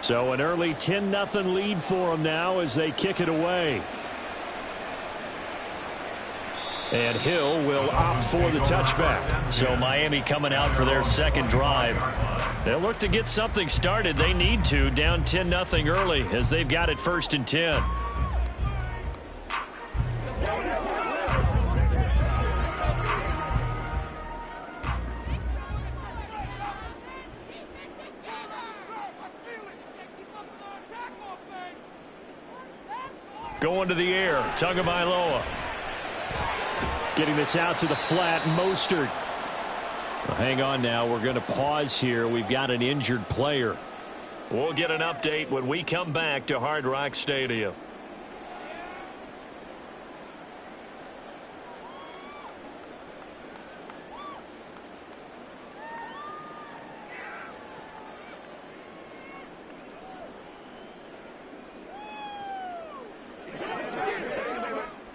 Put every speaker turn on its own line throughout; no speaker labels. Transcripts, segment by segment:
So an early 10-0 lead for them now as they kick it away. And Hill will opt for the touchback.
So Miami coming out for their second drive. They'll look to get something started. They need to, down 10-0 early as they've got it 1st and 10.
Going to the air, Tagovailoa. Getting this out to the flat, Mostert. Well, hang on now, we're going to pause here. We've got an injured player.
We'll get an update when we come back to Hard Rock Stadium.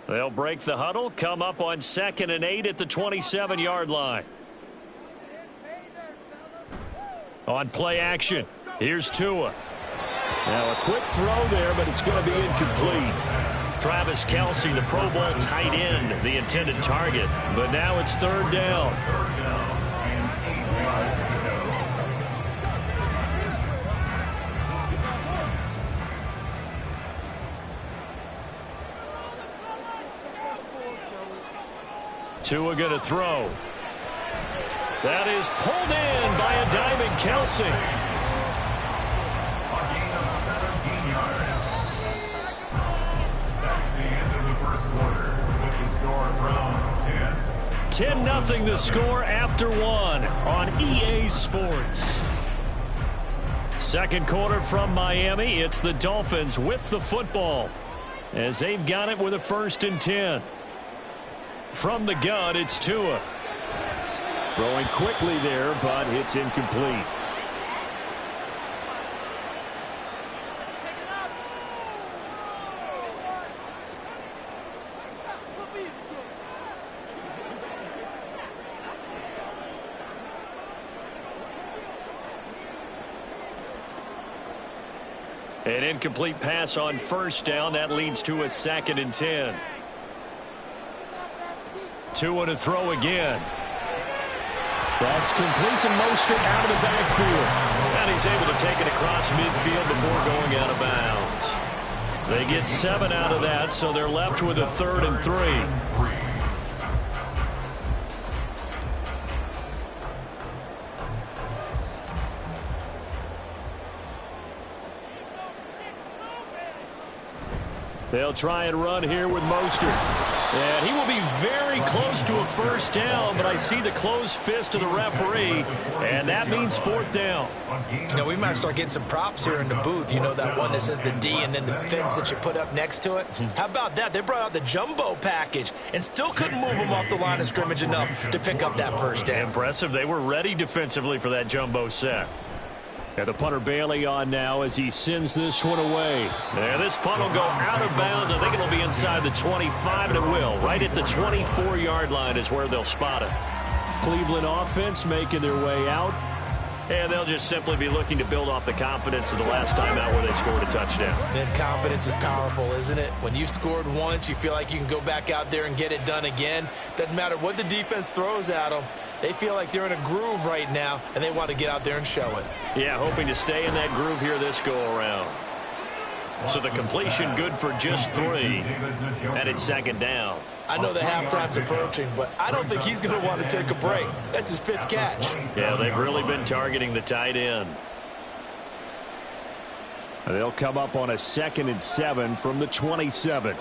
They'll break the huddle, come up on 2nd and 8 at the 27-yard line. On play action, here's Tua.
Now a quick throw there, but it's going to be incomplete.
Travis Kelce, the Pro Bowl tight end, the intended target.
But now it's 3rd down.
Tua going to throw. That is pulled in by a diving Kelce.
A gain of 17 yards. That's the end of the first quarter. With the score, Browns 10.
10-0 the score after 1 on EA Sports. Second quarter from Miami. It's the Dolphins with the football as they've got it with a 1st and 10. From the gun, it's Tua.
Throwing quickly there, but it's incomplete.
An incomplete pass on 1st down. That leads to a 2nd and 10. Tua to throw again.
That's complete to Mostert out of the backfield.
And he's able to take it across midfield before going out of bounds. They get 7 out of that, so they're left with a 3rd and 3.
They'll try and run here with Mostert.
And he will be very close to a 1st down, but I see the closed fist of the referee, and that means 4th down.
You know, we might start getting some props here in the booth. You know, that one that says the D and then the fence that you put up next to it? How about that? They brought out the jumbo package and still couldn't move them off the line of scrimmage enough to pick up that 1st down.
Impressive. They were ready defensively for that jumbo set.
And the punter Bailey on now as he sends this one away.
Yeah, this punt will go out of bounds. I think it'll be inside the 25, and it will. Right at the 24-yard line is where they'll spot it.
Cleveland offense making their way out.
And they'll just simply be looking to build off the confidence of the last time out where they scored a touchdown.
And confidence is powerful, isn't it? When you've scored once, you feel like you can go back out there and get it done again. Doesn't matter what the defense throws at them. They feel like they're in a groove right now, and they want to get out there and show it.
Yeah, hoping to stay in that groove here this go-around. So the completion good for just 3, and it's 2nd down.
I know the halftime's approaching, but I don't think he's going to want to take a break. That's his 5th catch.
Yeah, they've really been targeting the tight end.
They'll come up on a 2nd and 7 from the 27.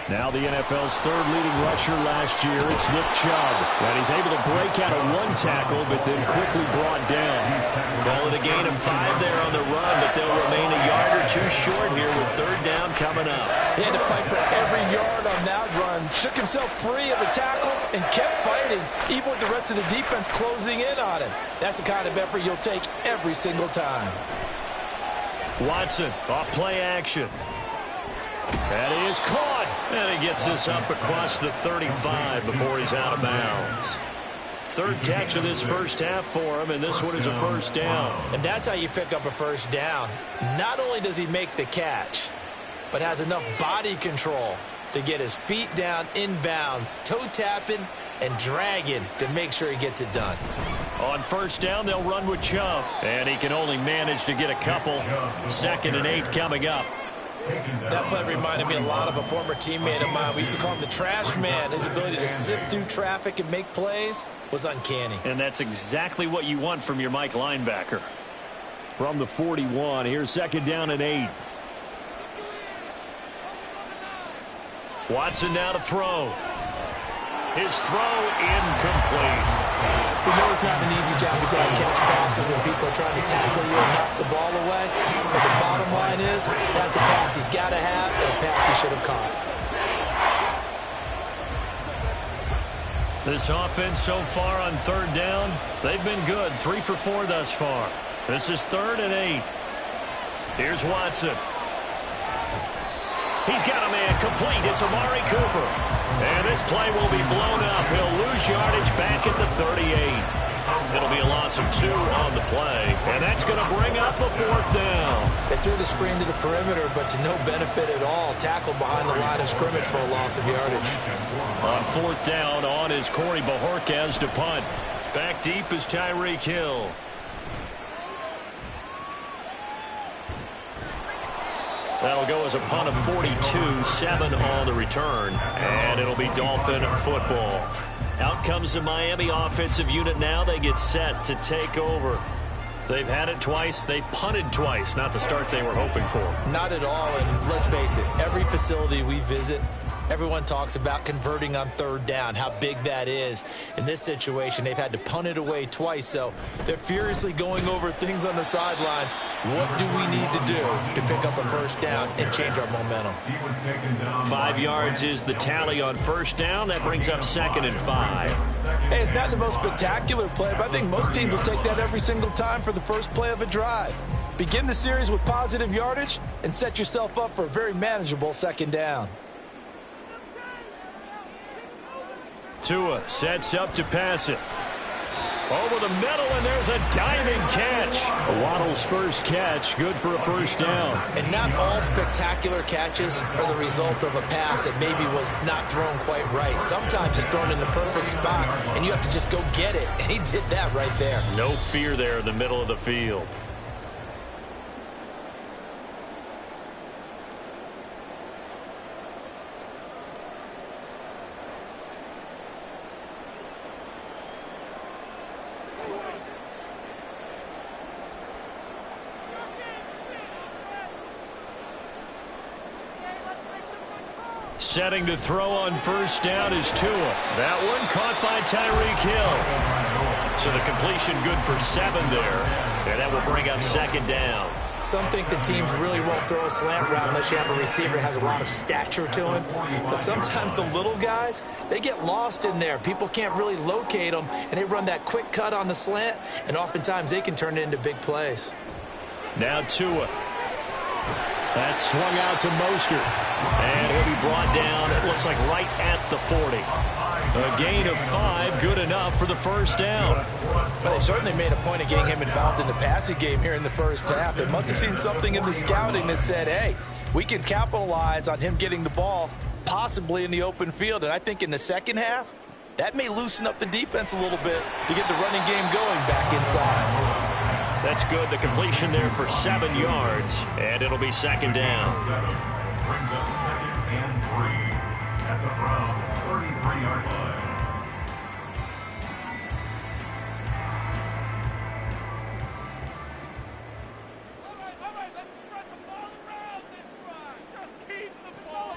Now the NFL's 3rd leading rusher last year, it's Nick Chubb. And he's able to break out of 1 tackle, but then quickly brought down.
Call it a gain of 5 there on the run, but they'll remain a yard or 2 short here with 3rd down coming up.
He had to fight for every yard on that run. Shook himself free of the tackle and kept fighting, even with the rest of the defense closing in on him. That's the kind of effort you'll take every single time.
Watson off play action. That is caught. And he gets this up across the 35 before he's out of bounds. Third catch of this first half for him, and this one is a first down.
And that's how you pick up a first down. Not only does he make the catch, but has enough body control to get his feet down inbounds, toe tapping and dragging to make sure he gets it done.
On first down, they'll run with Chubb, and he can only manage to get a couple. 2nd and 8 coming up.
That play reminded me a lot of a former teammate of mine. We used to call him the trash man. His ability to sift through traffic and make plays was uncanny.
And that's exactly what you want from your Mike linebacker.
From the 41, here's 2nd down and 8.
Watson now to throw. His throw incomplete.
We know it's not an easy job to go and catch passes when people are trying to tackle you and knock the ball away. But the bottom line is, that's a pass he's got to have and a pass he should have caught.
This offense so far on 3rd down, they've been good. 3 for 4 thus far. This is 3rd and 8. Here's Watson. He's got a man complete. It's Amari Cooper. And this play will be blown up. He'll lose yardage back at the 38. It'll be a loss of 2 on the play. And that's going to bring up a 4th down.
They threw the screen to the perimeter, but to no benefit at all. Tackled behind the line of scrimmage for a loss of yardage.
On 4th down, on is Corey Bajorquez to punt. Back deep is Tyreek Hill. That'll go as a punt of 42, 7 on the return, and it'll be Dolphin football. Out comes the Miami offensive unit now. They get set to take over. They've had it twice. They've punted twice. Not the start they were hoping for.
Not at all, and let's face it, every facility we visit, everyone talks about converting on 3rd down, how big that is. In this situation, they've had to punt it away twice, so they're furiously going over things on the sidelines. What do we need to do to pick up a first down and change our momentum?
5 yards is the tally on first down. That brings up 2nd and 5.
Hey, it's not the most spectacular play, but I think most teams will take that every single time for the first play of a drive. Begin the series with positive yardage and set yourself up for a very manageable 2nd down.
Tua sets up to pass it. Over the middle, and there's a diving catch.
Waddle's first catch, good for a first down.
And not all spectacular catches are the result of a pass that maybe was not thrown quite right. Sometimes it's thrown in the perfect spot, and you have to just go get it. And he did that right there.
No fear there in the middle of the field. Setting to throw on first down is Tua. That one caught by Tyreek Hill. So the completion good for 7 there. And that will bring up 2nd down.
Some think the teams really won't throw a slant route unless you have a receiver that has a lot of stature to him. But sometimes the little guys, they get lost in there. People can't really locate them, and they run that quick cut on the slant, and oftentimes they can turn it into big plays.
Now Tua.
That's swung out to Mostert.
And he'll be brought down, it looks like right at the 40. A gain of 5, good enough for the first down.
Well, they certainly made a point of getting him involved in the passing game here in the first half. They must have seen something in the scouting that said, hey, we can capitalize on him getting the ball possibly in the open field. And I think in the second half, that may loosen up the defense a little bit to get the running game going back inside.
That's good. The completion there for 7 yards, and it'll be 2nd down.
Brings up 2nd and 3 at the Browns' 33-yard line.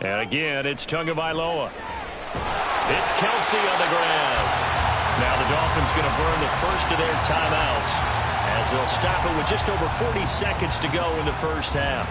And again, it's Tagovailoa. It's Kelsey on the ground. Now the Dolphins going to burn the first of their timeouts as they'll stop it with just over 40 seconds to go in the first half.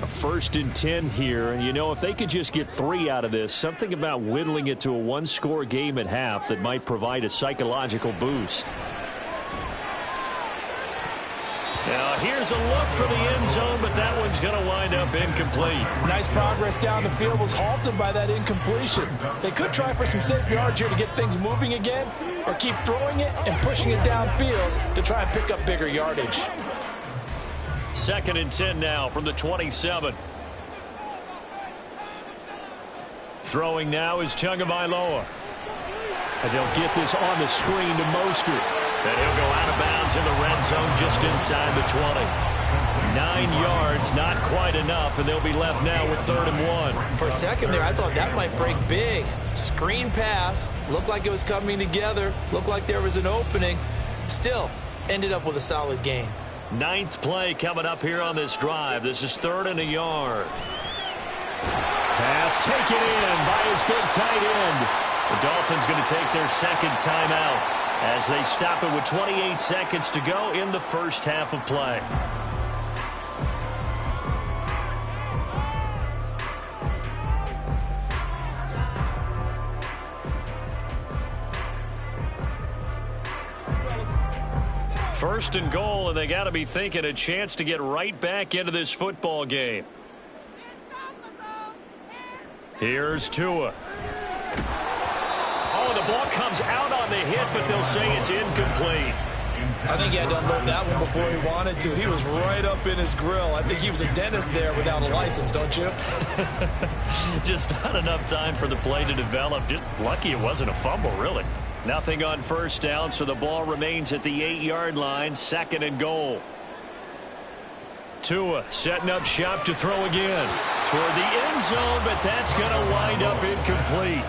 A 1st and 10 here, and you know, if they could just get 3 out of this, something about whittling it to a 1-score game at half that might provide a psychological boost.
Now here's a look for the end zone, but that one's going to wind up incomplete.
Nice progress down the field, was halted by that incompletion. They could try for some safe yards here to get things moving again, or keep throwing it and pushing it downfield to try and pick up bigger yardage.
2nd and 10 now from the 27. Throwing now is Tagovailoa.
And they'll get this on the screen to Mostert.
And he'll go out of bounds in the red zone just inside the 20. 9 yards, not quite enough, and they'll be left now with 3rd and 1.
For a second there, I thought that might break big. Screen pass, looked like it was coming together, looked like there was an opening. Still, ended up with a solid gain.
9th play coming up here on this drive. This is 3rd and a yard.
Pass taken in by his big tight end.
The Dolphins going to take their 2nd timeout as they stop it with 28 seconds to go in the first half of play. First and goal, and they got to be thinking a chance to get right back into this football game. Here's Tua. Oh, the ball comes out on the hit, but they'll say it's incomplete.
I think he had to unload that one before he wanted to. He was right up in his grill. I think he was a dentist there without a license, don't you?
Just not enough time for the play to develop. Just lucky it wasn't a fumble, really. Nothing on first down, so the ball remains at the 8-yard line. 2nd and goal. Tua setting up shop to throw again toward the end zone, but that's going to wind up incomplete.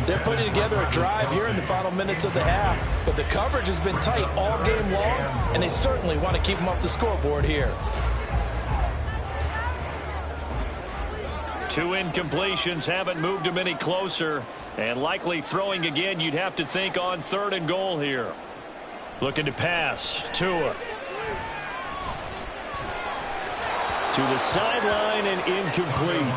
They're putting together a drive here in the final minutes of the half, but the coverage has been tight all game long, and they certainly want to keep them off the scoreboard here.
2 incompletions haven't moved them any closer, and likely throwing again. You'd have to think on 3rd and goal here. Looking to pass. Tua.
To the sideline and incomplete.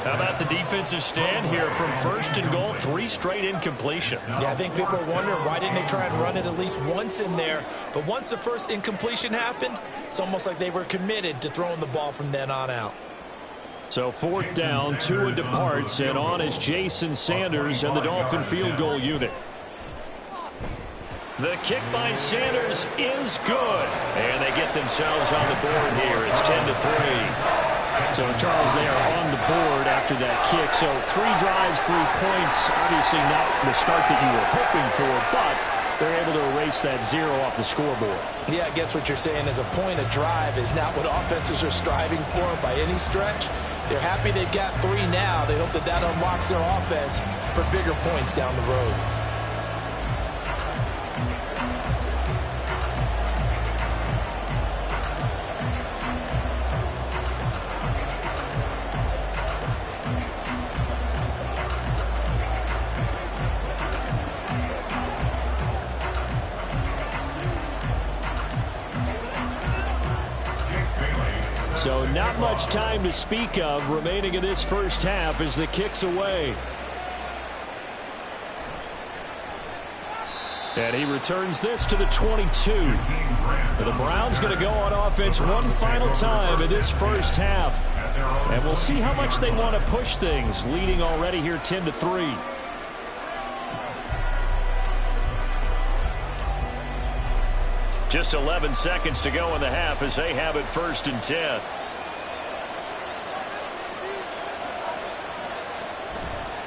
How about the defensive stand here from 1st and goal? 3 straight incompletion.
Yeah, I think people are wondering why didn't they try and run it at least once in there. But once the first incompletion happened, it's almost like they were committed to throwing the ball from then on out.
So 4th down, Tua departs, and on is Jason Sanders and the Dolphin field goal unit.
The kick by Sanders is good. And they get themselves on the board here. It's 10-3.
So, Charles, they are on the board after that kick. So 3 drives, 3 points. Obviously not the start that you were hoping for, but they're able to erase that 0 off the scoreboard.
Yeah, I guess what you're saying is a point a drive is not what offenses are striving for by any stretch. They're happy they've got 3 now. They hope that that unlocks their offense for bigger points down the road.
So not much time to speak of remaining in this first half as the kick's away. And he returns this to the 22. The Browns going to go on offense one final time in this first half. And we'll see how much they want to push things, leading already here 10-3.
Just 11 seconds to go in the half as they have it 1st and 10.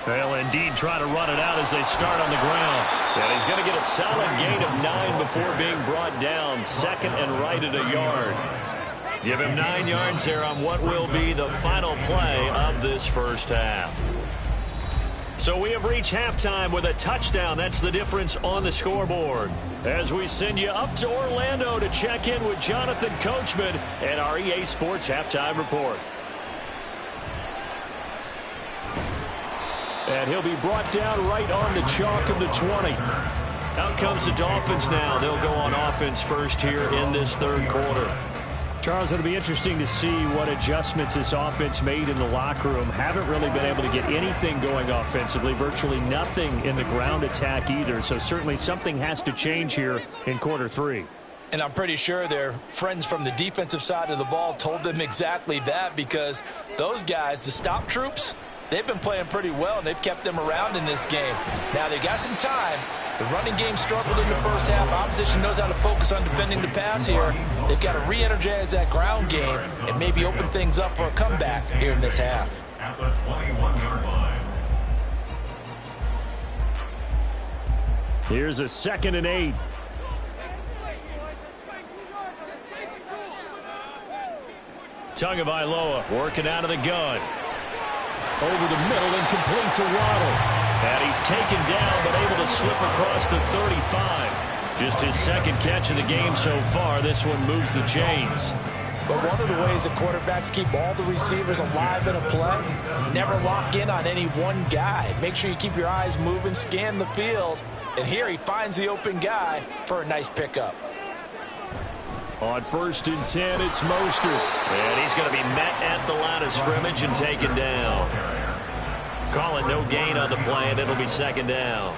They'll indeed try to run it out as they start on the ground. And he's going to get a solid gain of 9 before being brought down. 2nd and right at a yard. Give him 9 yards there on what will be the final play of this first half. So we have reached halftime with a touchdown. That's the difference on the scoreboard. As we send you up to Orlando to check in with Jonathan Coachman and our EA Sports Halftime Report.
And he'll be brought down right on the chalk of the 20.
Out comes the Dolphins now. They'll go on offense first here in this 3rd quarter.
Charles, it'll be interesting to see what adjustments this offense made in the locker room. Haven't really been able to get anything going offensively, virtually nothing in the ground attack either. So certainly something has to change here in quarter 3.
And I'm pretty sure their friends from the defensive side of the ball told them exactly that, because those guys, the stop troops, they've been playing pretty well, and they've kept them around in this game. Now, they got some time. The running game struggled in the first half. Opposition knows how to focus on defending the pass here. They've got to re-energize that ground game and maybe open things up for a comeback here in this half.
At the 21-yard line.
Here's a 2nd and 8. Tagovailoa working out of the gun. Over the middle and complete to Waddle. And he's taken down but able to slip across the 35. Just his 2nd catch of the game so far. This one moves the chains.
But one of the ways that quarterbacks keep all the receivers alive in a play, never lock in on any one guy. Make sure you keep your eyes moving, scan the field. And here he finds the open guy for a nice pickup.
On 1st and 10, it's Mostert.
And he's going to be met at the line of scrimmage and taken down. Call it no gain on the play, and it'll be 2nd down.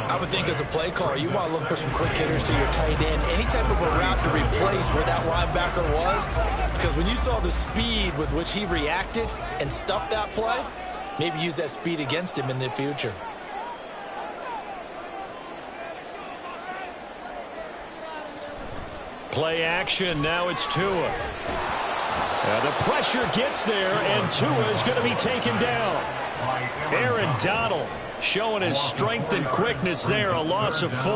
I would think as a play caller, you want to look for some quick hitters to your tight end. Any type of a route to replace where that linebacker was. Because when you saw the speed with which he reacted and stuffed that play, maybe use that speed against him in the future.
Play action. Now it's Tua. The pressure gets there, and Tua is going to be taken down. Aaron Donald showing his strength and quickness there. A loss of 4.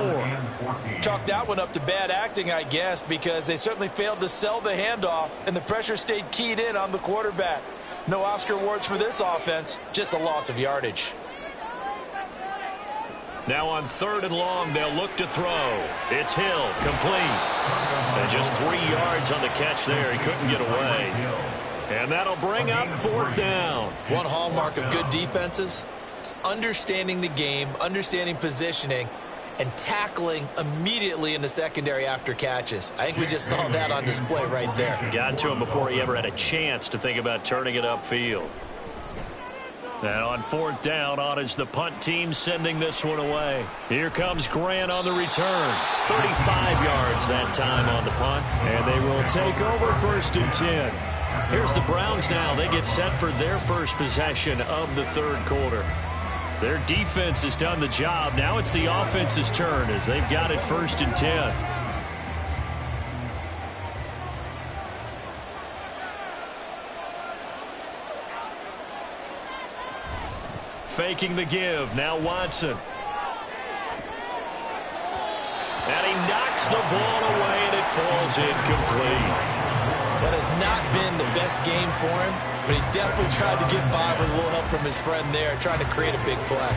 Chalk that one up to bad acting, I guess, because they certainly failed to sell the handoff, and the pressure stayed keyed in on the quarterback. No Oscar awards for this offense, just a loss of yardage.
Now on 3rd and long, they'll look to throw. It's Hill, complete. And just 3 yards on the catch there. He couldn't get away. And that'll bring up 4th down.
One hallmark of good defenses is understanding the game, understanding positioning, and tackling immediately in the secondary after catches. I think we just saw that on display right there.
Got to him before he ever had a chance to think about turning it upfield.
And on 4th down, on is the punt team sending this one away. Here comes Grant on the return.
35 yards that time on the punt.
And they will take over 1st and 10.
Here's the Browns now. They get set for their first possession of the 3rd quarter.
Their defense has done the job. Now it's the offense's turn as they've got it 1st and 10. Faking the give. Now Watson.
And he knocks the ball away, and it falls incomplete.
That has not been the best game for him, but he definitely tried to get by with a little help from his friend there, trying to create a big play.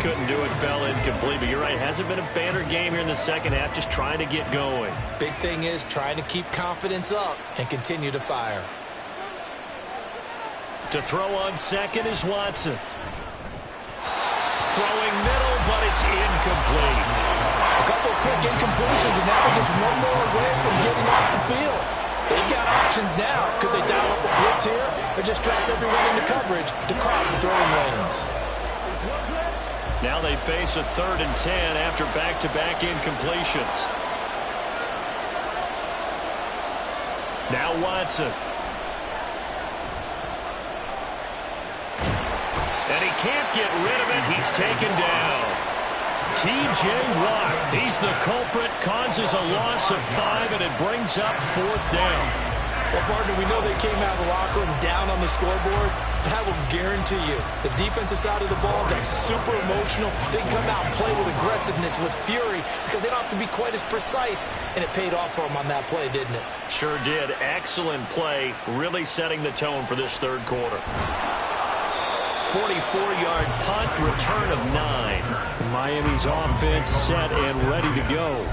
Couldn't do it, fell incomplete, but you're right. Hasn't been a banner game here in the 2nd half, just trying to get going.
Big thing is trying to keep confidence up and continue to fire.
To throw on 2nd is Watson. Throwing middle, but it's incomplete.
A couple of quick incompletions, and now they're just one more away from getting off the field. They've got options now. Could they dial up a blitz here, or just drop everyone into coverage to crowd the throwing lanes?
Now they face a 3rd and 10 after back-to-back incompletions. Now Watson. And he can't get rid of it. He's taken down. T.J. Watt, he's the culprit, causes a loss of 5, and it brings up 4th down.
Well, partner, we know they came out of the locker room down on the scoreboard, but I will guarantee you, the defensive side of the ball got super emotional. They can come out and play with aggressiveness, with fury, because they don't have to be quite as precise, and it paid off for them on that play, didn't it?
Sure did. Excellent play, really setting the tone for this 3rd quarter. 44-yard punt, return of 9.
Miami's offense set and ready to go.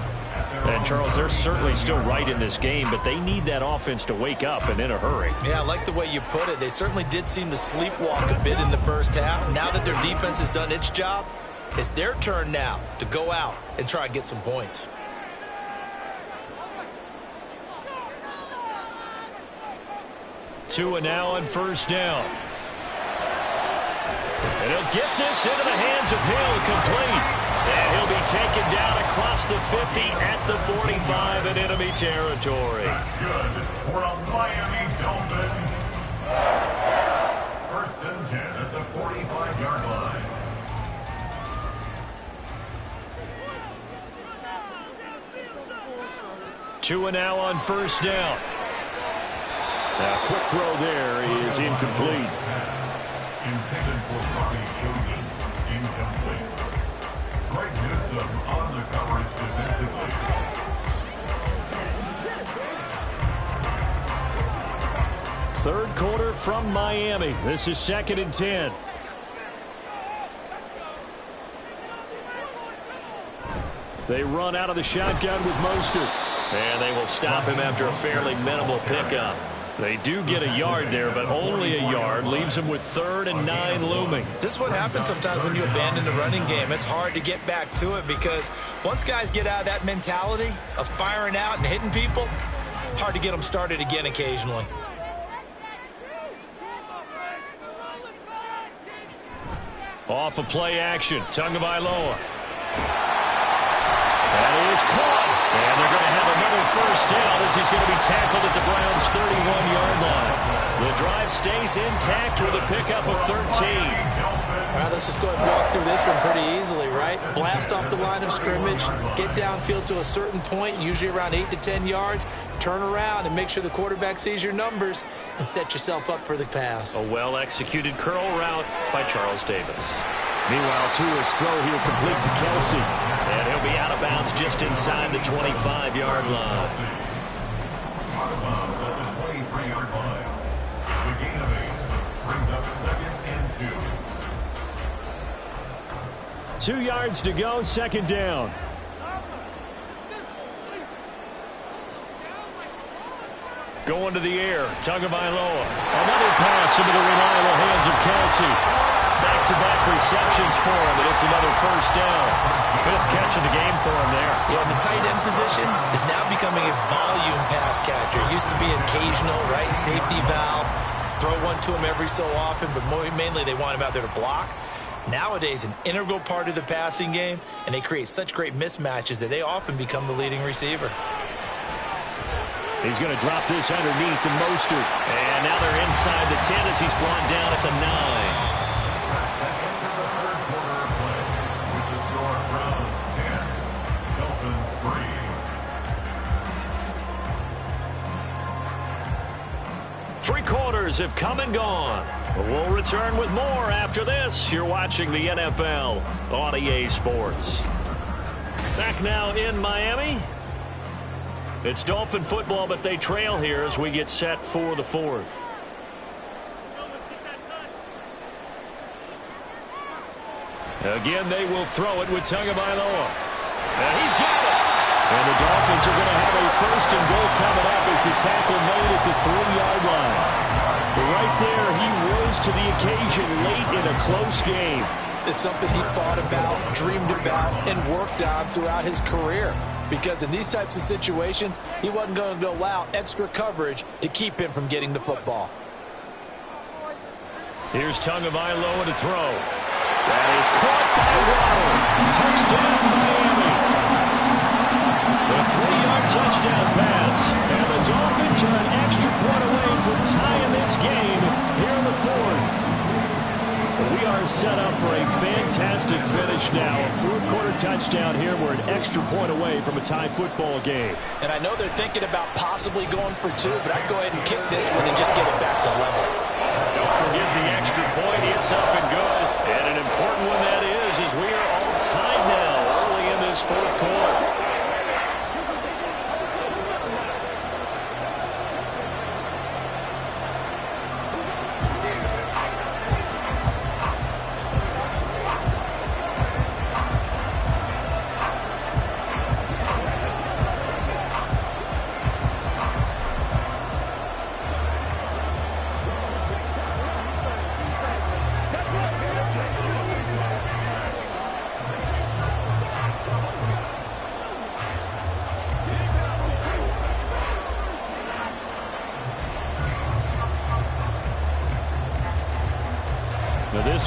And, Charles, they're certainly still right in this game, but they need that offense to wake up and in a hurry.
Yeah, I like the way you put it. They certainly did seem to sleepwalk a bit in the first half. Now that their defense has done its job, it's their turn now to go out and try and get some points.
Tua now on 1st down. And he'll get this into the hands of Hill, complete.
And he'll be taken down across the 50 at the 45 in enemy territory.
That's good for a Miami Dolphin. First and 10 at the 45-yard line.
Two and now on first down. A quick throw there is incomplete.
Intended for Bobby Chosen. Incomplete. Greg Newsome on the coverage defensively.
Third quarter from Miami. This is 2nd and 10. They run out of the shotgun with Mostert.
And they will stop him after a fairly minimal pickup.
They do get a yard there, but only a yard. Leaves them with 3rd and 9 looming.
This is what happens sometimes when you abandon the running game. It's hard to get back to it because once guys get out of that mentality of firing out and hitting people, hard to get them started again occasionally.
Off of play action. Tagovailoa. That is caught. And they're going to have another first down as he's going to be tackled at the Browns' 31-yard line. The drive stays intact with a pickup of 13.
All right, let's just go ahead and walk through this one pretty easily, right? Blast off the line of scrimmage, get downfield to a certain point, usually around 8 to 10 yards, turn around and make sure the quarterback sees your numbers and set yourself up for the pass.
A well-executed curl route by Charles Davis.
Meanwhile, Tua's throw here complete to Kelsey.
And he'll be out of bounds just inside the 25-yard line.
Out of bounds at the 23-yard line. The gain of 8 brings up 2nd and 2.
2 yards to go, 2nd down. Going to the air, Tagovailoa. Another pass into the reliable hands of Kelsey. Back-to-back receptions for him, and it's another first down. 5th catch of the game for him there.
Yeah, and the tight end position is now becoming a volume pass catcher. It used to be occasional, right? Safety valve. Throw one to him every so often, but mainly they want him out there to block. Nowadays, an integral part of the passing game, and they create such great mismatches that they often become the leading receiver.
He's going to drop this underneath to Mostert.
And now they're inside the 10 as he's brought down at the 9.
Three quarters have come and gone. We'll return with more after this. You're watching the NFL on EA Sports. Back now in Miami. It's Dolphin football, but they trail here as we get set for the 4th. Again, they will throw it with Tagovailoa. And he's got it. And the Dolphins are going to have a 1st and goal coming up as the tackle made at the 3-yard line. But right there, he rose to the occasion late in a close game.
It's something he thought about, dreamed about, and worked on throughout his career. Because in these types of situations, he wasn't going to allow extra coverage to keep him from getting the football.
Here's Tagovailoa to throw. That is caught by Waddle. Touchdown, Miami. The 3-yard touchdown pass. And the Dolphins are an extra point away from tying this game here in the 4th. We are set up for a fantastic finish now. A 4th-quarter touchdown here. We're an extra point away from a tie football game.
And I know they're thinking about possibly going for 2, but I'd go ahead and kick this one and just get it back to level.
Don't forget the extra point. It's up and good. And an important one that is as we are all tied now early in this 4th quarter.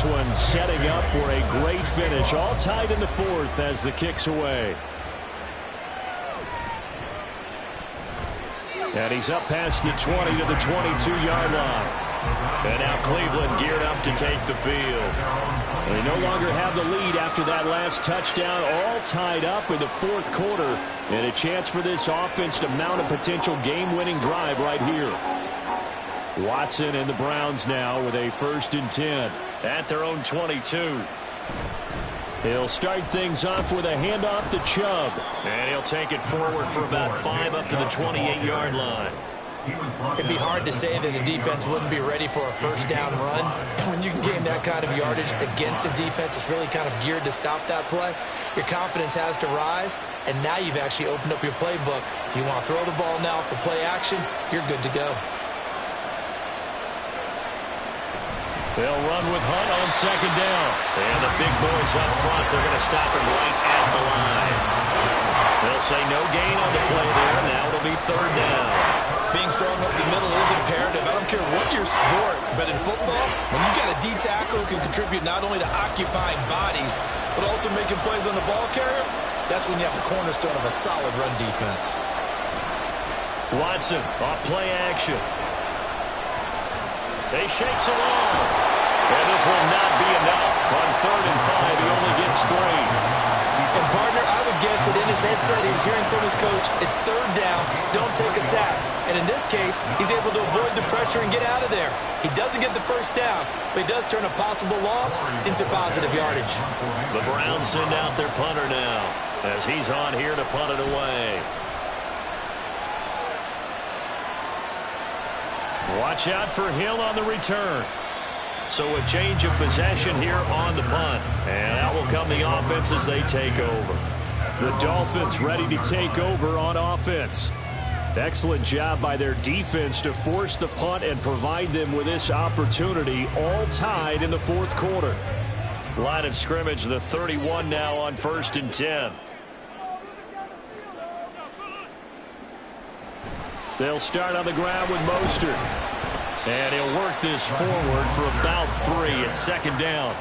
this one setting up for a great finish. All tied in the fourth as the kick's away. And he's up past the 20 to the 22-yard line. And now Cleveland geared up to take the field. They no longer have the lead after that last touchdown. All tied up in the fourth quarter. And a chance for this offense to mount a potential game-winning drive right here. Watson and the Browns now with a 1st and 10.
At their own 22.
He'll start things off with a handoff to Chubb.
And he'll take it forward for about 5 up to the 28-yard line.
It'd be hard to say that a defense wouldn't be ready for a first down run. When you can gain that kind of yardage against a defense that's really kind of geared to stop that play, your confidence has to rise, and now you've actually opened up your playbook. If you want to throw the ball now for play action, you're good to go.
They'll run with Hunt on 2nd down. And the big boys up front, they're going to stop him right at the line. They'll say no gain on the play there. Now it'll be 3rd down.
Being strong up the middle is imperative. I don't care what your sport, but in football, when you got a D tackle who can contribute not only to occupying bodies, but also making plays on the ball carrier, that's when you have the cornerstone of a solid run defense.
Watson off play action. They shakes him off. And this will not be enough. On 3rd and 5, he only gets 3.
And, partner, I would guess that in his headset he was hearing from his coach, it's 3rd down, don't take a sack. And in this case, he's able to avoid the pressure and get out of there. He doesn't get the 1st down, but he does turn a possible loss into positive yardage.
The Browns send out their punter now as he's on here to punt it away.
Watch out for Hill on the return.
So a change of possession here on the punt. And out will come the offense as they take over.
The Dolphins ready to take over on offense. Excellent job by their defense to force the punt and provide them with this opportunity, all tied in the fourth quarter.
Line of scrimmage, the 31 now on 1st and 10.
They'll start on the ground with Mostert. And he'll work this forward for about 3 at 2nd down.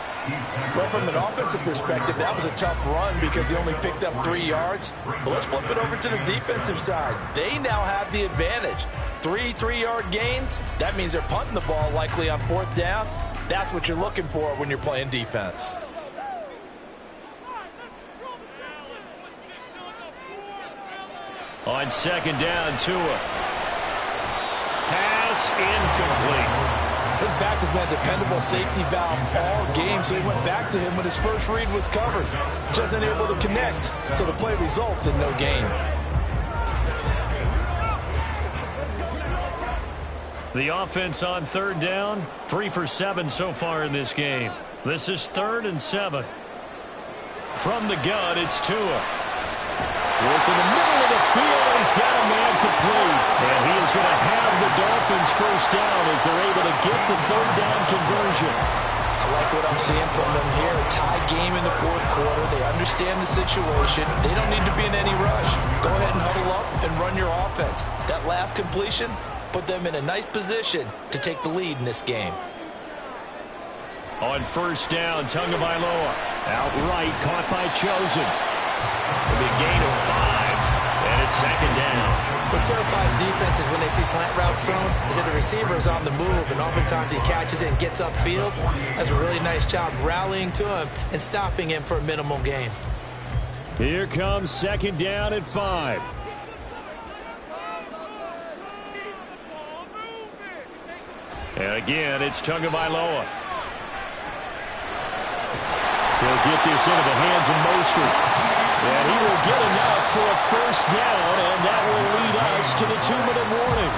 Well, from an offensive perspective, that was a tough run because he only picked up 3 yards. But let's flip it over to the defensive side. They now have the advantage. 3 3-yard gains. That means they're punting the ball likely on 4th down. That's what you're looking for when you're playing defense.
On 2nd down, Tua. Pass incomplete.
His back has been a dependable safety valve all game, so he went back to him when his first read was covered. Just unable to connect, so the play results in no gain.
The offense on 3rd down, 3 for 7 so far in this game. This is 3rd and 7. From the gun, it's Tua.
Work in the middle of the field, and he's got a man complete. And he is going to have the Dolphins 1st down as they're able to get the 3rd down conversion.
I like what I'm seeing from them here. A tie game in the fourth quarter. They understand the situation. They don't need to be in any rush. Go ahead and huddle up and run your offense. That last completion put them in a nice position to take the lead in this game.
On 1st down, Tagovailoa. Outright caught by Chosen.
It'll be a gain of 5, and it's 2nd down.
What terrifies defenses when they see slant routes thrown is that the receiver is on the move, and oftentimes he catches it and gets upfield. Does a really nice job rallying to him and stopping him for a minimal gain.
Here comes 2nd down at 5.
And again, it's Tagovailoa.
He'll get this into the hands of Mostert. And he will get enough for a 1st down, and that will lead us to the 2-minute warning.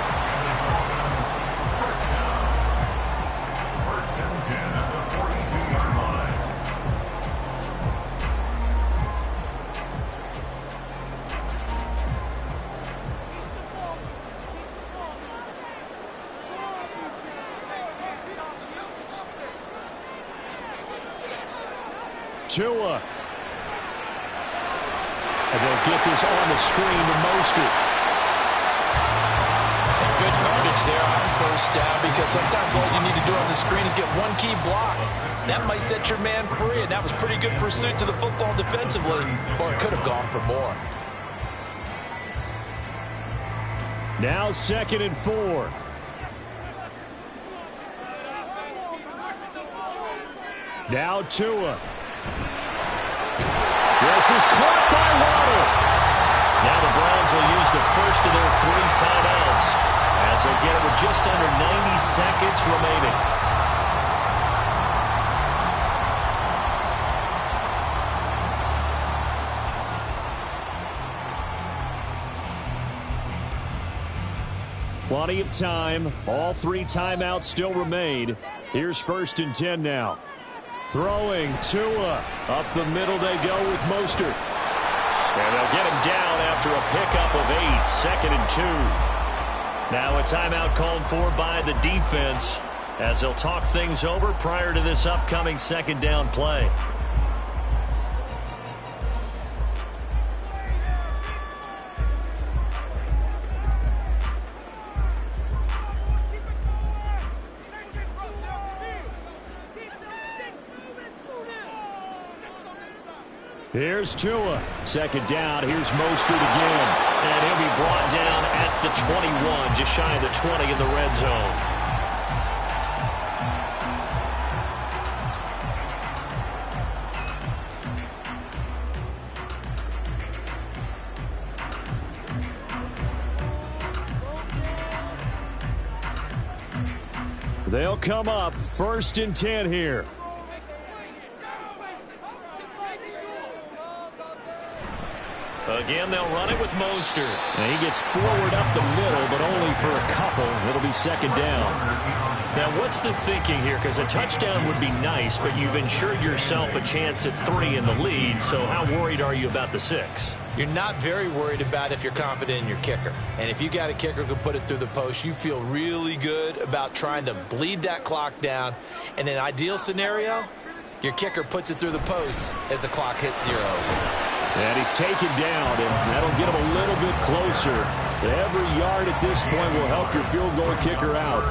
First and 10 at the 42-yard line.
Tua. And they'll get this on the screen to Mostert.
And good yardage there on first down because sometimes all you need to do on the screen is get one key block. That might set your man free, and that was pretty good pursuit to the football defensively, or it could have gone for more.
Now 2nd and 4. Now Tua. This is caught by Waddle.
Now the Browns will use the first of their 3 timeouts as they get it with just under 90 seconds remaining.
Plenty of time. All 3 timeouts still remain. Here's 1st and 10 now. Throwing Tua. Up the middle they go with Mostert. And they'll get him down after a pickup of 8. 2nd and 2.
Now a timeout called for by the defense as they'll talk things over prior to this upcoming 2nd down play.
Here's Tua. 2nd down. Here's Mostert again.
And he'll be brought down at the 21, just shy of the 20 in the red zone.
They'll come up 1st and 10 here.
Again, they'll run it with Mostert.
And he gets forward up the middle, but only for a couple. It'll be 2nd down.
Now, what's the thinking here? Because a touchdown would be nice, but you've ensured yourself a chance at 3 in the lead, so how worried are you about the 6?
You're not very worried about if you're confident in your kicker. And if you got a kicker who can put it through the post, you feel really good about trying to bleed that clock down. In an ideal scenario, your kicker puts it through the post as the clock hits zeros.
And he's taken down, and that'll get him a little bit closer. Every yard at this point will help your field goal kicker out.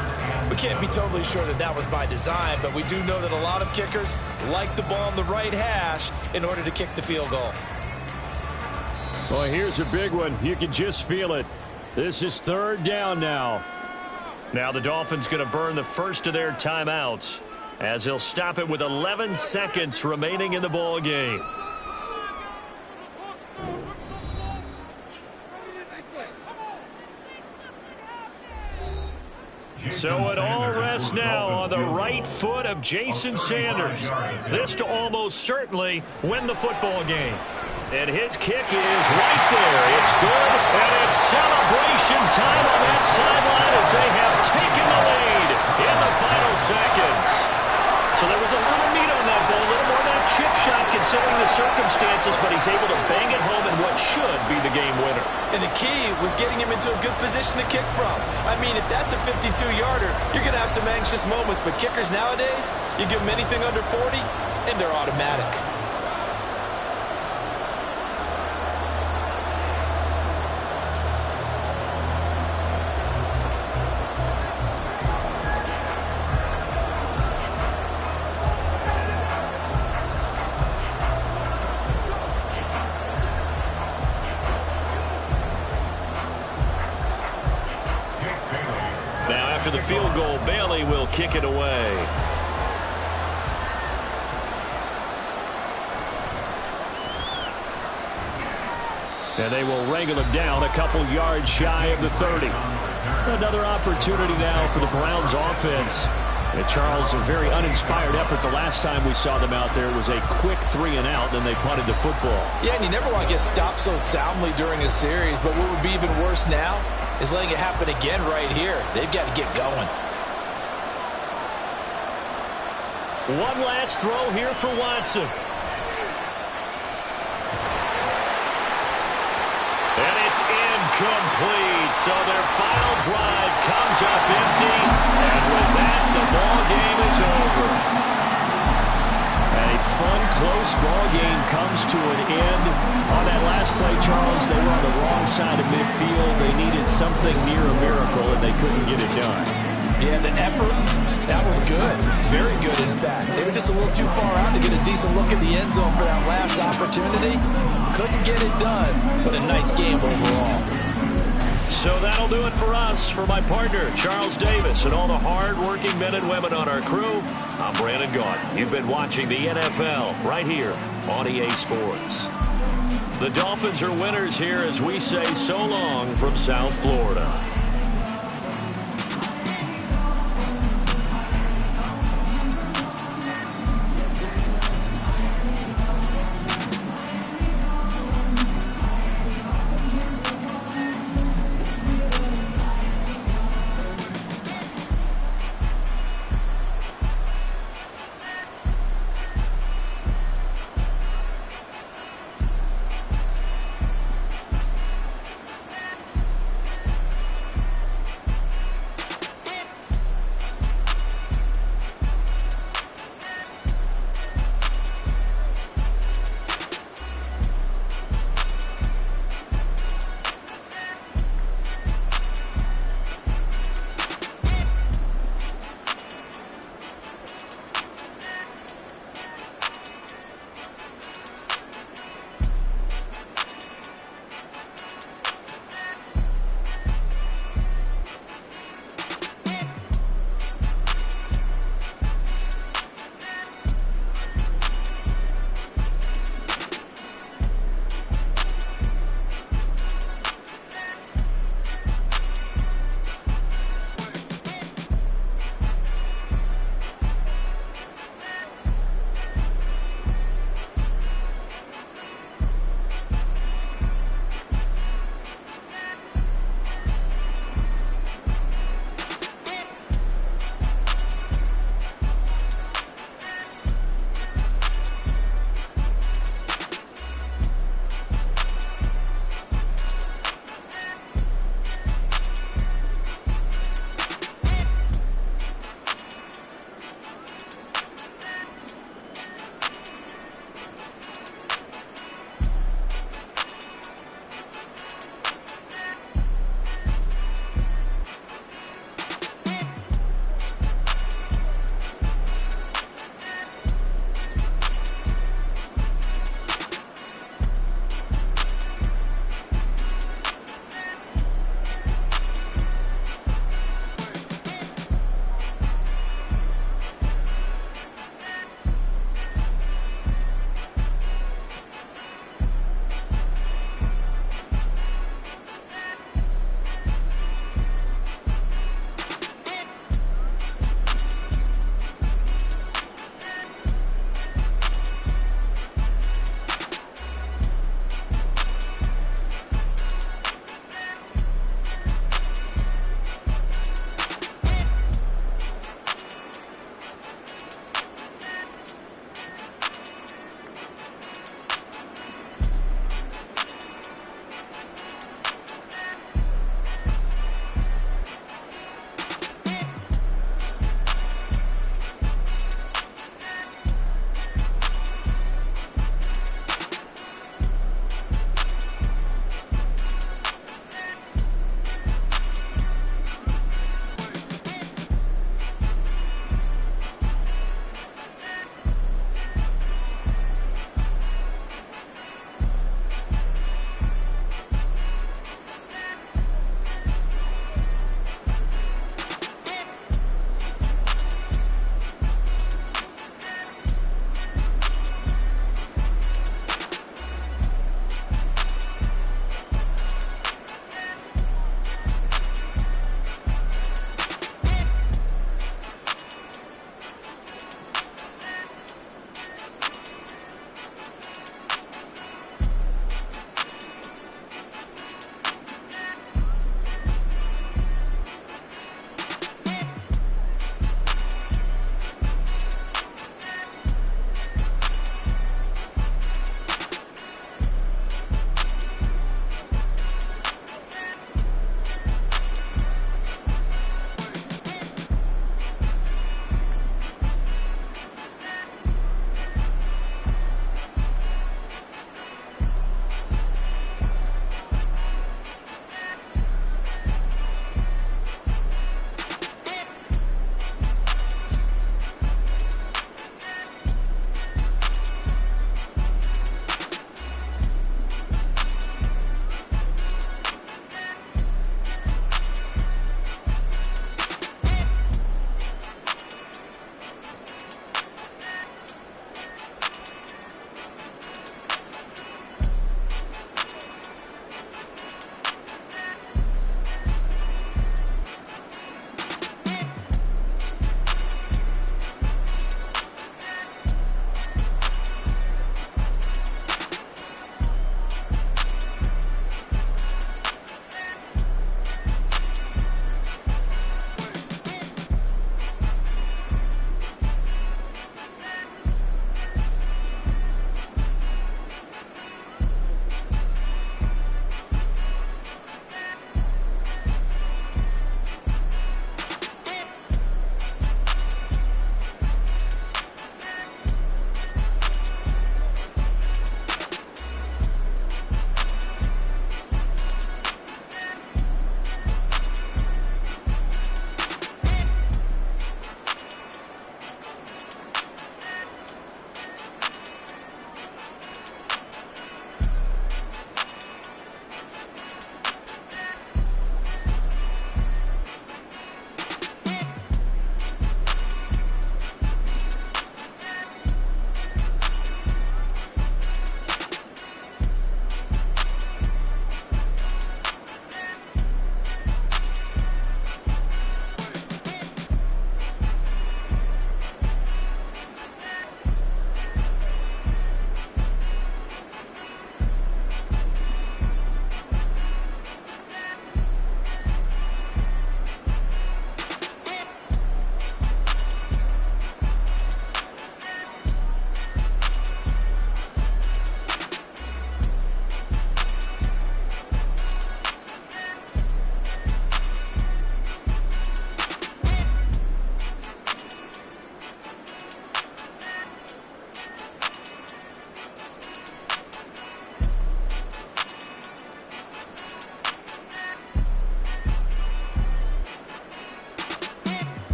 We can't be totally sure that that was by design, but we do know that a lot of kickers like the ball on the right hash in order to kick the field goal.
Well, here's a big one. You can just feel it. This is 3rd down now.
Now the Dolphins going to burn the first of their timeouts as they'll stop it with 11 seconds remaining in the ball game. So it all rests now on the right foot of Jason Sanders. This to almost certainly win the football game. And his kick is right there. It's good, and it's celebration time on that sideline as they have taken the lead in the final seconds. So there was a little meat on that ball, a little more than a chip shot considering the circumstances, but he's able to bang it home in what should be the game winner.
And the key was getting him into a good position to kick from. I mean, if that's a 52-yarder, you're going to have some anxious moments, but kickers nowadays, you give them anything under 40, and they're automatic.
After the field goal, Bailey will kick it away.
And they will wrangle him down a couple yards shy of the 30. Another opportunity now for the Browns offense. And Charles, a very uninspired effort the last time we saw them out there. It was a quick 3 and out, then they punted the football.
Yeah, and you never want to get stopped so soundly during a series, but what would be even worse now is letting it happen again right here. They've got to get going.
One last throw here for Watson. And it's incomplete. So their final drive comes up empty. And with that, the ball game is over.
A fun close ball game comes to an end. On that last play, Charles, they were on the wrong side of midfield. They needed something near a miracle, and they couldn't get it done.
Yeah, the effort, that was good. Very good, in fact. They were just a little too far out to get a decent look at the end zone for that last opportunity. Couldn't get it done, but a nice game overall.
So that'll do it for us. For my partner, Charles Davis, and all the hard-working men and women on our crew, I'm Brandon Gaudin. You've been watching the NFL right here on EA Sports. The Dolphins are winners here as we say so long from South Florida.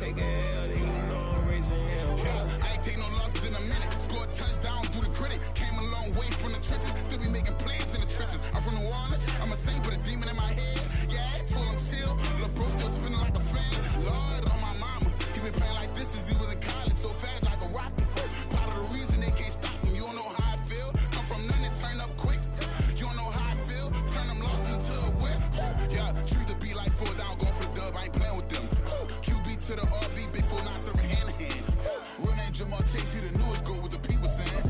take a L, then you know I'm raising hell.
Yeah, I ain't take no losses in a minute. Scored touchdown through the critic. Came a long way from the trenches. Still be making plays in the trenches. I'm from New Orleans. I'm a saint with a demon in my head. Yeah, I told him chill. Lil' bro still spinning like a fan. Lord on my mama. He been playing like this since he was in college. So fast like a rocket. Part of the reason they can't stop him. You don't know how I feel. Come from nothing, turn up quick. You don't know how I feel. Turn them losses into a whip. Yeah, treat the beat like 4 down. Going for the dub. I ain't playing with them. QB to the RB. Big 4 9 serving hand to hand. Real name Jamal Chase. He the newest goal with the people saying.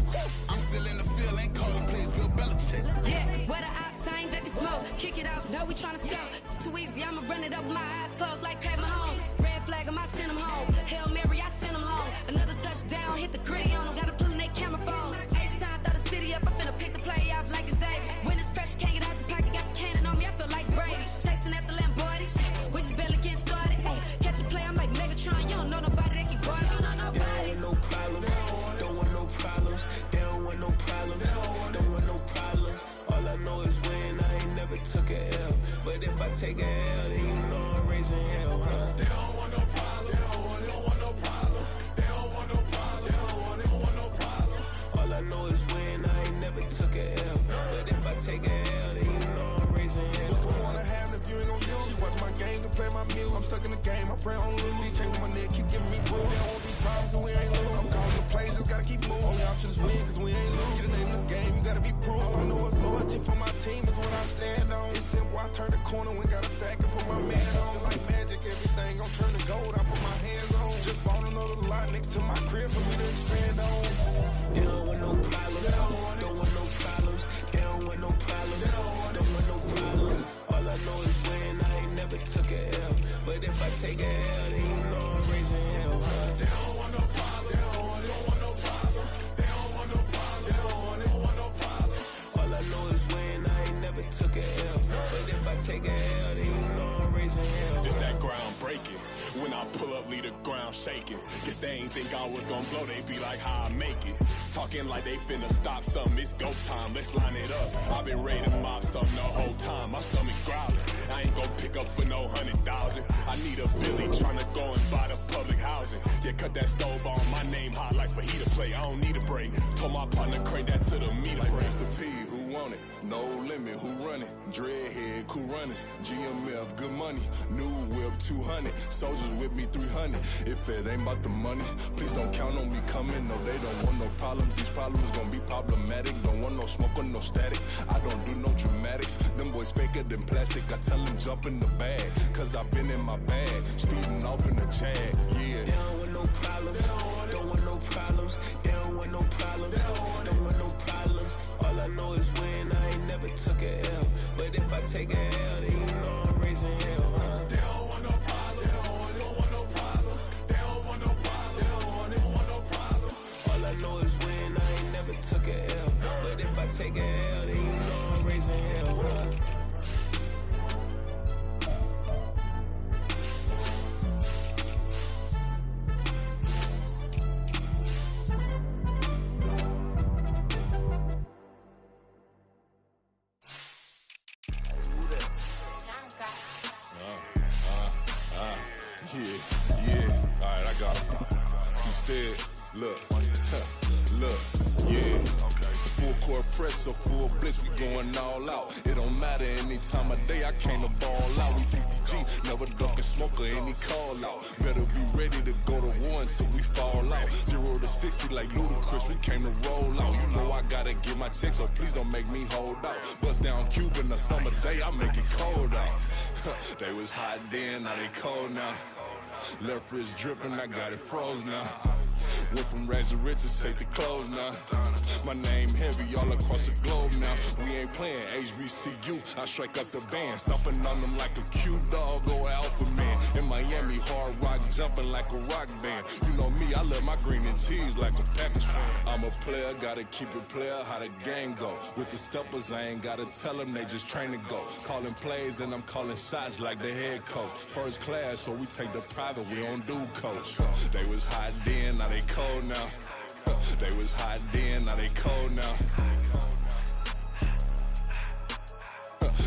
I'm still in the field. Ain't calling plays. Bill Belichick.
Yeah, where the ops, I ain't ducking smoke. Kick it off, know we tryna scout. Too easy, I'ma run it up with my eyes closed like Pat Mahomes. Red flag, I send him home. Hail Mary, I send him long. Another touchdown, hit the gritty on him. Gotta pull in they camera phones. H-time, throw the city up, I finna pick the play off like it's Xavier. When it's pressure, can't get out the pocket, got the cannon on me, I feel like Brady. Chasing after Lamborghini, we just barely getting started. Catch a play, I'm like Megatron, you don't know nobody that can guard me. You don't know nobody.
They don't want no problems, don't want no problems. They don't want no problems, don't want no problems. All I know is win, I ain't never took a L. But if I take a L, then you know I'm raising hell, huh?
They don't want no problem. They don't want no problem. They don't want no problem. They don't want no problem.
All I know is win, I ain't never took a L. But if I take a L, then you know I'm raising hell.
What's the point of having if you ain't gon' use? She watch my games and play my music. I'm stuck in the game, I pray on lose. These chains on my neck keep giving me bruise. They don't want these problems cause we ain't lose. I'm calling the plays, just gotta keep moving. Only option is win cause we ain't lose. Get the name of this game, you gotta be proof. All I know is loyalty for my team is what I stand on. It's simple, I turn the corner when got a sack and put my man on. Like magic, everything gon' turn to gold, I put my hands on. Just bought another lot next to my crib for me to expand on.
They don't want no problems, don't want no problems. They don't want no problems, don't want no problems. All I know is win, I ain't never took a L. But if I take a L, then you know I'm raising hell, huh?
They don't want no problem. They don't want no problem. They don't want no problem. They don't want no problem.
All I know is win, I ain't never took a L. But if I take a L, then you know I'm raising hell.
It's that ground breaking. When I pull up, leave the ground shaking. Guess they ain't think I was gonna blow, they be like, how I make it. Talking like they finna stop something, it's go time, let's line it up. I've been ready to mop something the whole time, my stomach growling. I ain't gon' pick up for no 100,000. I need a Billy tryna go and buy the public housing. Yeah, cut that stove on, my name hot like fajita play. I don't need a break. Told my partner crank that to the meter like break.
The P, who want it? No limit, who run it? Dreadhead, cool runners. GMF, good money. New whip, 200. Soldiers with me, 300. If it ain't about the money, please don't count on me coming. No, they don't want no problems. These problems gon' be problematic. Don't want no smoke or no static. I don't do no dramatics. Them boys faker than plastic. I tell them jump in the bag, cause I've been in my bag. Speeding off in the Jag, yeah.
They don't want no problems, don't want no problems. They don't want no problems, don't want no problems. All I know is win, I ain't never took a L. But if I take a L, then you know I'm raising hell, huh?
They don't want no problem. They don't want no problem. They don't want no problem. They don't want no problem.
All I know is win, I ain't never took a L. But if I take a L, then you know I'm raising hell, huh?
Yeah. All right, I got him. She said, look, yeah. Full court press or full blitz, we going all out. It don't matter any time of day, I came to ball out. We TCG, never ducking smoke or any call out. Better be ready to go to war until we fall out. 0 to 60 like Ludacris, we came to roll out. You know I gotta get my check, so please don't make me hold out. Bust down Cuban a summer day, I make it cold out. They was hot then, now they cold now. Left wrist dripping, I got it froze now. Went from rags to riches, take the clothes now. My name heavy all across the globe now. We ain't playing HBCU, I strike up the band. Stomping on them like a cute dog or alpha man. In Miami, hard rock jumping like a rock band. You know me, I love my green and cheese like a Packers fan. I'm a player, gotta keep it player, how the game go. With the steppers, I ain't gotta tell them, they just train to go. Calling plays and I'm calling shots like the head coach. First class, so we take the private, we don't do coach. They was hot then, now they cold now. They was hot then, now they cold now.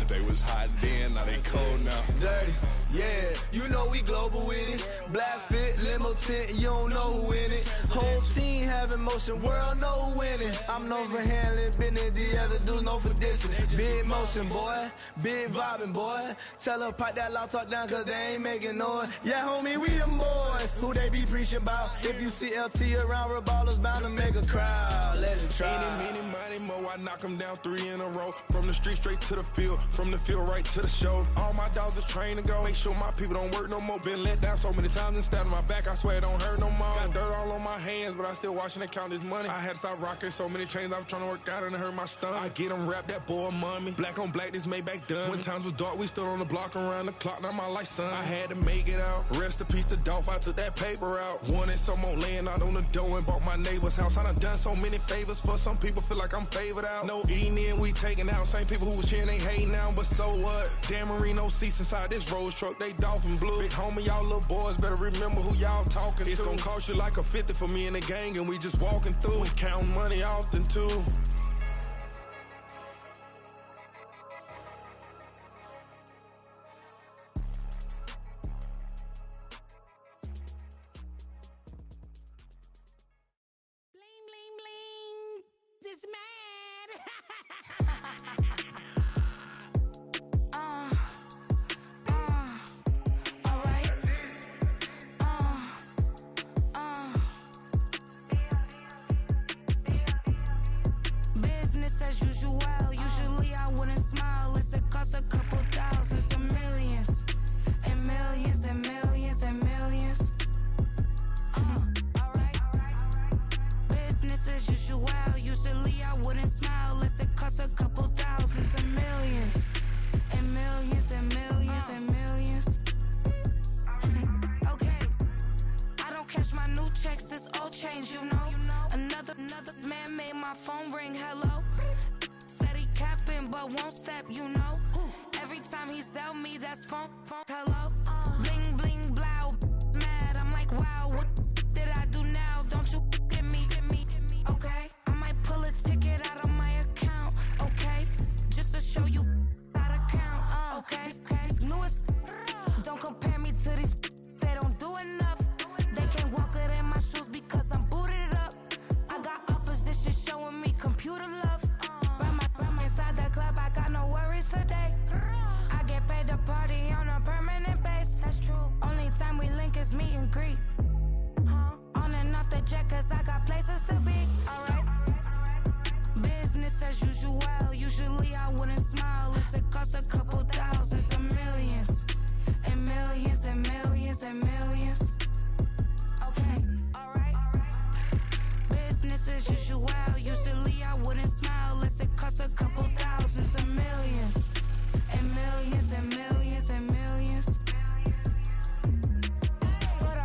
They was hot then, now they cold now.
Dirty, yeah, you know we global with it. Black fit, limo tint, you don't know who in it. Whole team having motion, world know who winning. I'm known for handling business, the other dudes known for dissing. Big motion, boy, big vibing, boy. Tell her pipe that loud talk down, cause they ain't making noise. Yeah, homie, we them boys, who they be preaching about. If you see LT around, Reballo's bound to make a crowd. Let it try.
Any, money, mo, I knock them down 3 in a row. From the street straight to the field, from the field right to the show. All my dogs are trained to go. Make sure my people don't work no more. Been let down so many times and stabbed in my back, I swear it don't hurt no more. Got dirt all on my hands, but I still watching and count this money. I had to stop rocking so many chains, I was trying to work out and it hurt my stomach. I get them wrapped, that boy mommy. Black on black, this Maybach done. When times was dark, we stood on the block around the clock, now my life son. I had to make it out. Rest in peace to Dolph, I took that paper out. Wanted some more laying out on the dough and bought my neighbor's house. I done so many favors for some people, feel like I'm favored out. No eating in, we taking out. Same people who was cheering, they hating now, but so what? Dan Marino seats inside this Rolls truck, they dolphin blue. Big homie, y'all little boys better remember who y'all talking to. It's gonna cost you like a 50 for me and the gang, and we just walking through and counting money often too.
Bling, bling, bling. This mad. Business as usual. Usually I wouldn't smile. It's it costs a couple thousands and millions. And millions and millions and millions. Business as usual. Usually I wouldn't smile unless it costs a couple thousands and millions. And millions and millions and millions. Okay. I don't cash my new checks, this old change, you know. Another man made my phone ring, hello. Said he capping but won't step, you know. Every time he sell me, that's phone, hello. Bling, bling, blow, mad, I'm like, wow, what did I do now? Don't you get me, okay? I might pull a ticket out of my account, okay? Just to show you how to count, okay? Newest, don't compare me to these, they don't do enough. They can't walk it in my shoes because I'm booted up. I got opposition showing me computer love. Run inside the club, I got no worries today. I get paid to party on a permanent base. That's true. Only time we link is meet and greet. On and off the jet, cause I got places to be. Alright. Business as usual. Usually I wouldn't smile unless it costs a couple thousands and millions. And millions and millions and millions. Okay, alright. Business as usual. Usually I wouldn't smile unless it costs a couple thousands and millions. And millions and millions and millions. But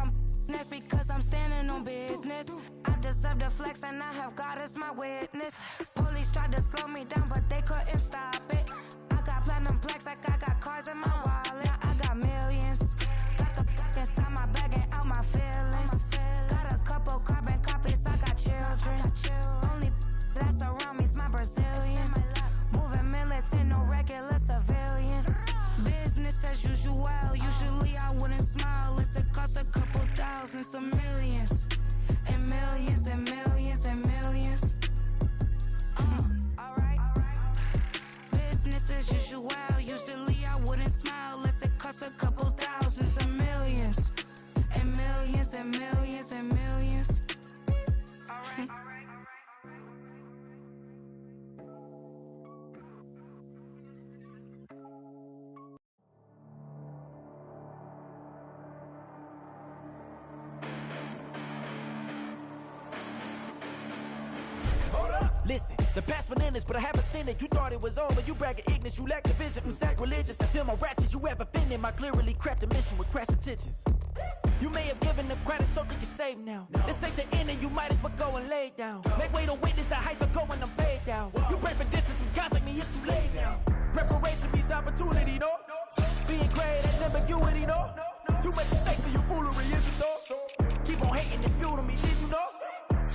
that's because I'm standing on business. I deserve the flex and I have God as my witness. Police tried to slow me down but they couldn't stop it. I got platinum plaques like I got cars in my wallet. I got millions. Got the fuck inside my bag and out my feelings. Got a couple carbon copies, I got children. Only that's around me's my Brazilian. Moving militant, no regular civilian. Business as usual. Usually I wouldn't smile unless it costs a couple thousands of millions. And millions and millions and millions. Alright. Business as usual. Usually I wouldn't smile unless it costs a couple thousands of millions. And millions and millions and millions. Alright.
Listen, the past bananas, but I haven't seen it. You thought it was over, you bragging ignorance, you lack the vision from sacrilegious. I feel my ratchets, you have offended my clearly crafted mission with crass intentions. You may have given them credit so they can save now. This ain't the end and you might as well go and lay down. Make way to witness the heights are going, I'm paid down. You pray for distance from guys like me, it's too late now. Preparation means opportunity, no? Being great, that's ambiguity, no? Too much at stake for your foolery, is it though? Keep on hating, it's fuel to me, did you know?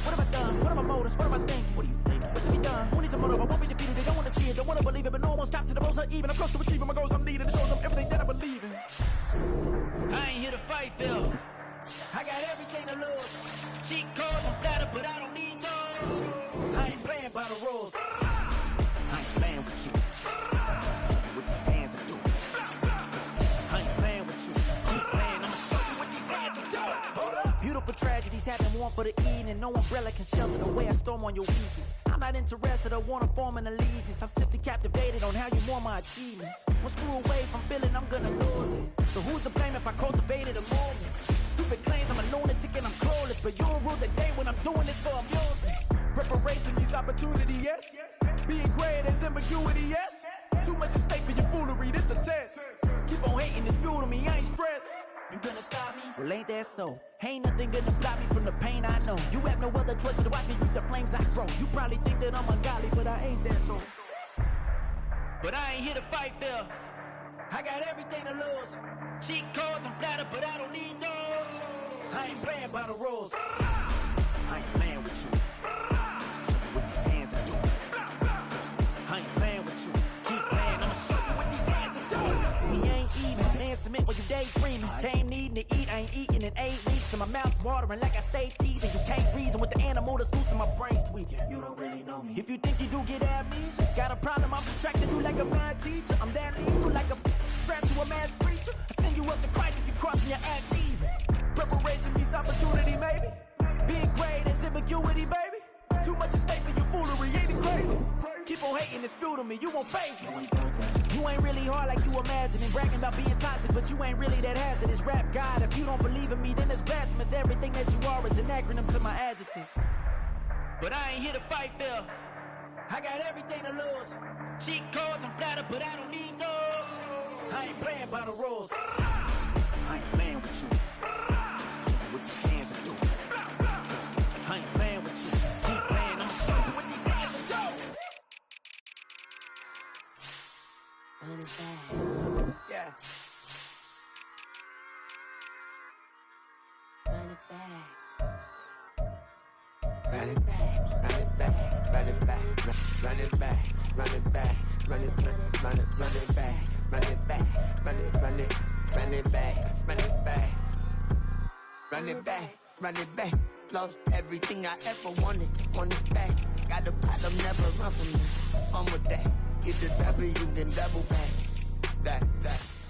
What have I done? What have I motives. What am I thinking? What do you think? What's to be done? Who needs a motive? I won't be defeated. They don't want to see it. Don't want to believe it. But no one will stop to the most even. I'm close to achieving my goals. I'm needed. It shows them everything that I believe in.
I ain't here to fight, Phil.
I got everything to lose.
Cheat codes and flatter, but I don't need those.
I ain't playing by the rules. I ain't playing with you. Show you what these hands are doing. I ain't playing with you. Keep playing. I'ma show you what these hands are doing. Hold up. Beautiful tragedies happen one for the evening. No umbrella can shelter the way I storm on your weekends. I'm not interested or wanna form an allegiance. I'm simply captivated on how you mourn my achievements. One screw away from feeling I'm gonna lose it. So who's to blame if I cultivated a movement? Stupid claims I'm a lunatic and I'm clueless, but you'll rule the day when I'm doing this for amusement. Preparation means opportunity, yes. Being great is ambiguity, yes. Too much at stake for your foolery, this a test. Keep on hating, it's fuel to me, I ain't stressed. You gonna stop me? Well, ain't that so? Ain't nothing gonna block me from the pain I know. You have no other choice but to watch me reap the flames I grow. You probably think that I'm ungodly, but I ain't that though.
But I ain't here to fight, Phil.
I got everything to lose.
Cheat codes and flatter, but I don't need those.
I ain't playing by the rules. I ain't playing with you. Show you what these hands are doing. I ain't playing with you. Keep playing, I'ma show you what these hands are doing. We ain't even. Man, cement while you daydreaming. Came needing to eat, I ain't eating in 8 weeks. And my mouth's watering like I stay teasing. You can't reason with the animal that's loose and my brain's tweaking. You don't really know me. If you think you do get amnesia, got a problem, I'm subtracting you like a bad teacher. I'm that lethal like a threat to a mass preacher. I send you up to Christ if you cross me, I act even. Preparation means opportunity, maybe. Being great is ambiguity, baby. Too much at stake for your foolery, ain't it crazy? Keep on hating, it's fuel to me, you won't face me. You ain't really hard like you imagining. Bragging about being toxic, but you ain't really that hazardous. Rap God, if you don't believe in me, then it's blasphemous. Everything that you are is an acronym to my adjectives.
But I ain't here to fight, Phil.
I got everything to lose.
Cheat codes and flatter, but I don't need those.
I ain't playing by the rules. I ain't playing with you. Show you what these hands are doing. I ain't playing with you. Keep playing, I'ma show you what these hands are doing.
Run it back.
Yeah.
Run it back.
Run it back, run it back, run it back, run it back, run it back, run it back, run it back, run it back, run it back, run it back, run it back, run it back. Lost everything I ever wanted it back. Got a problem, never run from me. On with that, get the W, then double back. That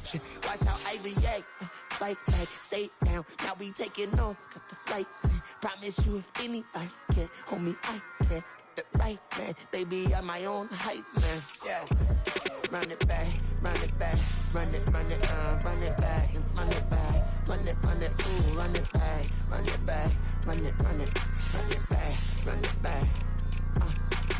shit. Watch how I react. Fight back, stay down. Now we taking on, got the flight. Promise you if anybody can, homie, I can. Get the right, man. Baby, I'm my own hype, man. Yeah. Run it back, run it back, run it back, and run it back, run it, ooh, run it back, run it back, run it back, run it back.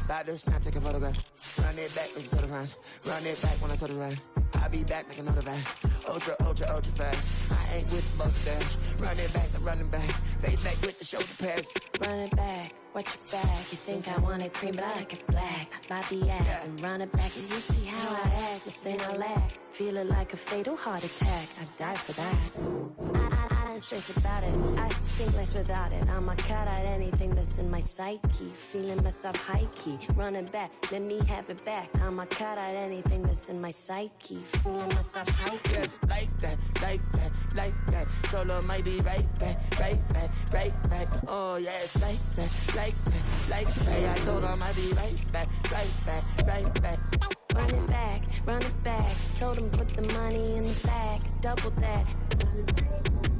About to snap, take a photograph. Run it back, make it to the runs. Run it back when I turn around. I'll be back, make another back. Ultra fast. I ain't with the bus dash. Run it back, I'm running back. Face back with the shoulder pads.
Run it back, watch your back. You think I want it cream, but I like it black. My act and run it back. And you see how I act, nothing I lack. Feeling like a fatal heart attack. I'd die for that. I don't stress about it. I think less without it. I'ma cut out anything that's in my psyche. Feeling myself high key. Run it back, let me have it back. I'ma cut out anything that's in my psyche. Feeling myself high key.
Yes, like that, like that, like that. Solo might be right back, right back, right back. Oh yes, like that, like that, like that. I told her I might be right back, right back, right back.
Run it back, run it back. Told him put the money in the bag, double that.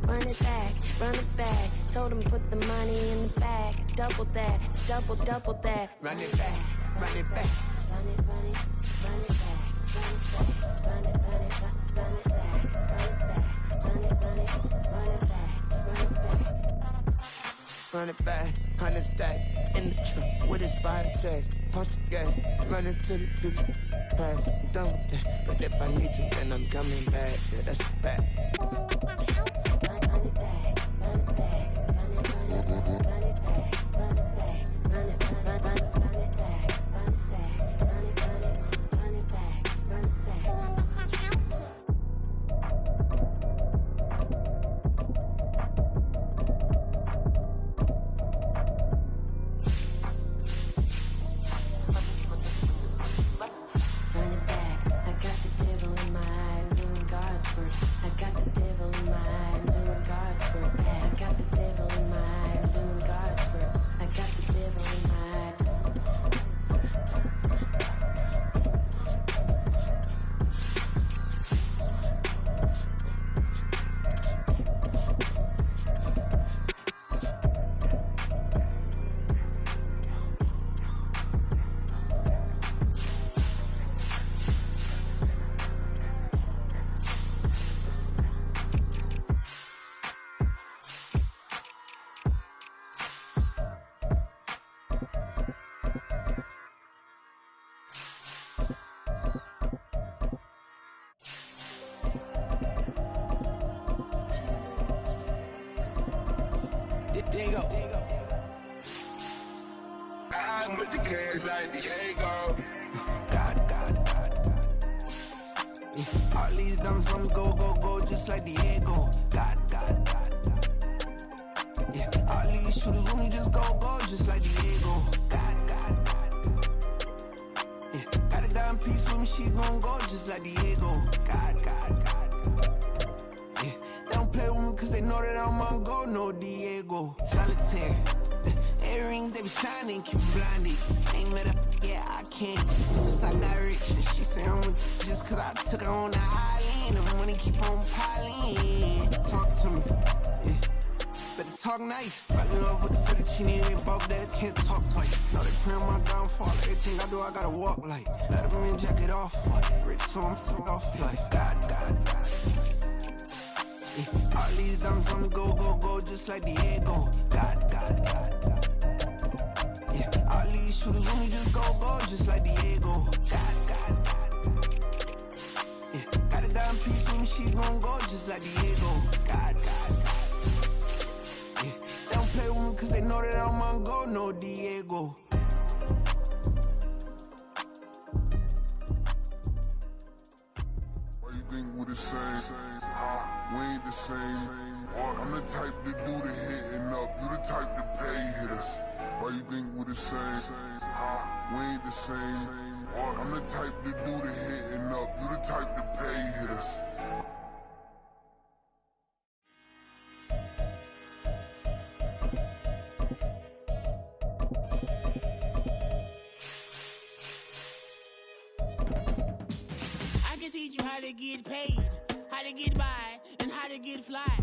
Run it back, run it back. Told him put the money in the bag, double that, double that.
Run it back, run it back.
Run it, run it, run it back, run it back, run it, run it back, run it back, run it, run it back, run it back.
Run it back, 100 stack in the trunk with a spine tag. Punch the gas, run into the future. Past, I'm done with that. But if I need to, then I'm coming back. Yeah, that's a fact.
Diego.
I'm with the cash like Diego.
God. All these dumb some go, just like Diego. God. Yeah, all these shooters with me just go, just like Diego. God. Yeah, got a dime piece with me, she gon' go just like Diego. God. Yeah, they don't play with me cause they know that I'm on go, no Diego. Solitaire. Earrings, they be shining, keep blinded. Ain't met up, yeah, I can't. Since I got rich, and she say I'm with just cause I took her on the island. The money keep on piling. Talk to me, yeah. Better talk nice. Fall in love with the fettuccine, they both that can't talk twice. Know they praying my downfall. Everything I do, I gotta walk like. Let them in, jacket off. Rich, so I'm so off life. God. Yeah, all these diamonds on me go, just like Diego. God. Yeah, all these shooters on me just go, just like Diego. God. Yeah, got a dime piece with me, she gon' go just like Diego. God. Yeah, they don't play with me cause they know that I'm on go, no Diego.
Why you think we the same? We ain't the same. I'm the type to do the hitting up. You the type to pay hitters. Why you think we the same? We ain't the same. I'm the type to do the hitting up. You the type to pay hitters.
I can teach you how to get paid, how to get by, and how to get fly.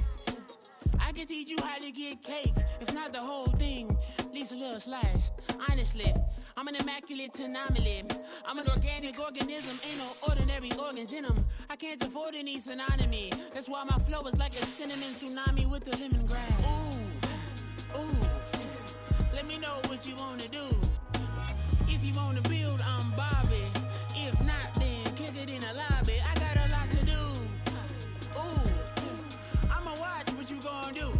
I can teach you how to get cake, if not the whole thing, at least a little slice. Honestly, I'm an immaculate anomaly. I'm an organic organism, ain't no ordinary organs in them. I can't afford any synonymy. That's why my flow is like a cinnamon tsunami with the lemongrass. Ooh, let me know what you wanna do. If you wanna build, I'm Bobby. If not, then kick it in the lobby. I got a lot to do. Ooh, I'ma watch what you gon' do.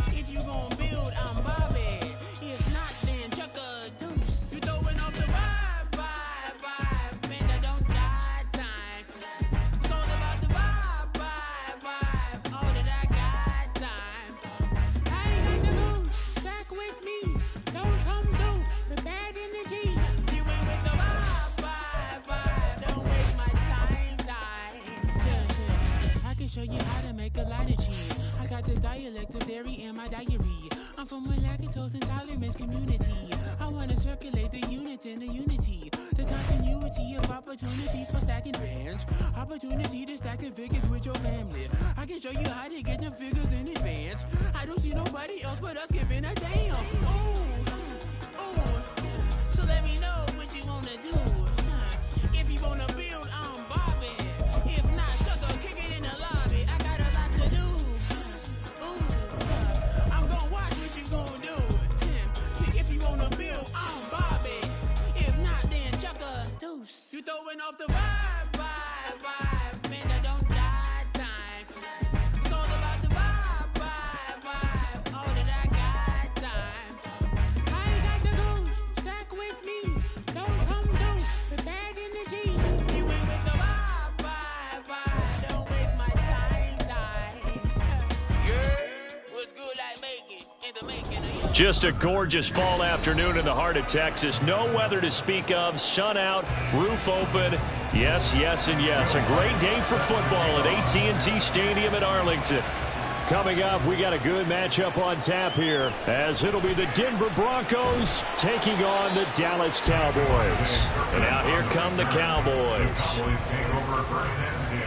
If you gon' build, I'm Bobby. If not, then chuck a deuce. You throwing off the vibe, man, I don't die time. It's all about the vibe, all that I got time. I ain't got the goose, stack with me. Don't come through the bad energy. You ain't with the vibe, don't waste my time. Yeah. I can show you how to make a lot of cheese. I got the dialect of dairy in my diary. I'm from a lactose intolerance community. I wanna circulate the units in the unity. The continuity of opportunities for stacking bands. Opportunity to stack the figures with your family. I can show you how to get the figures in advance. I don't see nobody else but us giving a damn. Ooh. So let me know what you wanna do. If you wanna build, I'm Bobby. If not, sucker, kick it in the lobby. I got a lot to do. Ooh, I'm gonna watch what you gonna do. See, if you wanna build, I'm Bobby. If not, then chuck a deuce. You throwing off the vibe, man, I don't die time. It's all about the vibe, all that I got time. I ain't got the goose, stack with me. Don't come through with bad energy. You ain't with the vibe, don't waste my time. Yeah, what's good like making, in the making of you.
Just a gorgeous fall afternoon in the heart of Texas. No weather to speak of. Sun out, roof open. Yes, and yes. A great day for football at AT&T Stadium in Arlington. Coming up, we got a good matchup on tap here, as it'll be the Denver Broncos taking on the Dallas Cowboys. And out here come the Cowboys.
Cowboys take over first and 10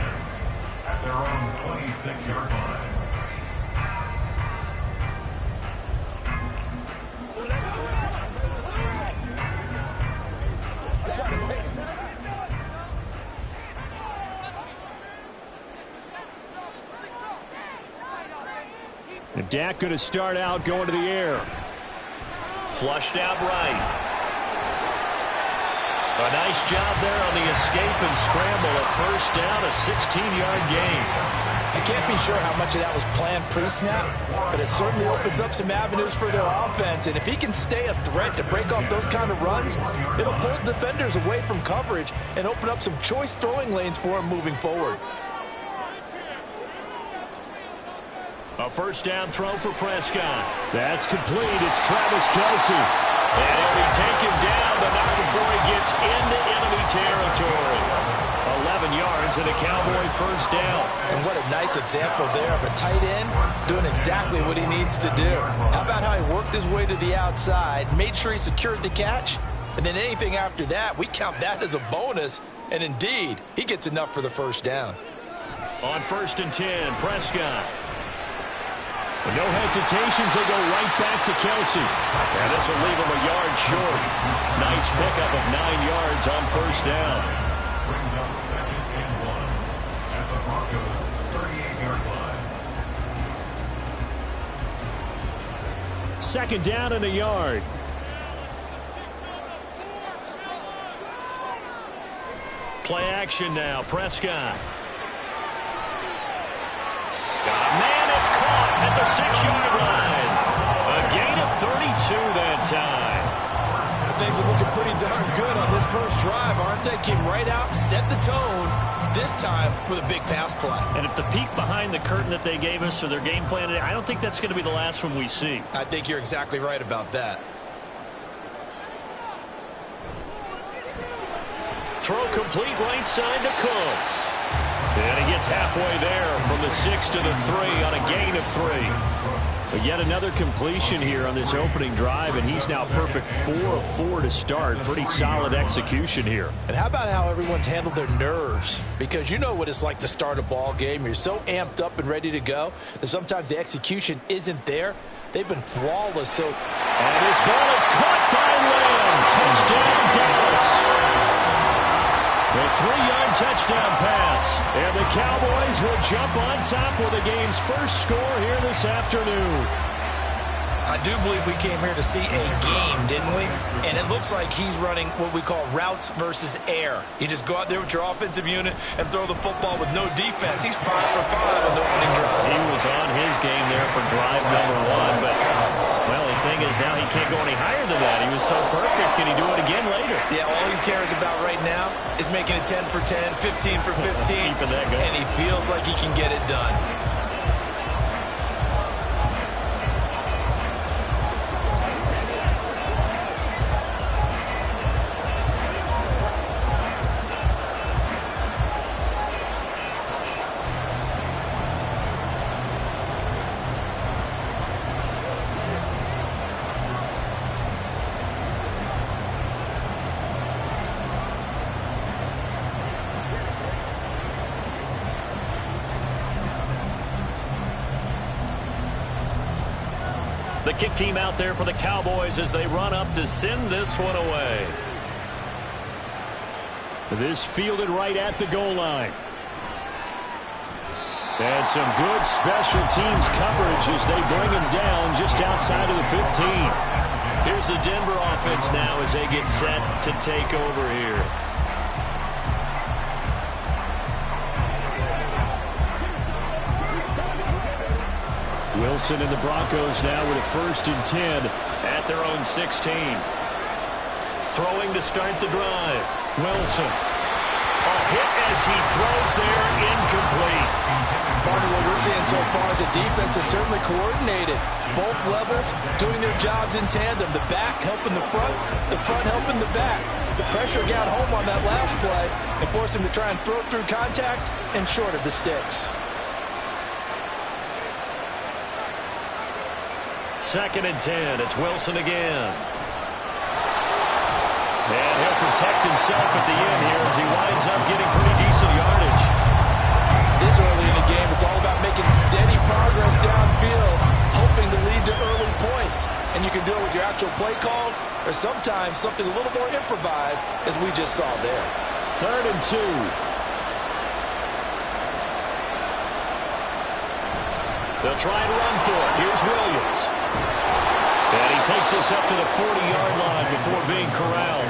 at their own 26-yard line.
And Dak going to start out going to the air.
Flushed out right. A nice job there on the escape and scramble. A first down, a 16-yard gain.
I can't be sure how much of that was planned pre-snap, but it certainly opens up some avenues for their offense. And if he can stay a threat to break off those kind of runs, it'll pull defenders away from coverage and open up some choice throwing lanes for him moving forward.
A first down throw for Prescott. That's complete. It's Travis Kelce. And he'll be taken down, but not before he gets into enemy territory. 11 yards and a Cowboy first down.
And what a nice example there of a tight end doing exactly what he needs to do. How about how he worked his way to the outside, made sure he secured the catch, and then anything after that, we count that as a bonus. And indeed, he gets enough for the first down.
On 1st and 10, Prescott. And no hesitations, they go right back to Kelce. And this will leave him a yard short. Nice pickup of 9 yards on first down.
Brings up 2nd and 1 at the Broncos' 38-yard line.
2nd down and a yard. Play action now, Prescott. Got a man, it's caught at the 6-yard line. A gain of 32 that time.
Things are looking pretty darn good on this first drive, aren't they? Came right out, set the tone, this time with a big pass play.
And if the peek behind the curtain that they gave us or their game plan today, I don't think that's going to be the last one we see.
I think you're exactly right about that.
Throw complete right side to Cooks. And he gets halfway there from the 6 to the 3 on a gain of 3. But yet another completion here on this opening drive, and he's now perfect 4 of 4 to start. Pretty solid execution here.
And how about how everyone's handled their nerves? Because you know what it's like to start a ball game. You're so amped up and ready to go that sometimes the execution isn't there. They've been flawless.
And this ball is caught by Lamb. Touchdown, Dallas. A 3-yard touchdown pass. And the Cowboys will jump on top with the game's first score here this afternoon.
I do believe we came here to see a game, didn't we? And it looks like he's running what we call routes versus air. You just go out there with your offensive unit and throw the football with no defense. He's 5 for 5 on the opening drive.
He was on his game there for drive number 1, but, well, the thing is now he can't go any higher than that. He was so perfect. Can he do it again later?
Yeah, all he cares about right now is making it 10 for 10, 15 for 15.
Keeping that going.
And he feels like he can get it done.
The kick team out there for the Cowboys as they run up to send this one away. This fielded right at the goal line. And some good special teams coverage as they bring him down just outside of the 15. Here's the Denver offense now as they get set to take over here. Wilson and the Broncos now with a 1st and 10 at their own 16. Throwing to start the drive. Wilson. A hit as he throws there, incomplete.
Part of what we're seeing so far is the defense is certainly coordinated. Both levels doing their jobs in tandem. The back helping the front helping the back. The pressure got home on that last play and forced him to try and throw through contact and short of the sticks.
2nd and 10. It's Wilson again. And he'll protect himself at the end here as he winds up getting pretty decent yardage.
This early in the game, it's all about making steady progress downfield, hoping to lead to early points. And you can do it with your actual play calls or sometimes something a little more improvised, as we just saw there.
3rd and 2. They'll try and run for it. Here's Williams. And he takes us up to the 40-yard line before being corralled.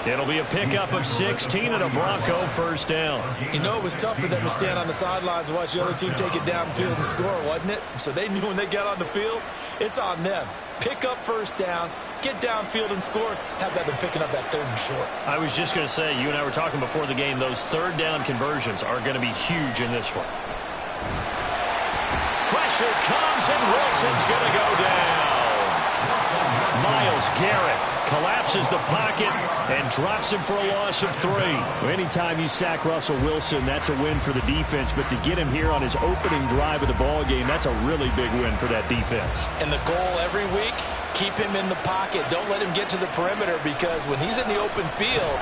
It'll be a pickup of 16 and a Bronco first down.
You know, it was tough for them to stand on the sidelines and watch the other team take it downfield and score, wasn't it? So they knew when they got on the field, it's on them. Pick up first downs, get downfield and score. How about them picking up that 3rd and short?
I was just going to say, you and I were talking before the game, those 3rd down conversions are going to be huge in this one. Pressure comes, and Wilson's going to go down. Myles Garrett collapses the pocket and drops him for a loss of 3.
Anytime you sack Russell Wilson, that's a win for the defense. But to get him here on his opening drive of the ball game, that's a really big win for that defense.
And the goal every week, keep him in the pocket. Don't let him get to the perimeter, because when he's in the open field.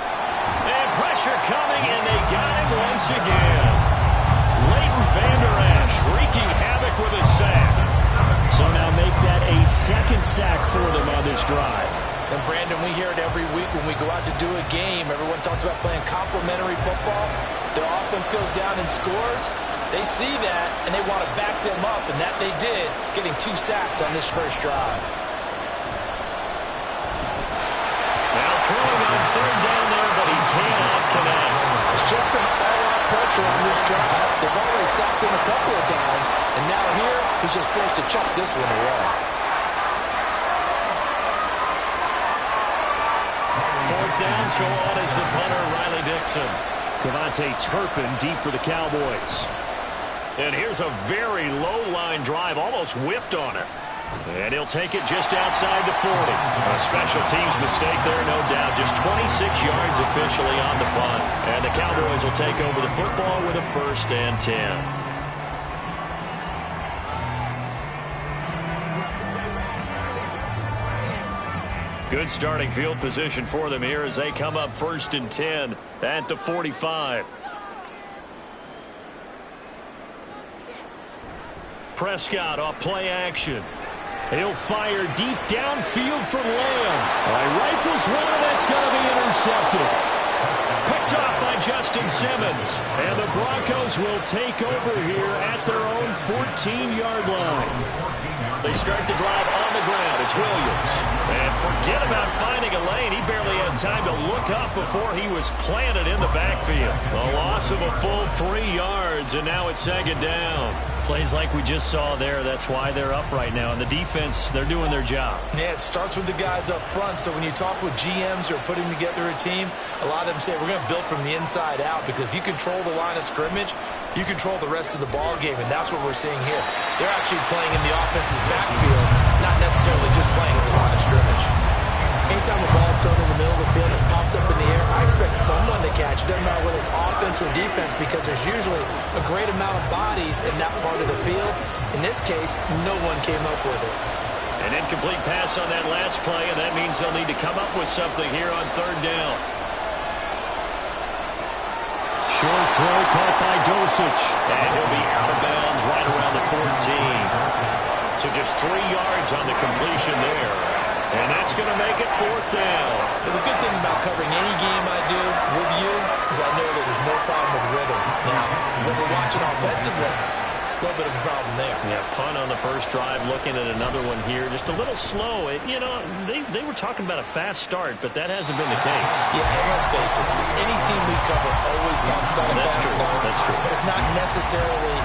And pressure coming, and they got him once again. Leighton Vander Esch wreaking havoc with a sack.
So now make that a 2nd sack for them on this drive.
And Brandon, we hear it every week when we go out to do a game. Everyone talks about playing complementary football. Their offense goes down and scores. They see that, and they want to back them up, and that they did, getting 2 sacks on this first drive.
Now throwing on 3rd down there, but he cannot connect.
It's just been all-out pressure on this drive. They've already sacked him a couple of times, and now here, he's just forced to chuck this one away.
4th down, so on is the punter, Riley Dixon.
Devontae Turpin deep for the Cowboys.
And here's a very low-line drive, almost whiffed on it. And he'll take it just outside the 40. A special teams mistake there, no doubt. Just 26 yards officially on the punt. And the Cowboys will take over the football with a 1st and 10. Good starting field position for them here as they come up 1st and 10 at the 45. Prescott off play action.
He'll fire deep downfield for Lamb. Rifles one, that's going to be intercepted.
Picked off by Justin Simmons.
And the Broncos will take over here at their own 14-yard line.
They start the drive on the ground. It's Williams. And forget about finding a lane. He barely had time to look up before he was planted in the backfield. A loss of a full 3 yards, and now it's 2nd down.
Plays like we just saw there. That's why they're up right now. And the defense, they're doing their job.
Yeah, it starts with the guys up front. So when you talk with GMs who are putting together a team, a lot of them say we're going to build from the inside out, because if you control the line of scrimmage, you control the rest of the ball game, and that's what we're seeing here. They're actually playing in the offense's backfield, not necessarily just playing at the line of scrimmage. Anytime a ball's thrown in the middle of the field and it's popped up in the air, I expect someone to catch. It doesn't matter whether it's offense or defense, because there's usually a great amount of bodies in that part of the field. In this case, no one came up with it.
An incomplete pass on that last play, and that means they'll need to come up with something here on 3rd down.
Short throw caught by Dosich.
And he'll be out of bounds right around the 14. So just 3 yards on the completion there. And that's going to make it 4th down.
Well, the good thing about covering any game I do with you is I know that there's no problem with rhythm. Now, when we're watching offensively, a little bit of a problem there.
Yeah, punt on the first drive, looking at another one here. Just a little slow. You know, they were talking about a fast start, but that hasn't been the case.
Yeah, and let's face it, any team we cover always talks about a fast start.
That's true.
But it's not necessarily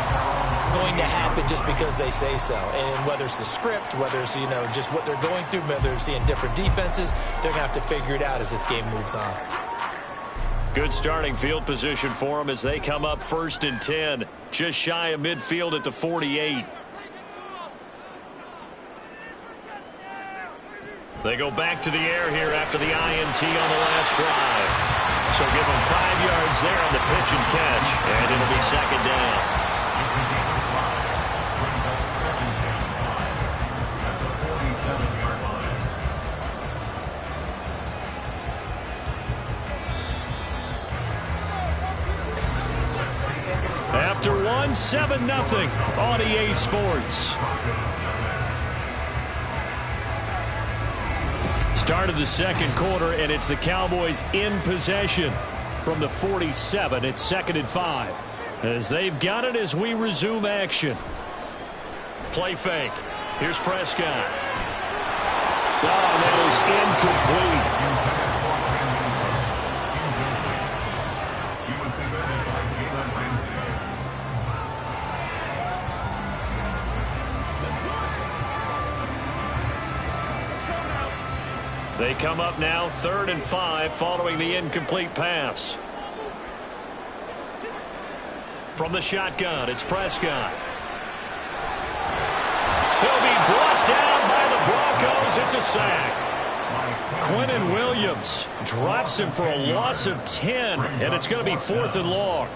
going to happen just because they say so. And whether it's the script, whether it's, just what they're going through, whether they're seeing different defenses, they're going to have to figure it out as this game moves on.
Good starting field position for them as they come up 1st and 10, just shy of midfield at the 48. They go back to the air here after the INT on the last drive. So give them 5 yards there on the pitch and catch, and it'll be 2nd down.
After 7-0 on EA Sports. Start of the 2nd quarter, and it's the Cowboys in possession from the 47. It's 2nd and 5. As they've got it as we resume action.
Play fake. Here's Prescott.
Oh, that is incomplete.
They come up now 3rd and 5 following the incomplete pass. From the shotgun, it's Prescott. He'll be brought down by the Broncos. It's a sack. Quinnen Williams drops him for a loss of 10, and it's going to be 4th and long.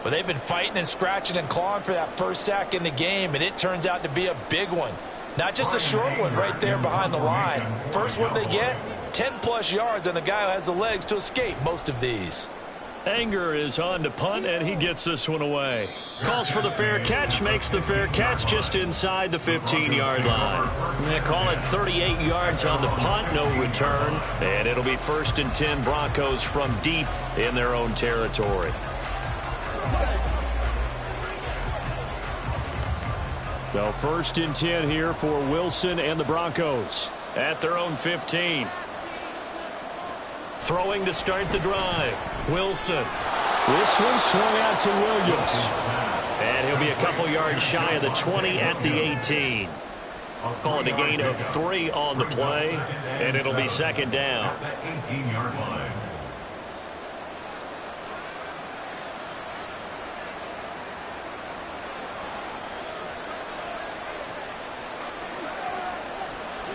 Well, they've been fighting and scratching and clawing for that first sack in the game, and it turns out to be a big one. Not just a short one right there behind the line. First one they get, 10-plus yards, and a guy who has the legs to escape most of these.
Anger is on to punt, and he gets this one away. Calls for the fair catch, makes the fair catch just inside the 15-yard line. They call it 38 yards on the punt, no return, and it'll be 1st and 10 Broncos from deep in their own territory.
So 1st and 10 here for Wilson and the Broncos.
At their own 15. Throwing to start the drive. Wilson.
This one swung out to Williams.
And he'll be a couple yards shy of the 20 at the 18. Call it a gain of 3 on the play, and it'll be 2nd down.
18-yard line.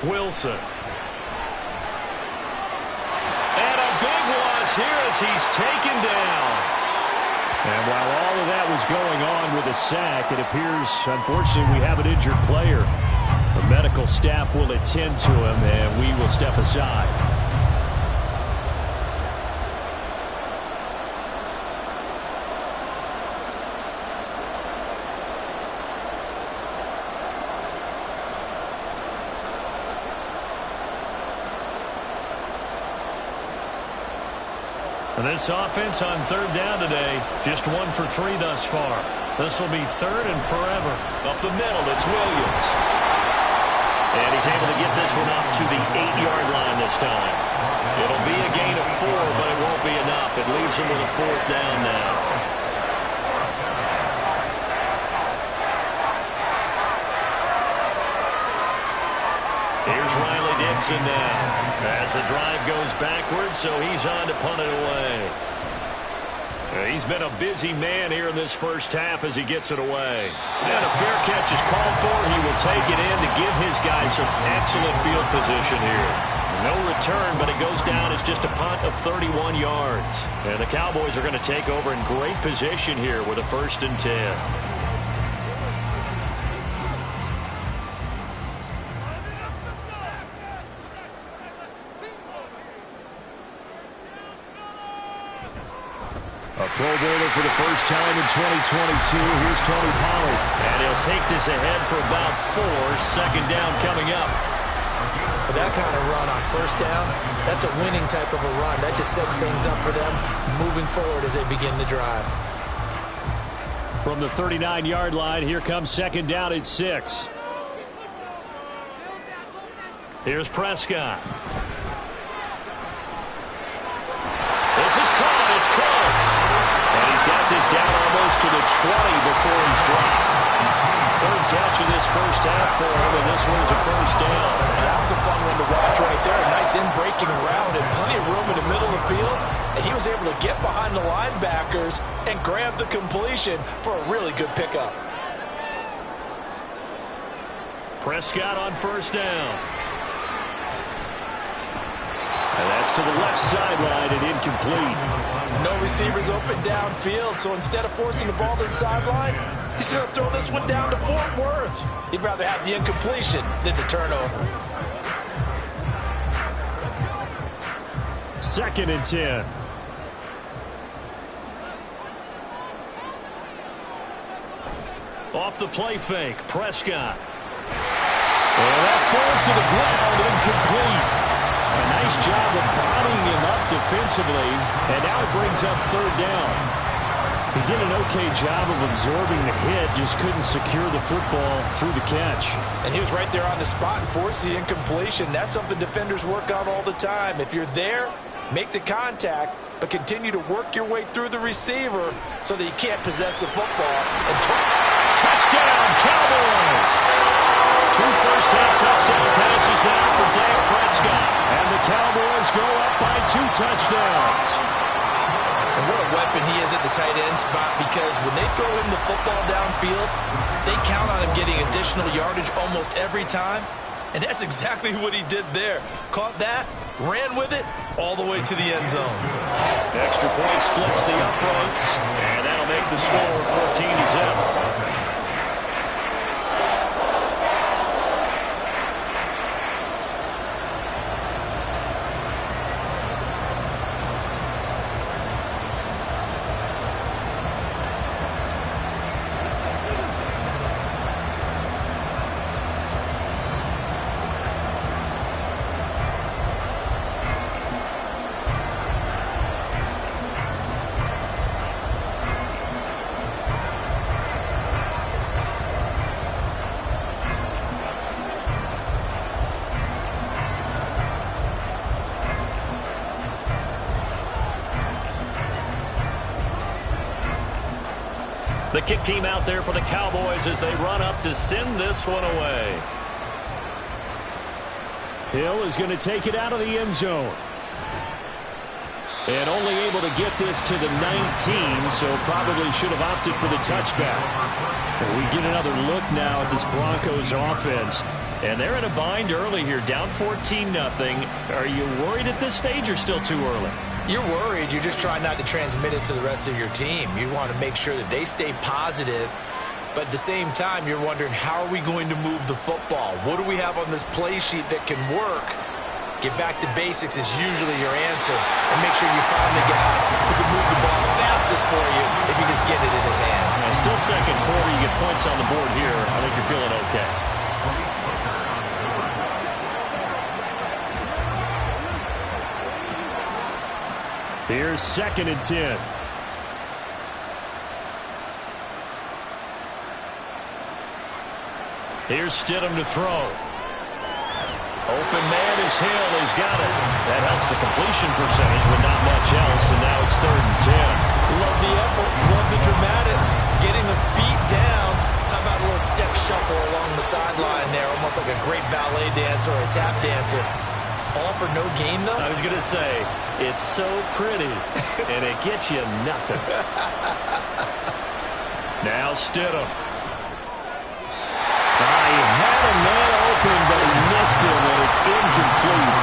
Wilson. And a big loss here as he's taken down.
And while all of that was going on with a sack, it appears, unfortunately, we have an injured player. The medical staff will attend to him, and we will step aside.
This offense on 3rd down today, just 1 for 3 thus far. This will be 3rd and forever. Up the middle, it's Williams. And he's able to get this one up to the 8-yard line this time. It'll be a gain of 4, but it won't be enough. It leaves him with a 4th down now. Here's Riley Dixon now. As the drive goes backwards, so he's on to punt it away. He's been a busy man here in this first half as he gets it away. And a fair catch is called for. He will take it in to give his guys some excellent field position here. No return, but it goes down as just a punt of 31 yards. And the Cowboys are going to take over in great position here with a 1st and 10.
A Pro Bowler for the first time in 2022. Here's Tony Pollard.
And he'll take this ahead for about 4. 2nd down coming up.
That kind of run on 1st down, that's a winning type of a run. That just sets things up for them moving forward as they begin the drive.
From the 39-yard line, here comes 2nd down at 6.
Here's Prescott. This is caught. It's close. And he's got this down almost to the 20 before he's dropped. 3rd catch of this first half for him, and this one's a 1st down.
And that was a fun one to watch right there. A nice in-breaking route and plenty of room in the middle of the field. And he was able to get behind the linebackers and grab the completion for a really good pickup.
Prescott on 1st down.
And that's to the left sideline and incomplete.
No receivers open downfield, so instead of forcing the ball to the sideline, he's going to throw this one down to Fort Worth. He'd rather have the incompletion than the turnover.
2nd and 10.
Off the play fake, Prescott.
And that falls to the ground, incomplete. A nice job of bodying him up defensively, and now it brings up 3rd down. He did an okay job of absorbing the hit, just couldn't secure the football through the catch.
And he was right there on the spot and forced the incompletion. That's something defenders work on all the time. If you're there, make the contact, but continue to work your way through the receiver so that you can't possess the football. And
touchdown, Cowboys! 2 first-half touchdown passes now for Dak Prescott.
And the Cowboys by 2 touchdowns.
And what a weapon he is at the tight end spot, because when they throw him the football downfield, they count on him getting additional yardage almost every time. And that's exactly what he did there. Caught that, ran with it, all the way to the end zone.
Extra point splits the uprights, and that'll make the score 14-0. The kick team out there for the Cowboys as they run up to send this one away.
Hill is going to take it out of the end zone. And only able to get this to the 19, so probably should have opted for the touchback. And we get another look now at this Broncos offense. And they're in a bind early here, down 14-0. Are you worried at this stage or still too early?
You're worried. You're just trying not to transmit it to the rest of your team. You want to make sure that they stay positive. But at the same time, you're wondering, how are we going to move the football? What do we have on this play sheet that can work? Get back to basics is usually your answer. And make sure you find the guy who can move the ball fastest for you if you just get it in his hands.
And still second quarter, you get points on the board here. I think you're feeling okay.
Here's 2nd and 10.
Here's Stidham to throw. Open man is Hill. He's got it. That helps the completion percentage, but not much else. And now it's 3rd and 10.
Love the effort. Love the dramatics. Getting the feet down. How about a little step shuffle along the sideline there? Almost like a great ballet dancer or a tap dancer. All for no gain, though?
I was going to say, it's so pretty, and it gets you nothing.
Now Stidham. He had a man open, but he missed him, and it's incomplete.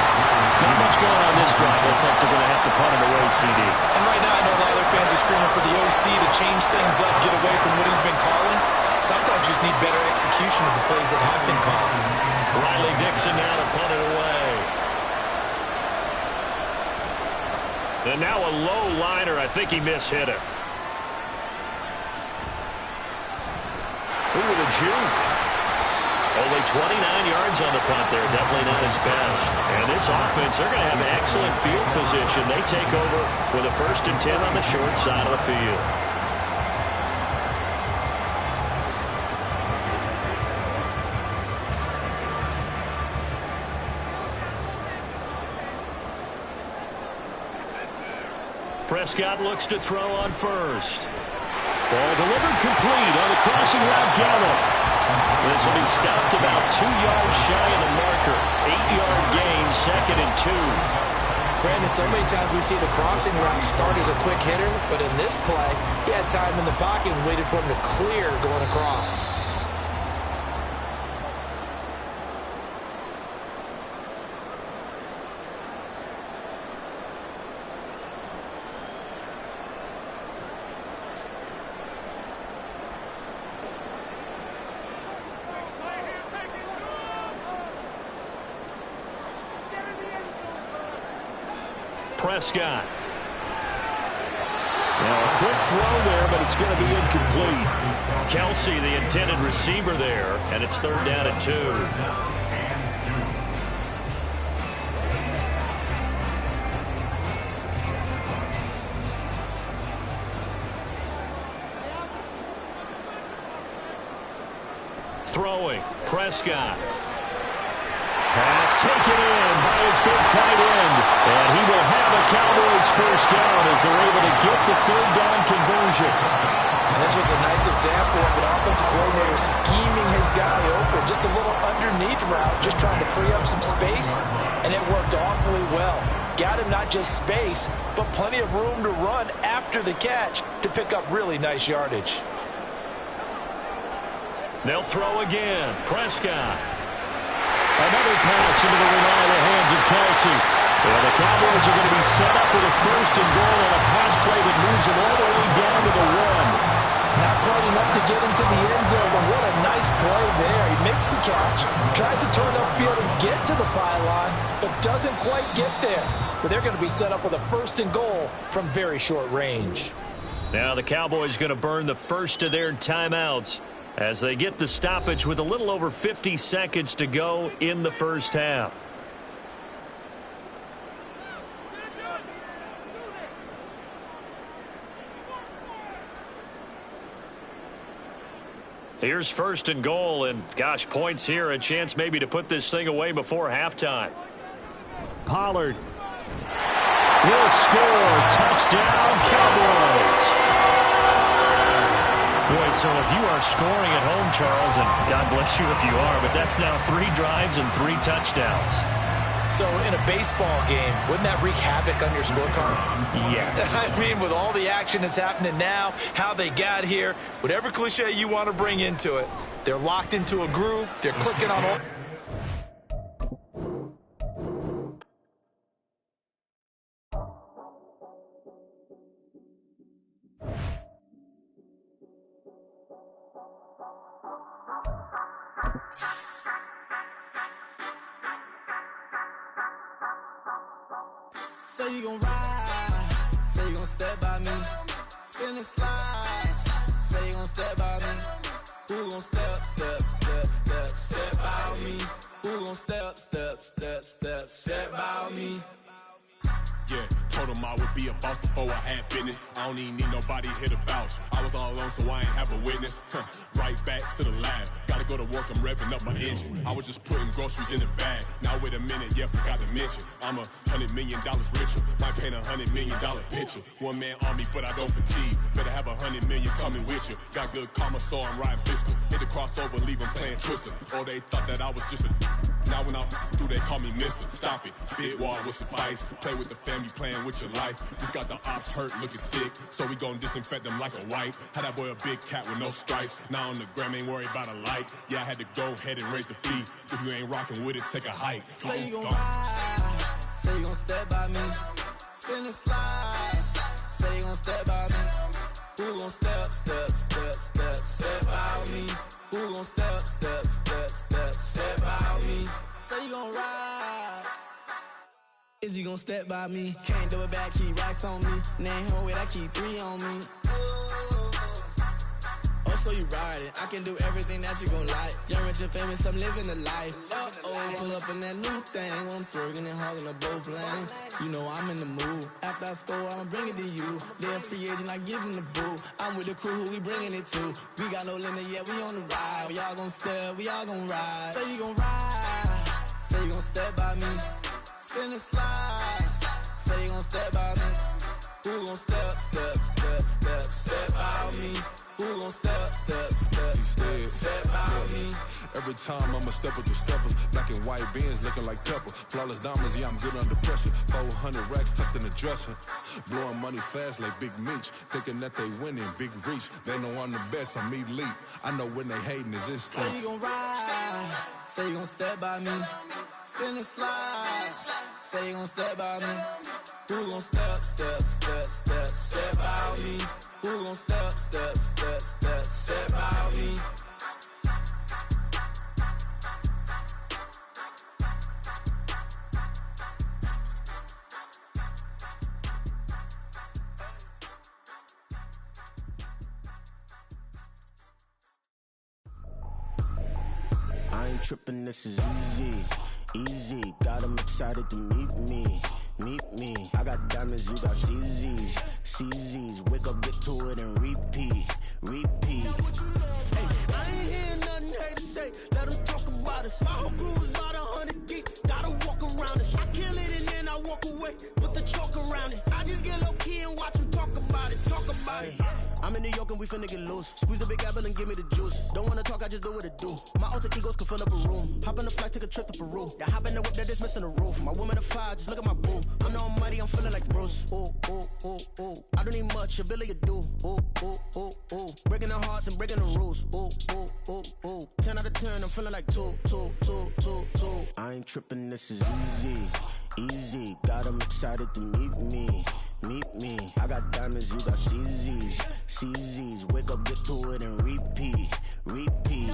Not much going on this drive. Looks like they're going to have to punt it away, CD.
And right now, I know a lot of their fans are screaming for the OC to change things up, get away from what he's been calling. Sometimes you just need better execution of the plays that have been called.
Riley Dixon now to punt it away. And now a low liner. I think he mishit it. Ooh, with a juke. Only 29 yards on the punt there. Definitely not his best. And this offense, they're going to have excellent field position. They take over with a 1st and 10 on the short side of the field. Prescott looks to throw on 1st.
Ball delivered complete on the crossing route Gallup.
This will be stopped about 2 yards shy of the marker. 8-yard gain, 2nd and 2.
Brandon, so many times we see the crossing route start as a quick hitter, but in this play, he had time in the pocket and waited for him to clear going across.
Prescott.
Now a quick throw there, but it's going to be incomplete.
Kelsey, the intended receiver there, and it's 3rd down and 2. Throwing, Prescott.
Pass taken in by his big tight end. And he will have a Cowboys 1st down as they're able to get the 3rd down conversion.
And this was a nice example of an offensive coordinator scheming his guy open. Just a little underneath route, just trying to free up some space. And it worked awfully well.
got him not just space, but plenty of room to run after the catch to pick up really nice yardage.
They'll throw again. Prescott. Another pass into the reliable hands of Kelsey. Well, the Cowboys are going to be set up with a 1st and goal on a pass play that moves them all the way down to the 1.
Not quite enough to get into the end zone, but what a nice play there. He makes the catch, tries to turn upfield and get to the pylon, but doesn't quite get there. But they're going to be set up with a 1st and goal from very short range.
Now the Cowboys going to burn the first of their timeouts as they get the stoppage with a little over 50 seconds to go in the first half. Here's 1st and goal, and gosh, points here, a chance maybe to put this thing away before halftime.
Pollard will score. Touchdown, Cowboys. Boy, so if you are scoring at home, Charles, and God bless you if you are, but that's now 3 drives and 3 touchdowns.
So in a baseball game, wouldn't that wreak havoc on your scorecard?
Yes.
I mean, with all the action that's happening now, how they got here, whatever cliche you want to bring into it, they're locked into a groove, they're clicking on all.
Say you gon' ride, say you gon' step by me, spin and slide, say you gon' step by me, who gon' step by me, who gon' step by me.
Yeah, told him I would be a boss before I had business. I don't even need nobody here to vouch. I was all alone, so I ain't have a witness. Right back to the lab. Gotta go to work, I'm revving up my engine. I was just putting groceries in the bag. Now wait a minute, yeah, forgot to mention. I'm $100 million richer. Might paint $100 million picture. One man army, but I don't fatigue. Better have $100 million coming with you. Got good karma, so I'm riding fiscal. Hit the crossover, leave them playing Twister. Or they thought that I was just a. Now when I do, they call me Mister. Stop it. Big wall with suffice. Play with the family, playing with your life. Just got the ops hurt, looking sick. So we gon' disinfect them like a wipe. Had that boy a big cat with no stripes. Now on the gram, ain't worried about a light. Yeah, I had to go ahead and raise the fee. If you ain't rocking with it, take a hike.
Say you gon' ride, say you gon' step by me, spin and slide, say you gon' step by me, who gon' step by me, who gon' step by me, say you gon' ride, is you gon' step by me, can't do it back, keep racks on me, name home with I keep 3 on me. So you ride it, I can do everything that you gon' like. Young, rich, and famous, I'm living the life. Pull up in that new thing when I'm swerving and hogging up both lanes. You know I'm in the mood. After I score, I'ma bring it to you. They're a free agent, I give them the boo. I'm with the crew, who we bringing it to. We got no limit, yeah, we on the ride. We all gon' step, we all gon' ride. Say you gon' ride, say you gon' step by me. Spin and slide, say you gon' step by me. Who gon' step by me? Who gon' step by me?
Every time I'm a step with the steppers. Black and white beans looking like pepper. Flawless diamonds, yeah, I'm good under pressure. 400 racks tucked in the dresser. Blowing money fast like Big Meech. Thinking that they winning, big reach. They know I'm the best, I'm elite. I know when they hating is instinct.
Say you gon' ride, say you gon' step by me. Spin and slide, say you gon' step by me. Who gon' step by me? Who gon' step by me?
I ain't trippin', this is easy, easy. Got 'em excited to meet me. I got diamonds, you got CZs. Wake up, get to it, and repeat. Hey, I ain't hear nothing haters say. Let them talk about it. My whole crew is about 100 deep. Gotta walk around it. I kill it and then I walk away with the chalk around it. I just get low key and watch them talk about it. I'm in New New York and we finna get loose. Squeeze the big apple and give me the juice. Don't wanna talk, I just do what it do. My alter egos can fill up a room. Hop in the flight, take a trip to Peru. That hop in the whip that is missing the roof. My woman a fire, just look at my boo. I'm the almighty, I'm feeling like Bruce. Ooh, ooh, ooh, ooh. I don't need much, a Billy a do. Ooh, ooh, ooh, ooh. Breaking the hearts and breaking the rules. Ooh, ooh, ooh, ooh. 10 out of 10, I'm feeling like 2, 2, 2, 2, 2. I ain't tripping, this is easy. Easy, got 'em excited to meet me. Meet me. I got diamonds, you got CZs. CZs, wake up, get to it and repeat. Repeat.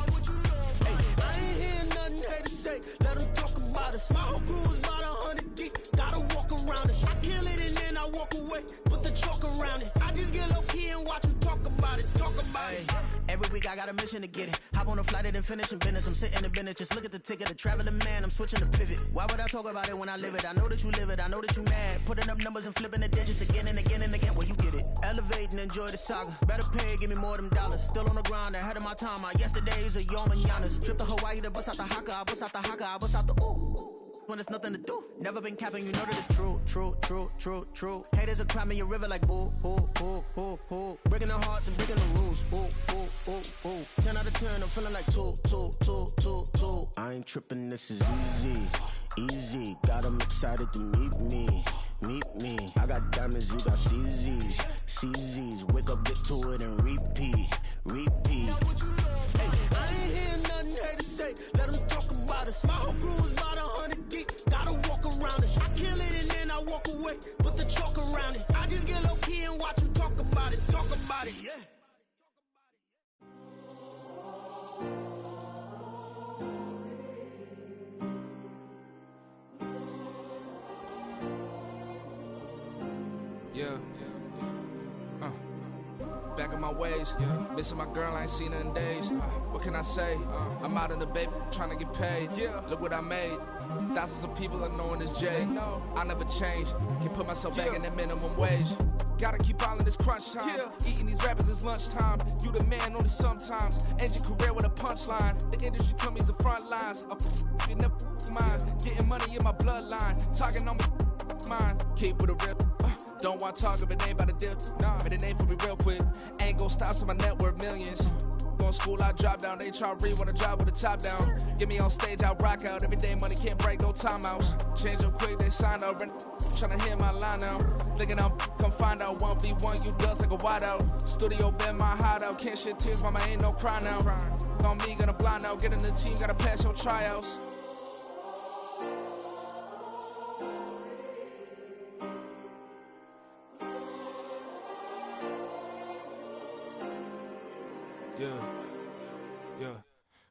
Hey, I ain't hearing nothing haters say. Let them talk about us. My whole crew is about 100 deep. Gotta walk around it. I kill it and then I walk away. Put the chalk around it. I just get low key and watch them talk about it. Talk about it. Every week I got a mission to get it. Hop on a flight and finish in business. I'm sitting in business. Just look at the ticket. A traveling man. I'm switching to pivot. Why would I talk about it when I live it? I know that you live it. I know that you mad. Putting up numbers and flipping the digits again and again and again. Well, you get it. Elevate and enjoy the saga. Better pay, give me more of them dollars. Still on the grind, ahead of my time. My yesterdays are your mananas. Trip to Hawaii to bust out the haka. I bust out the haka. I bust out the ooh. When there's nothing to do. Never been capping, you know that it's true, true, true, true, true. Haters are climbing your river like boo, boo, boo, boo, boo. Breaking the hearts and breaking the rules. Ooh, ooh, ooh, ooh. 10 out of 10, I'm feeling like 2, 2, 2, 2, 2. I ain't tripping, this is easy. Easy, got 'em excited to meet me. Meet me. I got diamonds, you got CZs. CZs, wake up, get to it and repeat. Repeat. Hey, I ain't hearing nothing haters say. Let them talk about us. My whole crew is about 100 deep. Gotta walk around it. I kill it and then I walk away. Put the chalk around it. I just get low key and watch them talk about it. Talk about it, yeah.
Yeah. Back in my ways, missing my girl, I ain't seen her in days. What can I say? I'm out in the baby, trying to get paid. Look what I made. Thousands of people are knowing this Jay. I never change. Can put myself back in the minimum wage. Gotta keep all in this crunch time. Eating these rappers is lunchtime. You the man only sometimes. End your career with a punchline. The industry told me the front lines. You never mind. Getting money in my bloodline. Talking on mine. Keep with a rip. Don't want to talk if it ain't about a dip. But it ain't for me real quick. Ain't gon' stop till my net worth millions. Going school, I drop down. They try to read when I drive with the top down. Get me on stage, I rock out. Every day money can't break, no timeouts. Change up quick, they sign up. Tryna hear my line now. Thinking I'm come find out 1v1, you dust like a wideout. Studio been my hideout. Can't shed tears, mama ain't no cry now. On me, gonna blind out. Get in the team, gotta pass your tryouts. Yeah.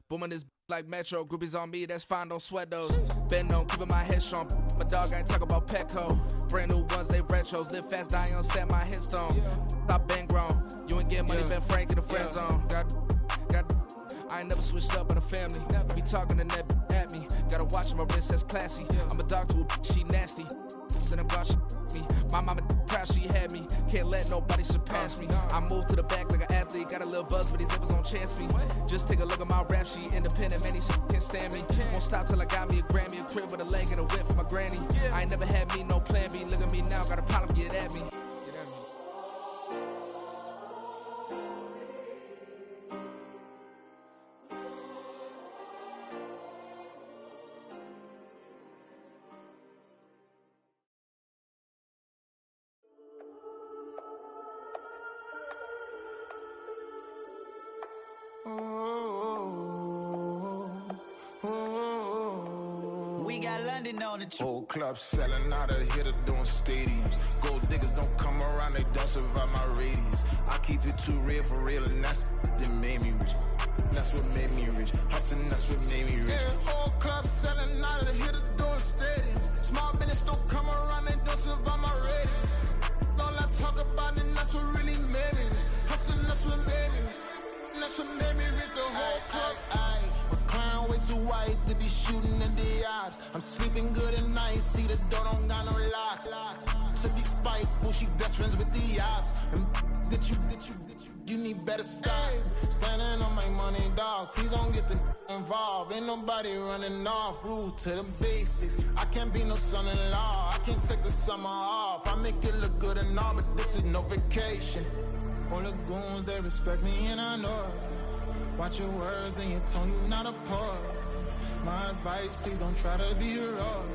Booming this like Metro, groupies on me, that's fine, don't sweat those. Been on, keeping my head strong. My dog ain't talk about Petco. Brand new ones, they retros. Live fast, die on set, my headstone. Stop been grown. You ain't getting money, been frank in the friend zone. I ain't never switched up on a family. Be talking to that at me. Gotta watch my wrist, that's classy. I'm a dog to a she nasty. Then I'm God, she me. My mama proud she had me. Can't let nobody surpass me. I move to the back like an athlete. Got a little buzz for these zippers on chance me. Just take a look at my rap sheet. Independent, man, these can't stand me. Won't stop till I got me a Grammy. A crib with a leg and a whip for my granny. I ain't never had me no plan B. Look at me now, got a problem, get at me.
We got London on the trip.
Whole club selling out of hitter doing stadiums. Gold diggers don't come around, they don't survive my radius. I keep it too real for real, and that's that made me rich. That's what made me rich. Hustling, that's what made me rich. Yeah, whole club selling out of hitters doing stadiums. Small business don't come around, they don't survive my radius. All I talk about, and that's what really made me rich. Hustling, that's what made me rich. That's what made me rich. The whole club. Crown way too white to be shooting in the odds. I'm sleeping good at night, see the door don't got no locks. To be spiteful, she best friends with the ops. And you need better stop. Standing on my money, dog. Please don't get the involved. Ain't nobody running off. Rules to the basics. I can't be no son-in-law. I can't take the summer off. I make it look good and all, but this is no vacation.
All the goons, they respect me and I know it. Watch your words and your tone, you not a part. My advice, please don't try to be heroic.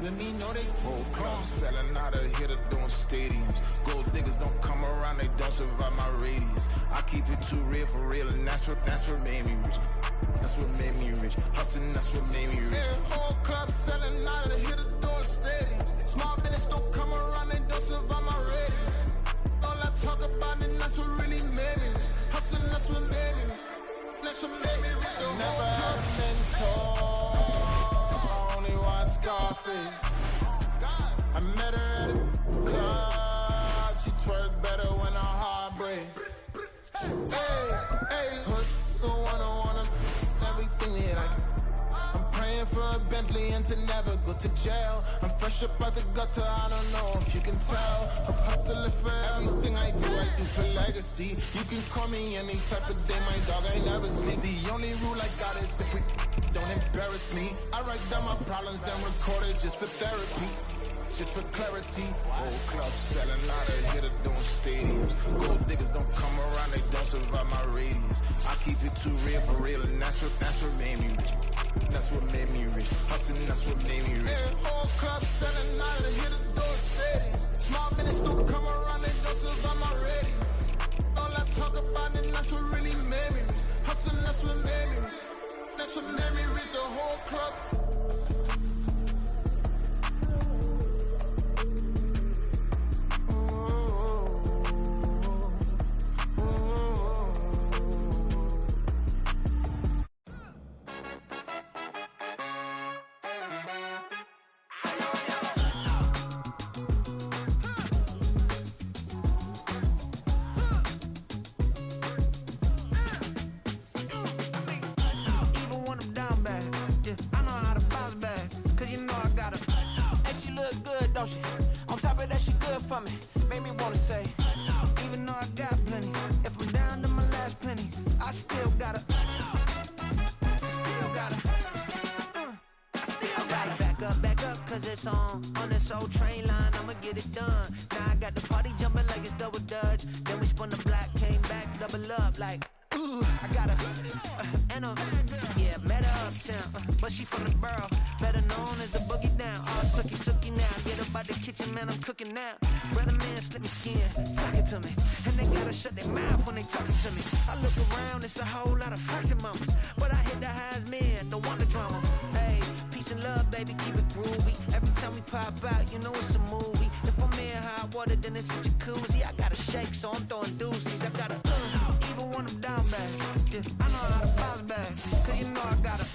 Let me know they
whole club selling out of here to doing stadiums. Gold diggers don't come around, they don't survive my radius. I keep it too real for real, and that's what made me rich. That's what made me rich. Hustling, that's what made me rich. Yeah, whole club selling out of here to doing stadiums. Small business don't come around, they don't survive my radius. All I talk about, and that's what really made me rich. Hustling, that's what made me rich. That's what made me rich. Never had a mentor. Scarface. I met her at a club. She twerk better when her heart breaks. Hey, hood, wanna everything that I can. I'm praying for a Bentley and to never go to jail. I'm fresh up out the gutter, I don't know if you can tell. I'm hustling for everything I do for legacy. You can call me any type of day, my dog, I never sleep. The only rule I got is if we don't embarrass me. I write down my problems, then record it just for therapy, just for clarity. Whole club selling out of here to doing stadiums. Gold diggers don't come around, they don't survive my radius. I keep it too real for real, and that's what made me rich. That's what made me rich. Hustling, that's what made me rich. Yeah, whole club selling out of here to doing stadiums. Small minutes don't come around, they don't survive my radius. All I talk about, and that's what really made me rich. Hustling, that's what made me rich. That's what made me read the whole club.
On this old train line, I'ma get it done. Now I got the party jumping like it's double dutch. Then we spun the block, came back, double up like, ooh, I got her. And yeah, met her uptown, but she from the borough, better known as the boogie down. All sookie now, get up out the kitchen, man, I'm cooking now. Brother man, slip me skin, suck it to me. And they gotta shut their mouth when they talking to me. I look around, it's a whole lot of fraction mamas, but I hit the highest men, don't want the drama. Hey, peace and love, baby, keep it groovy. Every time we pop out, you know it's a movie. If I'm in hot water, then it's a jacuzzi. I gotta shake, so I'm throwing deuces. I gotta even when I'm down bad. Yeah, I know how to bounce back, cause you know I gotta.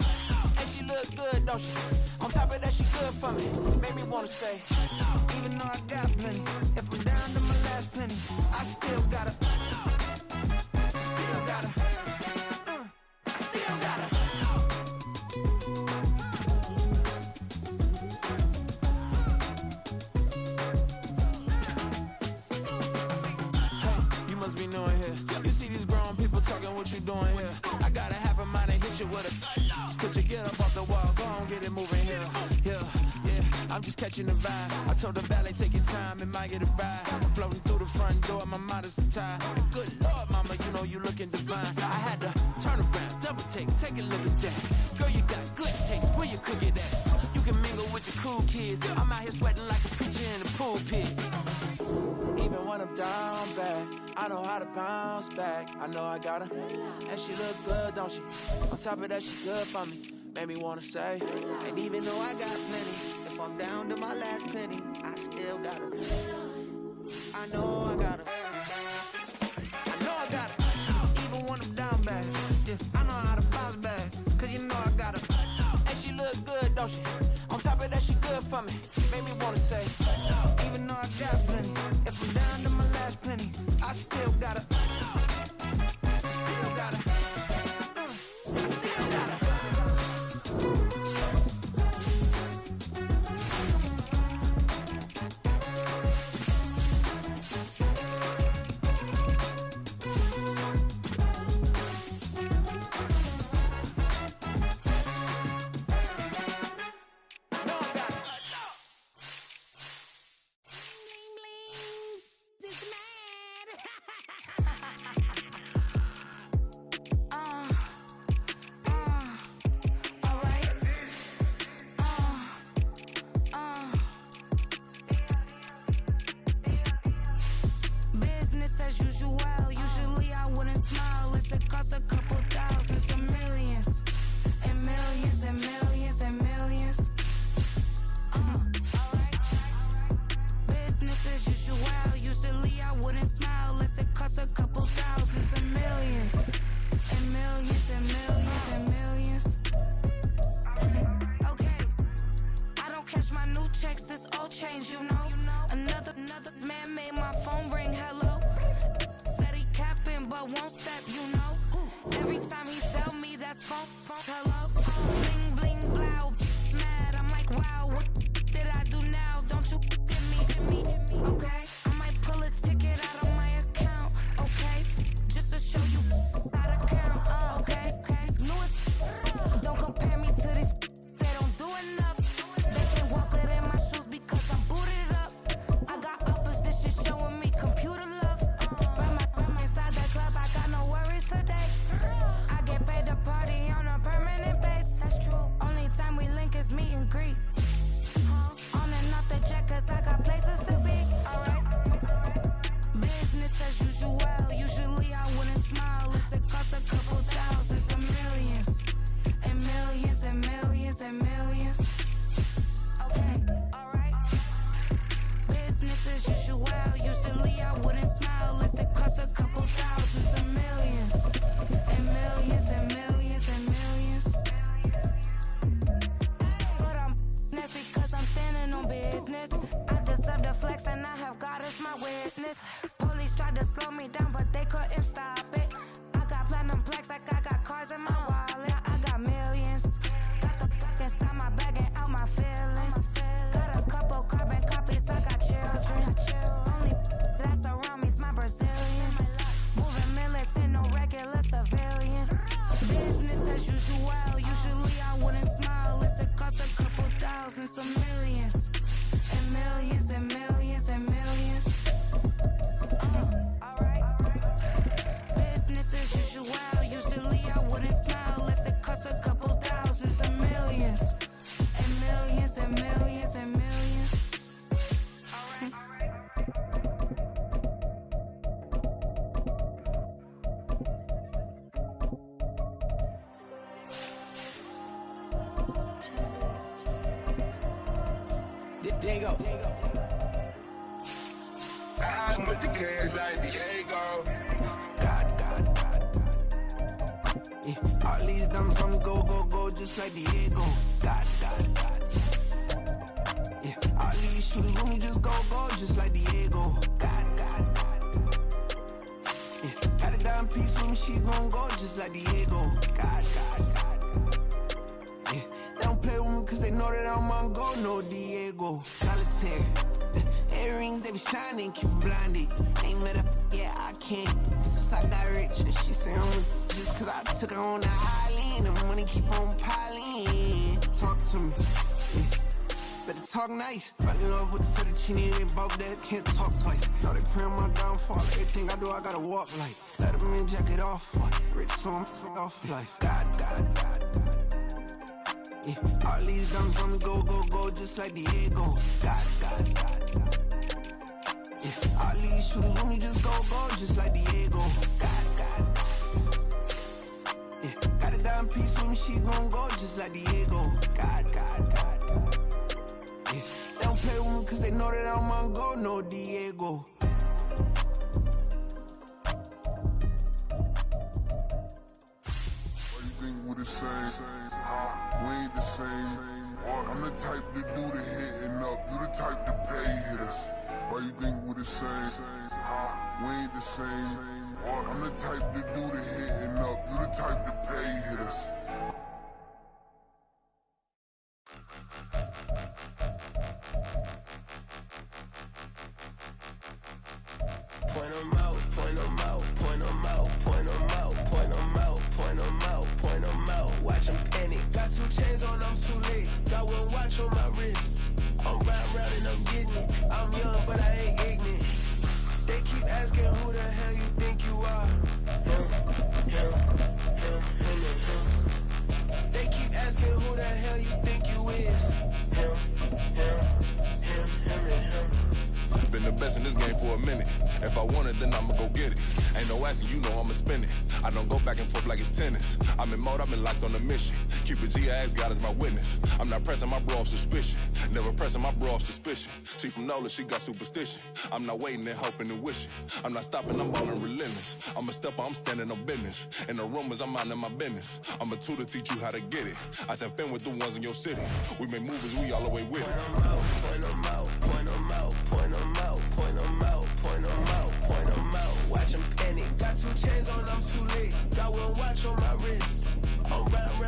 And she look good, don't she? On top of that, she good for me. Made me wanna say, even though I got plenty, if I'm down to my last penny, I still gotta. Still gotta. Still gotta.
Must be knowing here. You see these grown people talking, what you doing here? I got a half a mind to hit you with a stitch you, get up off the wall, go on, get it moving here. Yeah, I'm just catching the vibe. I told the ballet, take your time, it might get a ride. Floating through the front door, my mind is a tie. Good Lord, mama, you know you looking divine. I had to turn around, double take a look at that. Girl, you got good taste, where you cook it at? You can mingle with the cool kids. I'm out here sweating like a preacher in the pulpit. Even when I'm down bad, I know how to bounce back. I know I got her, and she look good, don't she? On top of that, she good for me. Made me wanna say,
and even though I got plenty, if I'm down to my last penny, I still got her. I know I got her. I know I got her. Even when I'm down bad, yeah, I know how to bounce back, cause you know I got her. And she look good, don't she? On top of that, she good for me. Made me wanna say, even though I got plenty, if I'm down to my last penny, I still got her. Still got her. Still got her.
Hello, bling bling blow, mad. I'm like, wow, what did I do now? Don't you hit me, okay? I might pull a ticket out of my account, okay? Just to show you how to count, okay? Don't compare me to these. They don't do enough. They can't walk it in my shoes because I'm booted up. I got opposition showing me computer love. From inside the club, I got no worries today. I get paid to party on a permanent base. That's true. Only time we link is meet and greet. On and off the jet, cause I got places to be. Alright. Business as usual. Usually I wouldn't smile. It's it costs a couple thousands and millions. And millions and millions and millions. Okay, alright. Business as usual. Usually I wouldn't smile. It's it costs a couple thousands and millions. And millions and millions and millions. But that's because I'm standing on business. I deserve the flex and I have God as my witness. Police tried to slow me down, but they couldn't stop it. I got platinum plaques like I got cars in my wallet. I got millions. Got the fuck inside my bag and out my feelings. Got a couple carbon copies, I got children. Only that's around me's my Brazilian. Moving militant, no regular civilian. Business as usual. Usually I wouldn't smile. It's it costs a couple thousands of millions. And millions and millions and millions. Alright. Business as usual. Usually I wouldn't smile unless it costs a couple thousands of millions. And millions and millions and millions. Alright.
There you go.
I put the cash like Diego.
God. Yeah, all these numbers on the go, just like Diego. God. Yeah, all these shooters on me just go, just like Diego. God. Yeah, got a dime piece with me, she gon' go just like Diego. God. Yeah, they don't play with me cause they know that I'm on go, no Diego. Solitaire. Earrings, they be shining, keep blinded. Ain't met up, yeah, I can't. Since I got rich, and she say I'm just cause I took her on the island. And money keep on piling. Talk to me, yeah. Better talk nice. Fell in love with the fettuccine, they both dead, can't talk twice. Now they praying my downfall. Everything I do, I gotta walk like. Let them in, jacket off. Rich, so I'm off life. God. Yeah, all these diamonds on me go, just like Diego. God. Yeah, all these shooters on me just go, just like Diego. God. Yeah, got a dime piece with me, she gon' go just like Diego. God. Yeah, they don't play with me cause they know that I'm on go, no Diego.
Why you think we the same? We ain't the same. I'm the type to do the hitting up, you the type to pay hitters. Why you think we the same? We ain't the same. I'm the type to do the hitting up, you the type to pay hitters.
Point 'em out, point 'em out, point 'em out, point 'em out, point 'em out, point 'em out, point 'em out. Watch 'em panic. Got 2 chains on, I'm too late. Got 1 watch on my wrist. I'm round and I'm getting it. I'm young, but I ain't ignorant. They keep asking who the hell you think you are. Him. They keep asking who the hell you think you is. Him.
Been the best in this game for a minute. If I want it, then I'ma go get it. Ain't no asking, you know I'ma spin it. I don't go back and forth like it's tennis. I'm in mode, I've been locked on a mission. Keep it G, I ask God as my witness. I'm not pressing my bro off suspicion. Never pressing my bro off suspicion. She from Nola, she got superstition. I'm not waiting and hoping and wishing. I'm not stopping, I'm ballin' relentless. I'm a stepper, I'm standing on business. In the rumors, I'm minding my business. I'm a tutor, teach you how to get it. I said, fin with the ones in your city. We make movies, we all the way with it.
Point 'em out, point 'em out, point 'em out, point 'em out, point 'em out, point 'em out. Watch 'em panic. Got 2 chains on, I'm too late. Got 1 watch on my wrist. I'm round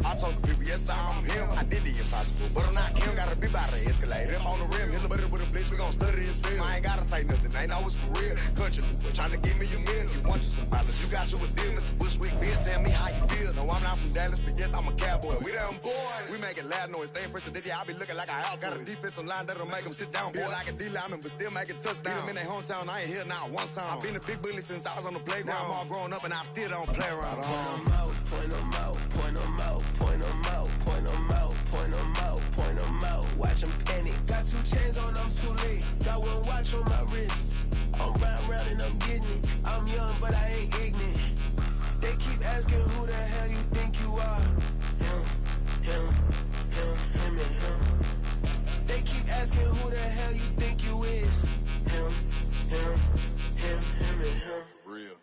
I told the people, yes, I'm him. I did the impossible, but I'm not Kim. Gotta be by the escalator. I'm on the rim, hit the butter with a blitz. We gon' study this film. I ain't gotta say nothing, ain't know it's for real. Country, trying to give me a meal. You want you some dollars, you got you a deal. Mr. Bushwick, Bill, tell me how you feel. No, I'm not from Dallas, but yes, I'm a cowboy. We them boys. We making loud noise, staying fresh. I be looking like a house. Got a defensive line that'll make them sit down. Feel like a D-lineman, but still making touchdowns. Beat them in their hometown, I ain't here now one time. I've been a big bully since I was on the playground. I'm all grown up and I still don't play around.
Point them out, point them out, point them out, point them out, point them out, point them out, point them out. Watch them panic. Got 2 chains on, I'm too late. Got 1 watch on my wrist. I'm round and I'm getting it. I'm young, but I ain't ignorant. They keep asking who the hell you think you are. Him, and him. They keep asking who the hell you think you is. Him, and him.
Real.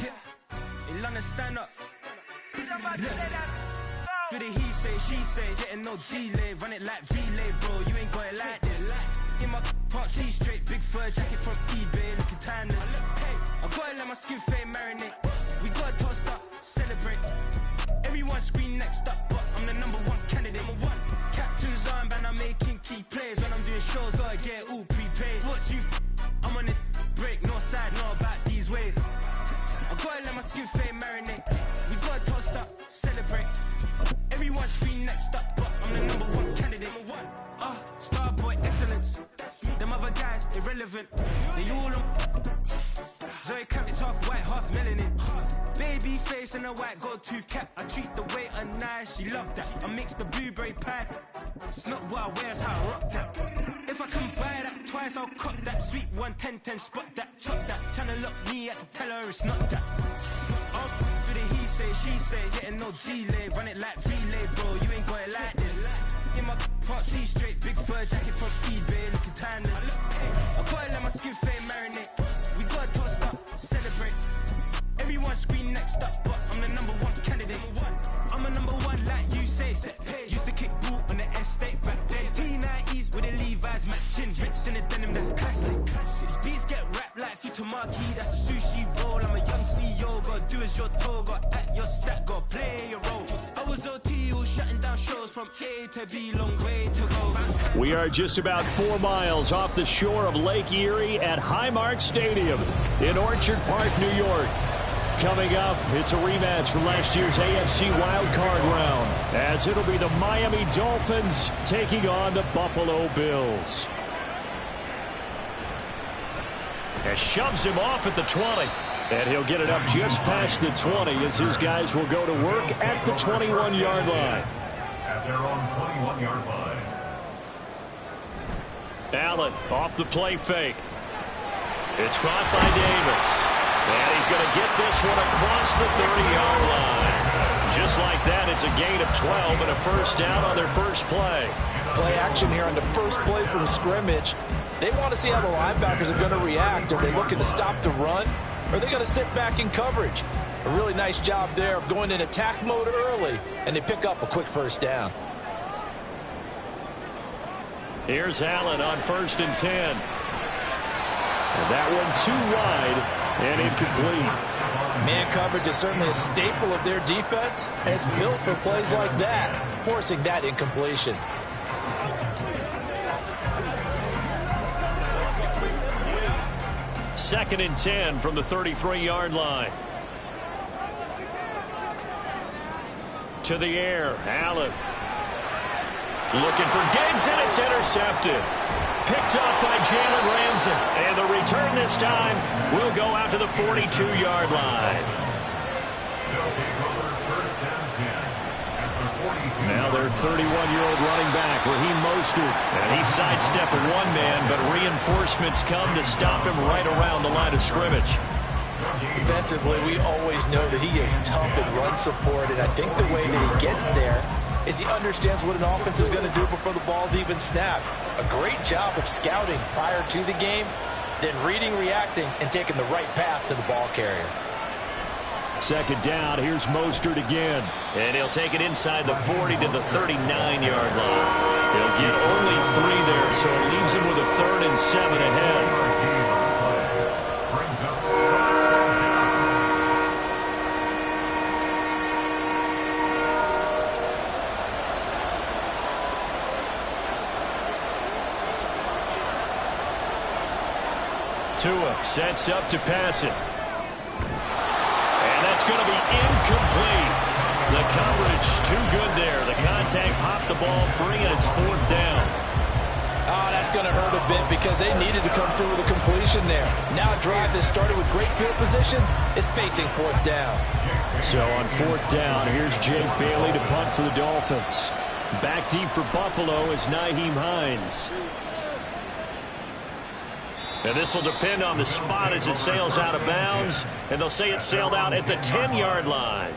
Yeah, in London, stand up. Look. For the he say, she say, getting no delay, run it like relay, bro. You ain't got it like this. In my can't see straight, big fur jacket from eBay, looking timeless. I gotta let my skin fade marinate. We gotta toast up, celebrate. Everyone scream next up, but I'm the #1 candidate. Captain's armband, I'm making key plays. When I'm doing shows, gotta get all prepaid. What you I'm on it, break, no side, no about these ways. I gotta let my skin fade marinate. We gotta toast up, celebrate. Everyone scream next up, but I'm the #1 candidate. Starboy excellence. Them other guys irrelevant. They all on. Zoe Camp is half white, half melanin. Baby face and a white gold tooth cap. I treat the waiter nice, she love that. I mix the blueberry pie. It's not what I wear, it's how I rock that. If I can buy that twice, I'll cop that. Sweet 110, spot that, chop that. Tryna lock me at to tell her it's not that. For the he say, she say, getting no delay. Run it like relay, bro, you ain't got it like this. In my can't see straight, big fur jacket from eBay, looking timeless. I gotta let my skin fade marinate. We gotta toast up, celebrate. Everyone scream next up, but I'm the #1 candidate. I'm a #1 like you say, set pace. Used to kick boot on the estate back then. T90s with the Levi's matching. Rips in the denim, that's classic. Beats get wrapped like Futamaki, that's a sushi roll. I'm a young CEO, gotta do as you're told. Gotta act your stat, gotta play your role. I was OT, all shutting down shows from A to B, long way to go.
We are just about 4 miles off the shore of Lake Erie at Highmark Stadium in Orchard Park, New York. Coming up, it's a rematch from last year's AFC wildcard round, as it'll be the Miami Dolphins taking on the Buffalo Bills. And shoves him off at the 20. And he'll get it up just past the 20 as his guys will go to work at the 21-yard line.
At their own 21-yard line.
Allen off the play fake. It's caught by Davis. And he's going to get this one across the 30-yard line. Just like that, it's a gain of 12 and a first down on their first play.
Play action here on the first play from scrimmage. They want to see how the linebackers are going to react. Are they looking to stop the run? Or are they going to sit back in coverage? A really nice job there of going in attack mode early, and they pick up a quick first down.
Here's Allen on 1st and 10. And that one too wide and incomplete.
Man coverage is certainly a staple of their defense, and it's built for plays like that, forcing that incompletion.
Second and 10 from the 33-yard line. To the air, Allen. Looking for Diggs, and it's intercepted. Picked up by Jalen Ramsey. And the return this time will go out to the 42-yard line. Now their 31-year-old running back, Raheem Mostert. And he sidestepped one man, but reinforcements come to stop him right around the line of scrimmage.
Defensively, we always know that he is tough in run support, and I think the way that he gets there is he understands what an offense is going to do before the ball's even snapped. A great job of scouting prior to the game, then reading, reacting, and taking the right path to the ball carrier.
Second down, here's Mostert again. And he'll take it inside the 40 to the 39-yard line. He'll get only 3 there, so it leaves him with a 3rd and 7 ahead. Tua sets up to pass it. And that's going to be incomplete. The coverage too good there. The contact popped the ball free, and it's 4th down.
Oh, that's going to hurt a bit because they needed to come through with a completion there. Now a drive that started with great field position is facing 4th down.
So on 4th down, here's Jay Bailey to punt for the Dolphins. Back deep for Buffalo is Nyheim Hines. And this will depend on the spot as it sails out of bounds. And they'll say it sailed out at the 10-yard line.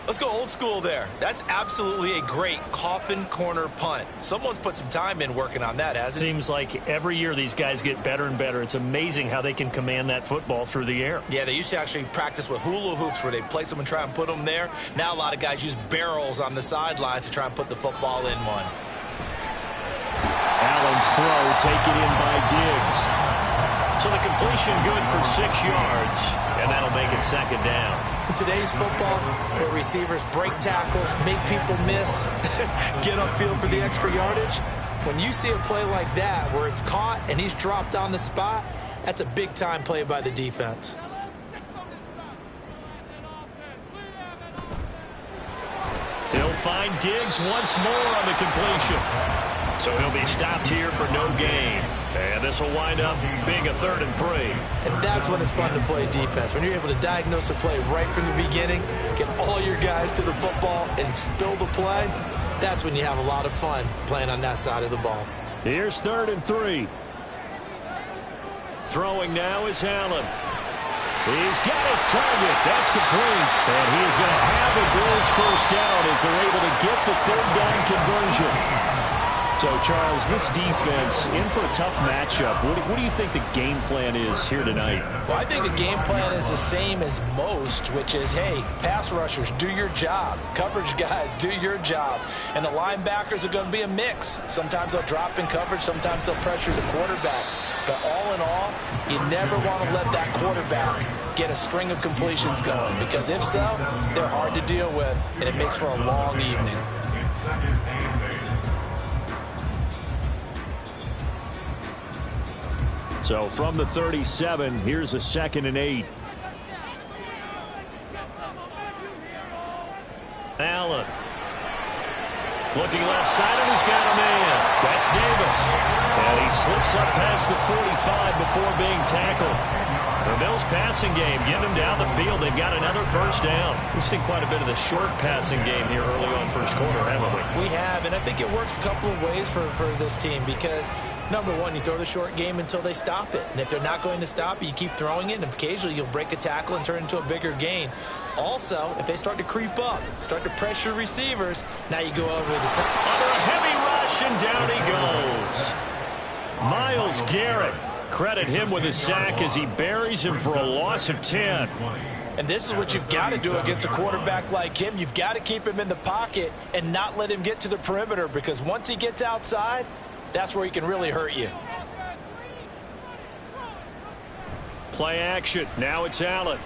Let's go old school there. That's absolutely a great coffin corner punt. Someone's put some time in working on that, hasn't it?
Seems like every year these guys get better and better. It's amazing how they can command that football through the air.
Yeah, they used to actually practice with hula hoops where they place them and try and put them there. Now a lot of guys use barrels on the sidelines to try and put the football in one.
Allen's throw taken in by Diggs.
So the completion good for 6 yards, and that'll make it 2nd down.
In today's football, where receivers break tackles, make people miss, get upfield for the extra yardage, when you see a play like that where it's caught and he's dropped on the spot, that's a big-time play by the defense.
He'll find Diggs once more on the completion. So he'll be stopped here for no gain. And this will wind up being a 3rd and 3.
And that's when it's fun to play defense. When you're able to diagnose a play right from the beginning, get all your guys to the football and spill the play, that's when you have a lot of fun playing on that side of the ball.
Here's 3rd and 3. Throwing now is Allen. He's got his target. That's complete. And he is going to have a Bills 1st down as they're able to get the 3rd down conversion. So, Charles, this defense in for a tough matchup. What do you think the game plan is here tonight?
Well, I think the game plan is the same as most, which is, hey, pass rushers, do your job. Coverage guys, do your job. And the linebackers are going to be a mix. Sometimes they'll drop in coverage. Sometimes they'll pressure the quarterback. But all in all, you never want to let that quarterback get a string of completions going, because if so, they're hard to deal with, and it makes for a long evening.
So from the 37, here's a 2nd and 8.
Allen. Looking left side, and he's got a man. That's Davis.
And he slips up past the 45 before being tackled.
The Bills passing game, getting them down the field. They've got another 1st down. We've seen quite a bit of the short passing game here early on 1st quarter, haven't we?
We have, and I think it works a couple of ways for this team because, number one, you throw the short game until they stop it. And if they're not going to stop it, you keep throwing it, and occasionally you'll break a tackle and turn it into a bigger gain. Also, if they start to creep up, start to pressure receivers, now you go over the top.
Under a heavy rush, and down he goes.
Myles Garrett. Credit him with a sack as he buries him for a loss of 10.
And this is what you've got to do against a quarterback like him. You've got to keep him in the pocket and not let him get to the perimeter, because once he gets outside, that's where he can really hurt you.
Play action. Now it's Allen.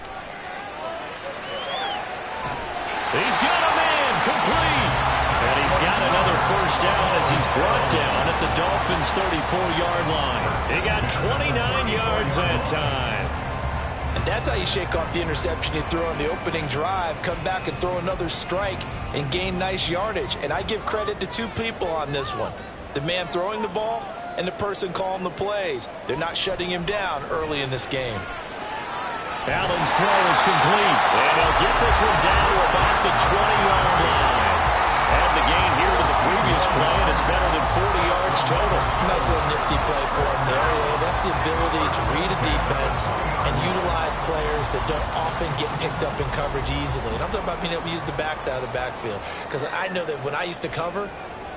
He's got a man complete. And he's got another 1st down as he's brought down at the Dolphins' 34-yard line. He got 29 yards that time.
And that's how you shake off the interception you threw on the opening drive, come back and throw another strike and gain nice yardage. And I give credit to 2 people on this one. The man throwing the ball and the person calling the plays. They're not shutting him down early in this game.
Allen's throw is complete. And he'll get this one down to about the 20-yard line. Had the gain here to the previous play, and it's better than 40 yards total.
Nice little nifty play for him there. That's the ability to read a defense and utilize players that don't often get picked up in coverage easily. And I'm talking about being able to use the backside of the backfield. Because I know that when I used to cover,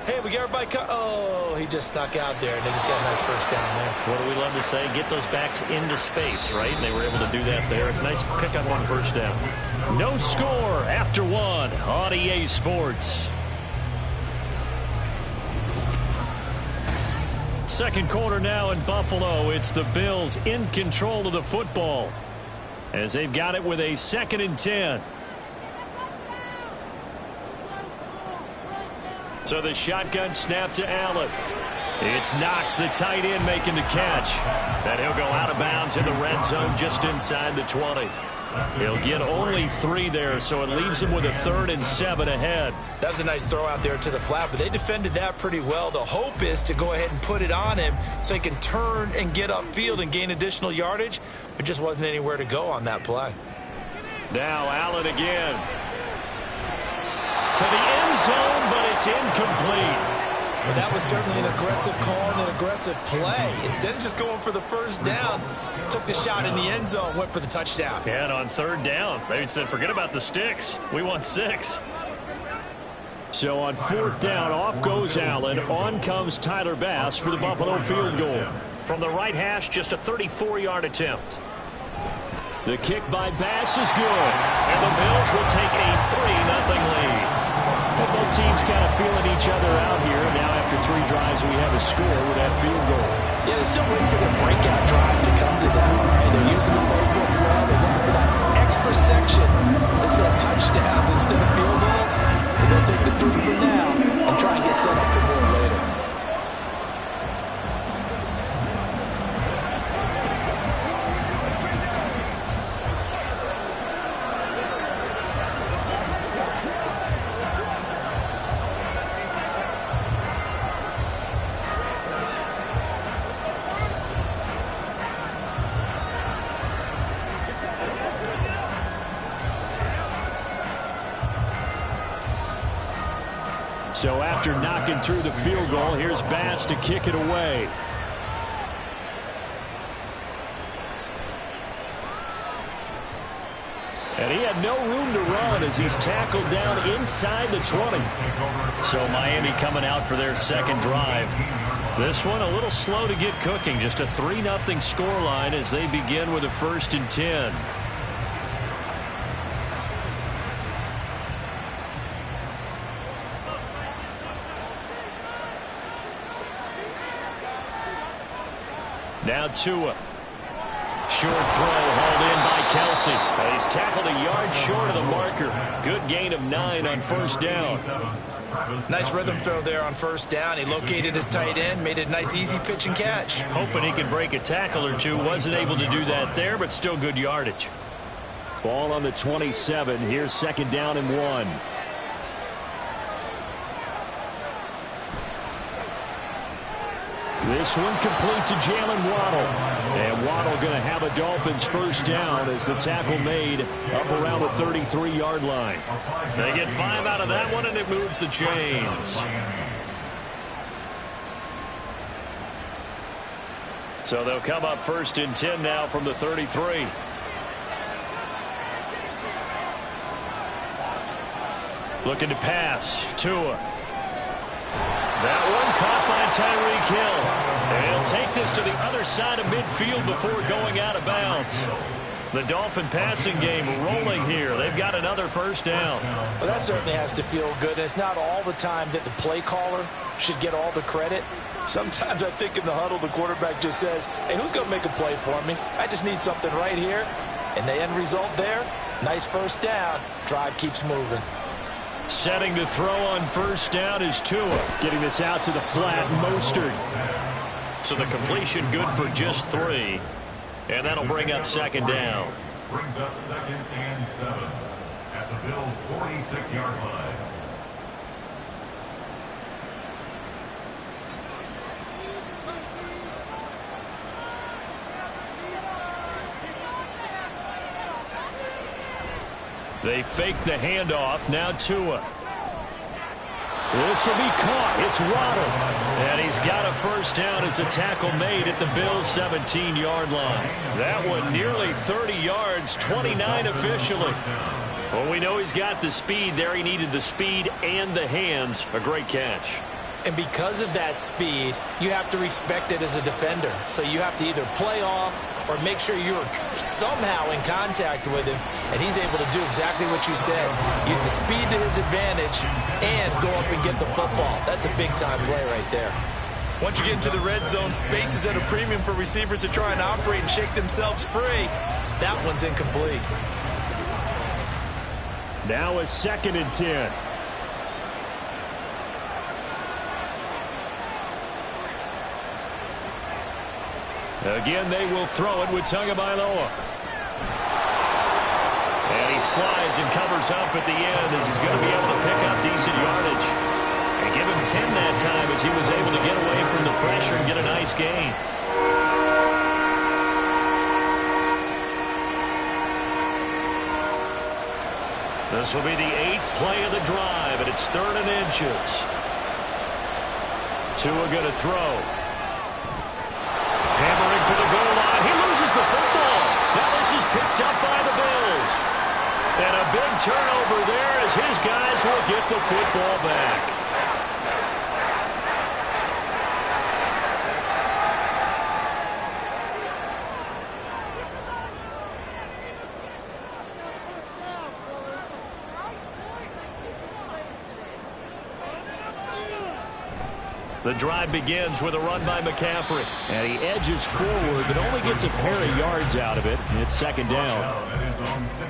hey, we got everybody oh, he just snuck out there, and they just got a nice 1st down there.
What do we love to say? Get those backs into space, right? And they were able to do that there. Nice pickup on 1st down.
No score after 1 on EA Sports. 2nd quarter now in Buffalo. It's the Bills in control of the football as they've got it with a 2nd and 10. So the shotgun snap to Allen. It's Knox, the tight end, making the catch.
And he'll go out of bounds in the red zone just inside the 20. He'll get only 3 there, so it leaves him with a 3rd and 7 ahead.
That was a nice throw out there to the flat, but they defended that pretty well. The hope is to go ahead and put it on him so he can turn and get upfield and gain additional yardage. There just wasn't anywhere to go on that play.
Now Allen again. To the end zone, but it's incomplete.
Well, that was certainly an aggressive call and an aggressive play. Instead of just going for the first down, took the shot in the end zone, went for the touchdown.
Yeah, and on 3rd down, they said, forget about the sticks. We want 6.
So on 4th down, off goes Allen. On comes Tyler Bass for the Buffalo field goal.
From the right hash, just a 34-yard attempt.
The kick by Bass is good.
And the Bills will take a 3-0 lead.
But both teams kind of feeling each other out here. Now after 3 drives, we have a score with that field goal.
Yeah, they're still waiting for their breakout drive to come to them. Right? They're using the playbook well. They're looking for that extra section that says touchdowns instead of field goals. And they'll take the 3 for now and try and get set up for more later.
So after knocking through the field goal, here's Bass to kick it away. And he had no room to run as he's tackled down inside the 20.
So Miami coming out for their 2nd drive. This one a little slow to get cooking. Just a 3-0 scoreline as they begin with a 1st and 10. Now Tua. Short throw hauled in by Kelsey. He's tackled a yard short of the marker. Good gain of 9 on 1st down.
Nice rhythm throw there on 1st down. He located his tight end, made it a nice easy pitch and catch.
Hoping he could break a tackle or two. Wasn't able to do that there, but still good yardage.
Ball on the 27. Here's 2nd down and 1. This one complete to Jalen Waddle. And Waddle going to have a Dolphins 1st down as the tackle made up around the 33-yard line.
They get 5 out of that one, and it moves the chains. So they'll come up 1st and 10 now from the 33. Looking to pass. Tua. That one caught by Tyreek Hill. And he'll take this to the other side of midfield before going out of bounds. The Dolphin passing game rolling here. They've got another 1st down.
Well, that certainly has to feel good. It's not all the time that the play caller should get all the credit. Sometimes I think in the huddle, the quarterback just says, hey, who's going to make a play for me? I just need something right here. And the end result there, nice 1st down. Drive keeps moving.
Setting to throw on 1st down is Tua. Getting this out to the flat, Mostert.
So the completion good for just 3. And that'll bring up 2nd down.
Brings up 2nd and 7 at the Bills' 46-yard line.
They fake the handoff. Now Tua. This will be caught. It's Waddle.
And he's got a 1st down as a tackle made at the Bills' 17-yard line. That one nearly 30 yards, 29 officially. Well, we know he's got the speed there. He needed the speed and the hands. A great catch.
And because of that speed, you have to respect it as a defender. So you have to either play off or make sure you're somehow in contact with him. And he's able to do exactly what you said. Use the speed to his advantage and go up and get the football. That's a big-time play right there. Once you get into the red zone, space is at a premium for receivers to try and operate and shake themselves free. That one's incomplete.
Now a 2nd and 10. Again, they will throw it with Tagovailoa. And he slides and covers up at the end as he's going to be able to pick up decent yardage. And give him 10 that time as he was able to get away from the pressure and get a nice gain. This will be the 8th play of the drive, and it's 3rd and inches. Tua going to throw. Hammering for the goal line. He loses the football. Now this is picked up by the Bills. And a big turnover there as his guys will get the football back. The drive begins with a run by McCaffrey. And he edges forward, but only gets a pair of yards out of it. It's 2nd down.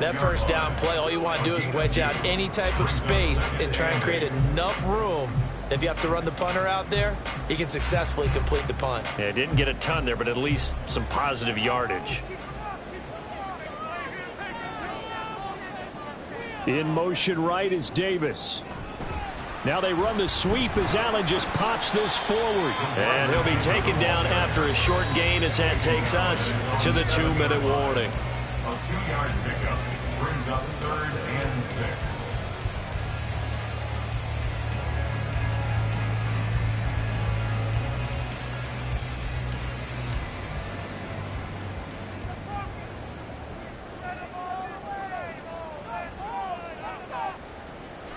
That first down play, all you want to do is wedge out any type of space and try and create enough room. If you have to run the punter out there, he can successfully complete the punt.
Yeah, didn't get a ton there, but at least some positive yardage. In motion right is Davis. Now they run the sweep as Allen just pops this forward. And he'll be taken down after a short gain as that takes us to the 2-minute warning.
A 2-yard pickup brings up 3rd and 6.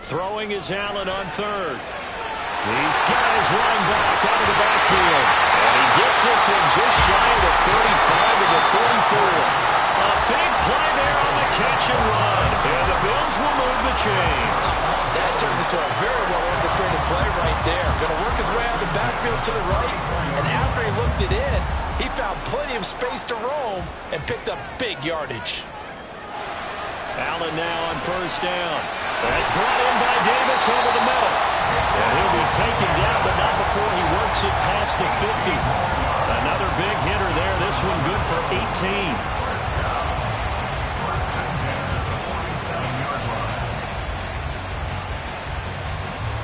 Throwing is Allen on 3rd. He's got his running back out of the backfield. And he gets this one just shy of the 35 to the 34. A big play there on the catch and run. And the Bills will move the chains.
That turned into a very well orchestrated play right there. Going to work his way out of the backfield to the right. And after he looked it in, he found plenty of space to roam and picked up big yardage.
Allen now on 1st down. That's brought in by Davis over the middle. And he'll be taken down, but not before he works it past the 50. Another big hitter there. This one good for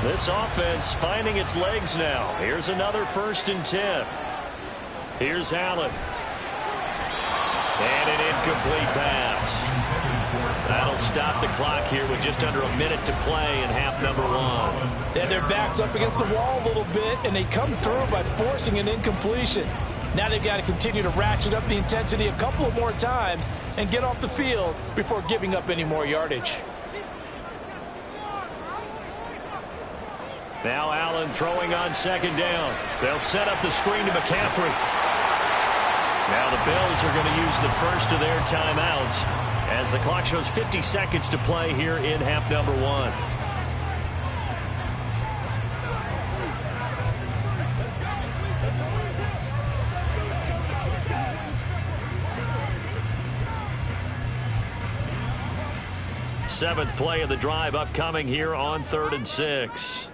18. This offense finding its legs now. Here's another 1st and 10. Here's Allen. And an incomplete pass. That'll stop the clock here with just under a minute to play in half number 1.
And their back's up against the wall a little bit, and they come through by forcing an incompletion. Now they've got to continue to ratchet up the intensity a couple of more times and get off the field before giving up any more yardage.
Now Allen throwing on 2nd down. They'll set up the screen to McCaffrey. Now the Bills are going to use the first of their timeouts as the clock shows 50 seconds to play here in half number 1. Seventh play of the drive upcoming here on 3rd and 6.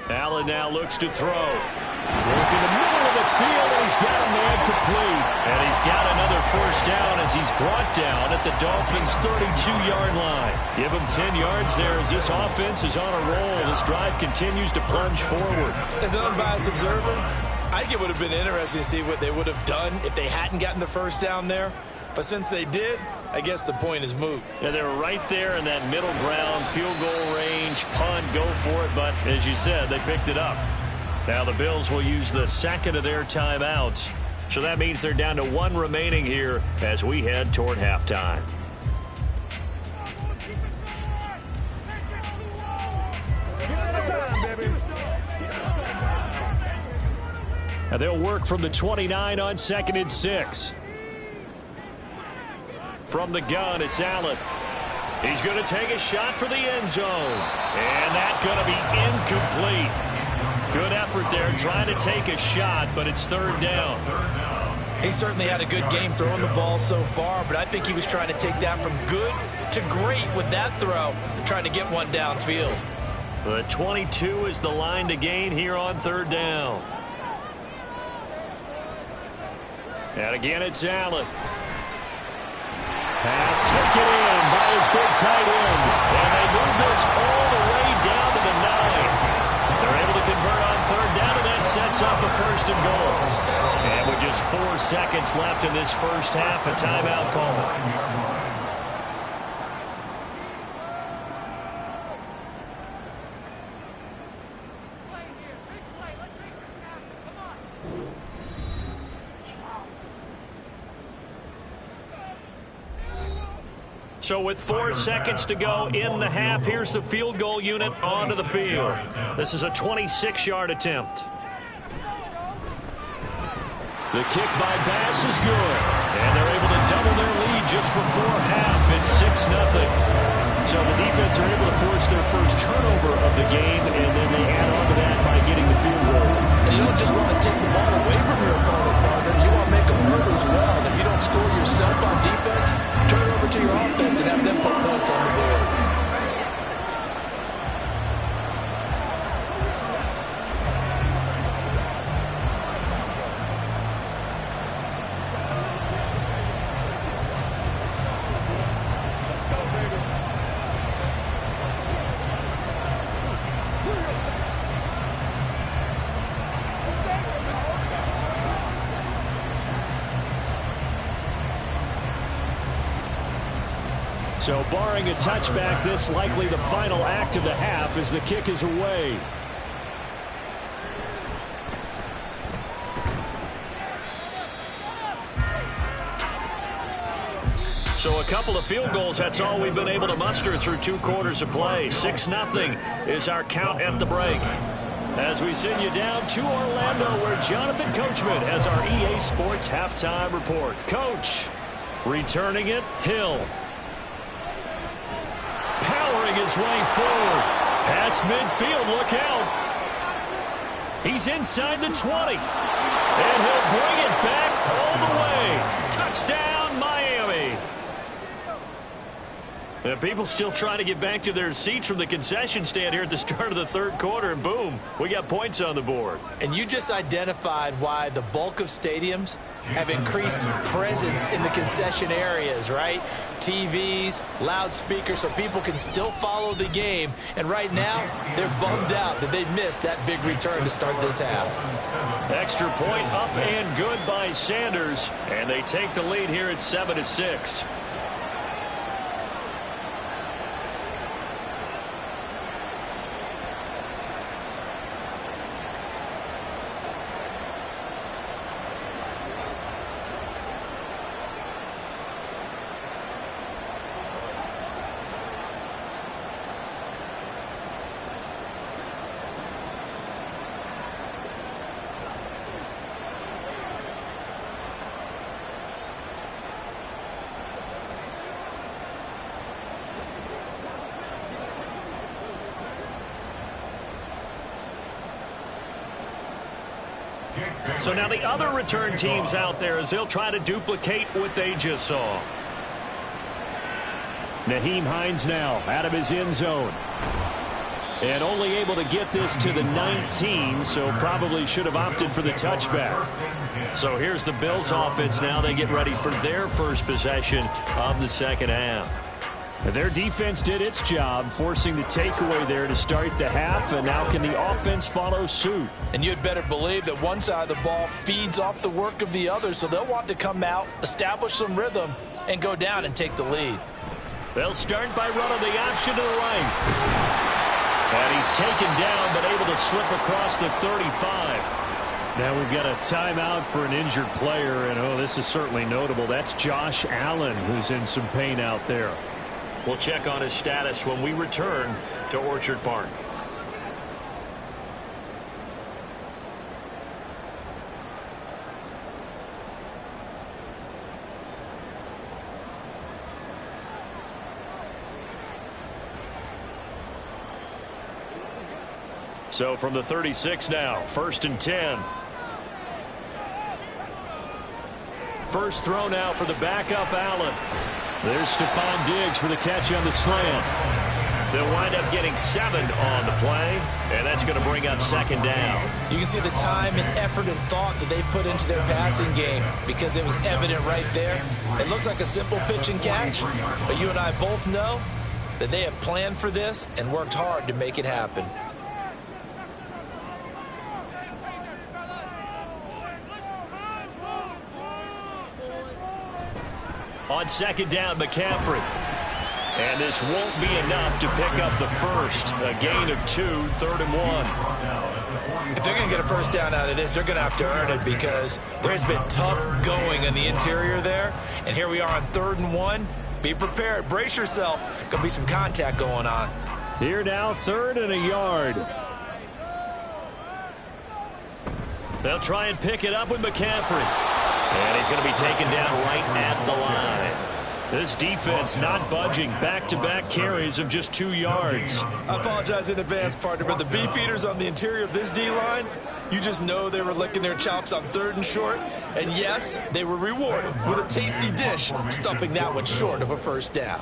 Allen now looks to throw. Work in the middle of the field, and he's got a man complete. And he's got another 1st down as he's brought down at the Dolphins' 32-yard line. Give him 10 yards there as this offense is on a roll. This drive continues to plunge forward.
As an unbiased observer, I think it would have been interesting to see what they would have done if they hadn't gotten the 1st down there. But since they did, I guess the point is moot.
Yeah, they were right there in that middle ground, field goal range, punt, go for it. But as you said, they picked it up. Now the Bills will use the 2nd of their timeouts. So that means they're down to 1 remaining here as we head toward halftime. And they'll work from the 29 on 2nd and 6. From the gun, it's Allen. He's going to take a shot for the end zone. And that's going to be incomplete. Good effort there trying to take a shot, but it's 3rd down.
He certainly had a good game throwing the ball so far, but I think he was trying to take that from good to great with that throw, trying to get one downfield.
The 22 is the line to gain here on 3rd down. And again, it's Allen. Pass taken in by his big tight end. And they move this all the way down to the 9. They're able to convert on third down, and that sets up a first and goal. And with just 4 seconds left in this first half, a timeout call. So with 4 seconds to go in the half, here's the field goal unit onto the field. This is a 26-yard attempt. The kick by Bass is good. And they're able to double their lead just before half. It's 6-0. So the defense are able to force their first turnover of the game, and then they add on to that by getting the field goal.
And you don't just want to take the ball away from your opponent, partner. You want to make them hurt as well. And if you don't score yourself on defense, turn it over to your offense and have them put points on the board.
So barring a touchback, this likely the final act of the half as the kick is away. So a couple of field goals, that's all we've been able to muster through 2 quarters of play. 6-0 is our count at the break. As we send you down to Orlando, where Jonathan Coachman has our EA Sports halftime report. Coach, returning it, Hill. Powering his way forward. Past midfield, look out. He's inside the 20. And he'll bring it back all the way. Touchdown, Miami. And people still trying to get back to their seats from the concession stand here at the start of the third quarter, and boom, we got points on the board.
And you just identified why the bulk of stadiums have increased presence in the concession areas, right? TVs, loudspeakers, so people can still follow the game. And right now, they're bummed out that they missed that big return to start this half.
Extra point up and good by Sanders, and they take the lead here at 7-6. So now the other return teams out there as they'll try to duplicate what they just saw. Nyheim Hines now out of his end zone. And only able to get this to the 19, so probably should have opted for the touchback. So here's the Bills offense now. They get ready for their first possession of the second half. Their defense did its job, forcing the takeaway there to start the half, and now can the offense follow suit?
And you'd better believe that one side of the ball feeds off the work of the other, so they'll want to come out, establish some rhythm, and go down and take the lead.
They'll start by running the option to the right. And he's taken down, but able to slip across the 35. Now we've got a timeout for an injured player, and oh, this is certainly notable. That's Josh Allen, who's in some pain out there. We'll check on his status when we return to Orchard Park. So from the 36 now, 1st and 10. First throw now for the backup Allen. There's Stephon Diggs for the catch on the slant.
They'll wind up getting 7 on the play, and that's going to bring up second down.
You can see the time and effort and thought that they put into their passing game because it was evident right there. It looks like a simple pitch and catch, but you and I both know that they have planned for this and worked hard to make it happen.
On second down, McCaffrey. And this won't be enough to pick up the first. A gain of 2, 3rd and 1.
If they're going to get a first down out of this, they're going to have to earn it because there's been tough going in the interior there. And here we are on 3rd and 1. Be prepared. Brace yourself. Going to be some contact going on.
Here now, 3rd and a yard.
They'll try and pick it up with McCaffrey. And he's going to be taken down right at the line. This defense not budging. Back-to-back carries of just 2 yards.
I apologize in advance, partner, but the beefeaters on the interior of this D-line, you just know they were licking their chops on 3rd and short. And yes, they were rewarded with a tasty dish, stuffing that one short of a first down.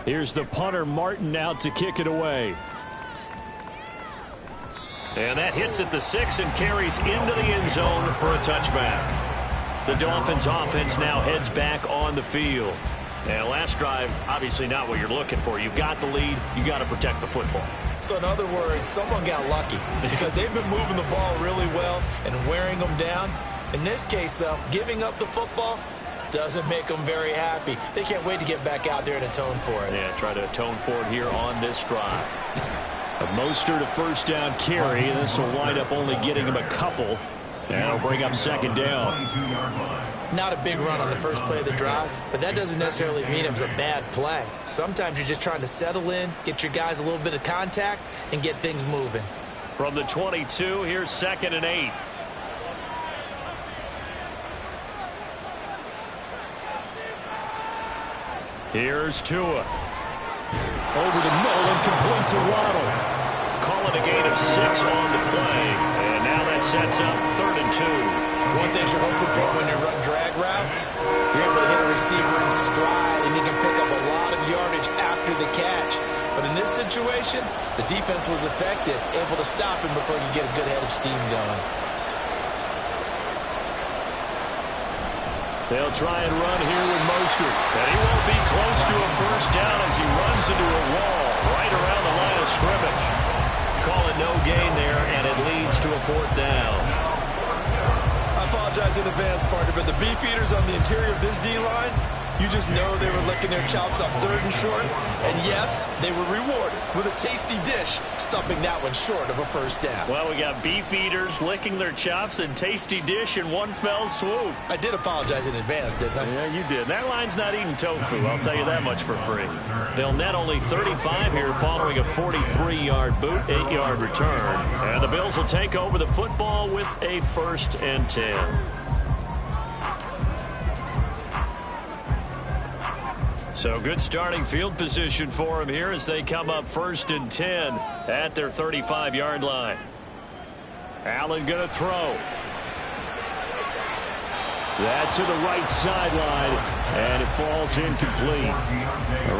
Here's the punter, Martin, out to kick it away.
And that hits at the 6 and carries into the end zone for a touchback. The Dolphins offense now heads back on the field. And last drive, obviously not what you're looking for. You've got the lead. You got to protect the football.
So in other words, someone got lucky because they've been moving the ball really well and wearing them down. In this case, though, giving up the football doesn't make them very happy. They can't wait to get back out there and atone for it.
Yeah, try to atone for it here on this drive.
A Mostert a first down carry. This will wind up only getting him a couple. And it'll bring up second down.
Not a big run on the first play of the drive, but that doesn't necessarily mean it was a bad play. Sometimes you're just trying to settle in, get your guys a little bit of contact, and get things moving.
From the 22, here's 2nd and 8.
Here's Tua. Over the middle and complete to Waddle.
Calling a gain of 6 on the play. And now that sets up 3rd and 2.
One thing you're hoping for when you run drag routes, you're able to hit a receiver in stride, and he can pick up a lot of yardage after the catch. But in this situation, the defense was effective, able to stop him before you get a good head of steam going.
They'll try and run here with Mostert.
And he won't be close to a first down as he runs into a wall right around the line of scrimmage. Call it no gain there, and it leads to a 4th down.
I apologize in advance, partner, but the beefeaters on the interior of this D-line, you just know they were licking their chops on 3rd and short. And yes, they were rewarded with a tasty dish, stuffing that one short of a first down.
Well, we got beefeaters licking their chops and tasty dish in one fell swoop.
I did apologize in advance, didn't I?
Yeah, you did. That line's not eating tofu, I'll tell you that much for free. They'll net only 35 here following a 43-yard boot, 8-yard return. And the Bills will take over the football with a 1st and 10. So good starting field position for them here as they come up 1st and 10 at their 35-yard line. Allen going to throw.
That to the right sideline, and it falls incomplete.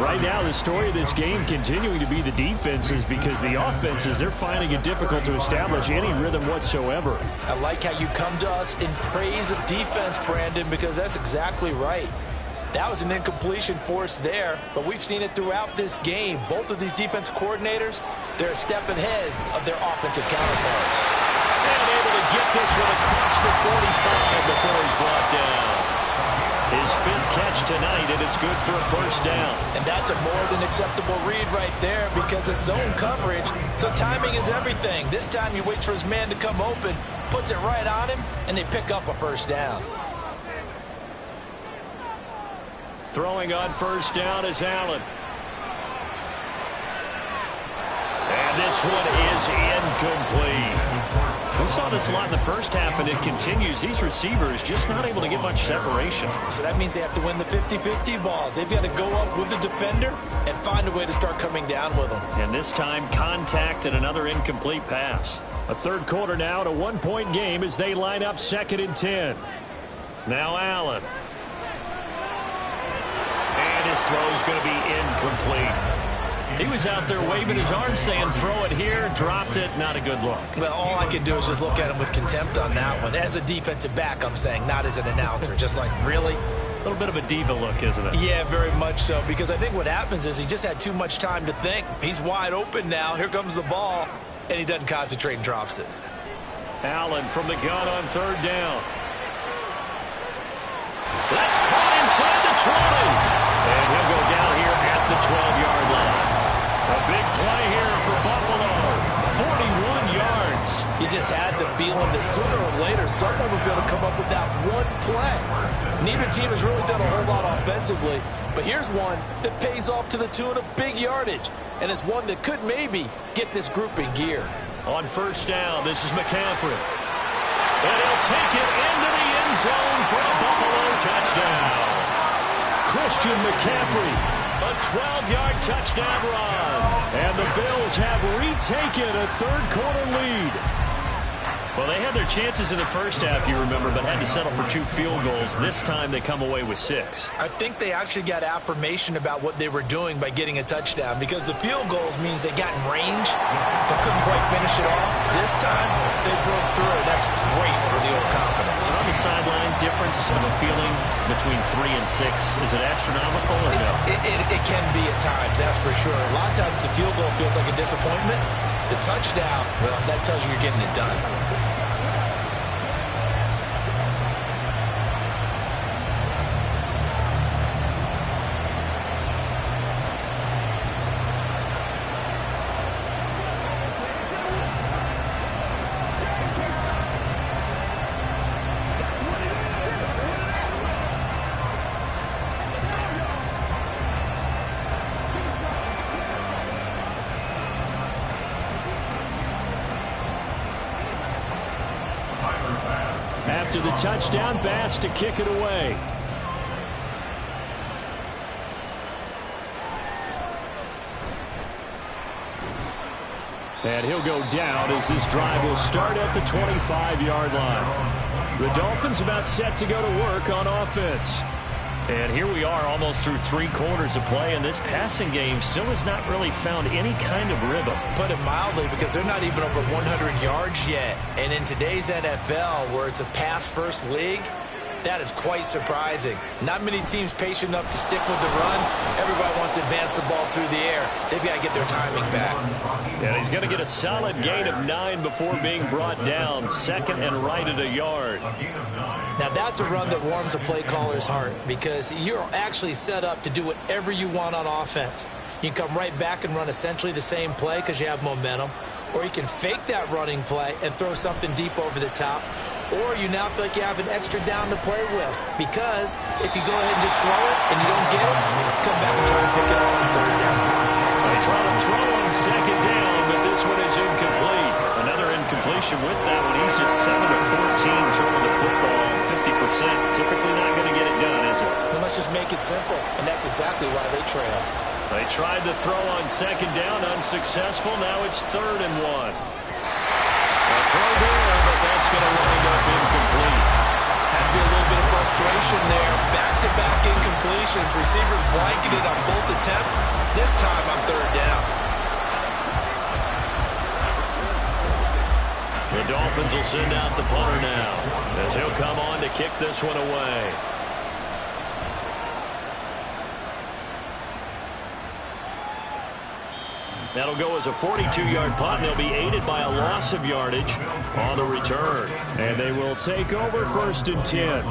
Right now, the story of this game continuing to be the defenses because the offenses, they're finding it difficult to establish any rhythm whatsoever.
I like how you come to us in praise of defense, Brandon, because that's exactly right. That was an incompletion forced there, but we've seen it throughout this game. Both of these defense coordinators, they're a step ahead of their offensive counterparts.
And able to get this one across the 45 before he's brought down. His 5th catch tonight, and it's good for a first down.
And that's a more than acceptable read right there because it's zone coverage, so timing is everything. This time he waits for his man to come open, puts it right on him, and they pick up a first down.
Throwing on first down is Allen. And this one is incomplete.
We saw this a lot in the first half, and it continues. These receivers just not able to get much separation.
So that means they have to win the 50-50 balls. They've got to go up with the defender and find a way to start coming down with them.
And this time, contact and another incomplete pass. A 3rd quarter now, and a 1-point game as they line up 2nd and 10.
Now Allen. And his This throw is going to be incomplete. He was out there waving his arms saying, throw it here, dropped it, not a good look.
Well, all I can do is just look at him with contempt on that one. As a defensive back, I'm saying, not as an announcer. Just like, really?
A little bit of a diva look, isn't it?
Yeah, very much so, because I think what happens is he just had too much time to think. He's wide open now. Here comes the ball, and he doesn't concentrate and drops it.
Allen from the gun on third down. That's caught inside the 20. And he'll go down here at the 12-yard line. A big play here for Buffalo. 41 yards.
You just had the feeling that sooner or later someone was going to come up with that one play. Neither team has really done a whole lot offensively, but here's one that pays off to the tune of big yardage, and it's one that could maybe get this group in gear.
On first down, this is McCaffrey. And he'll take it into the end zone for a Buffalo touchdown. Christian McCaffrey, a 12-yard touchdown run. And the Bills have retaken a third-quarter lead. Well, they had their chances in the first half, you remember, but had to settle for 2 field goals. This time they come away with 6.
I think they actually got affirmation about what they were doing by getting a touchdown, because the field goals means they got in range but couldn't quite finish it off. This time they broke through, and that's great for the old confidence.
On the sideline, difference of a feeling between 3 and 6, is it astronomical or no?
It can be at times, that's for sure. A lot of times the field goal feels like a disappointment. The touchdown, well, that tells you you're getting it done.
After the touchdown, Bass to kick it away. And he'll go down as this drive will start at the 25-yard line. The Dolphins about set to go to work on offense.
And here we are almost through 3 quarters of play, and this passing game still has not really found any kind of rhythm.
Put it mildly, because they're not even over 100 yards yet. And in today's NFL, where it's a pass-first league, that is quite surprising. Not many teams patient enough to stick with the run. Everybody wants to advance the ball through the air. They've got to get their timing back.
And he's going to get a solid gain of 9 before being brought down. Second and right at a yard.
Now, that's a run that warms a play caller's heart, because you're actually set up to do whatever you want on offense. You can come right back and run essentially the same play because you have momentum, or you can fake that running play and throw something deep over the top, or you now feel like you have an extra down to play with, because if you go ahead and just throw it and you don't get it, come back and try to pick it up on third down.
They try to throw on second down, but this one is incomplete. Another incompletion with that one. He's just 7 of 14 throwing the football. 50%. Typically not going to get it done, is it?
Well, let's just make it simple, and that's exactly why they trail.
They tried to throw on second down, unsuccessful. Now it's 3rd and 1. A throw there, but that's going to wind up incomplete.
Has to be a little bit of frustration there. Back-to-back incompletions. Receivers blanketed on both attempts. This time on 3rd down.
The Dolphins will send out the punter now, as he'll come on to kick this one away. That'll go as a 42-yard punt, and they'll be aided by a loss of yardage on the return.
And they will take over 1st and 10.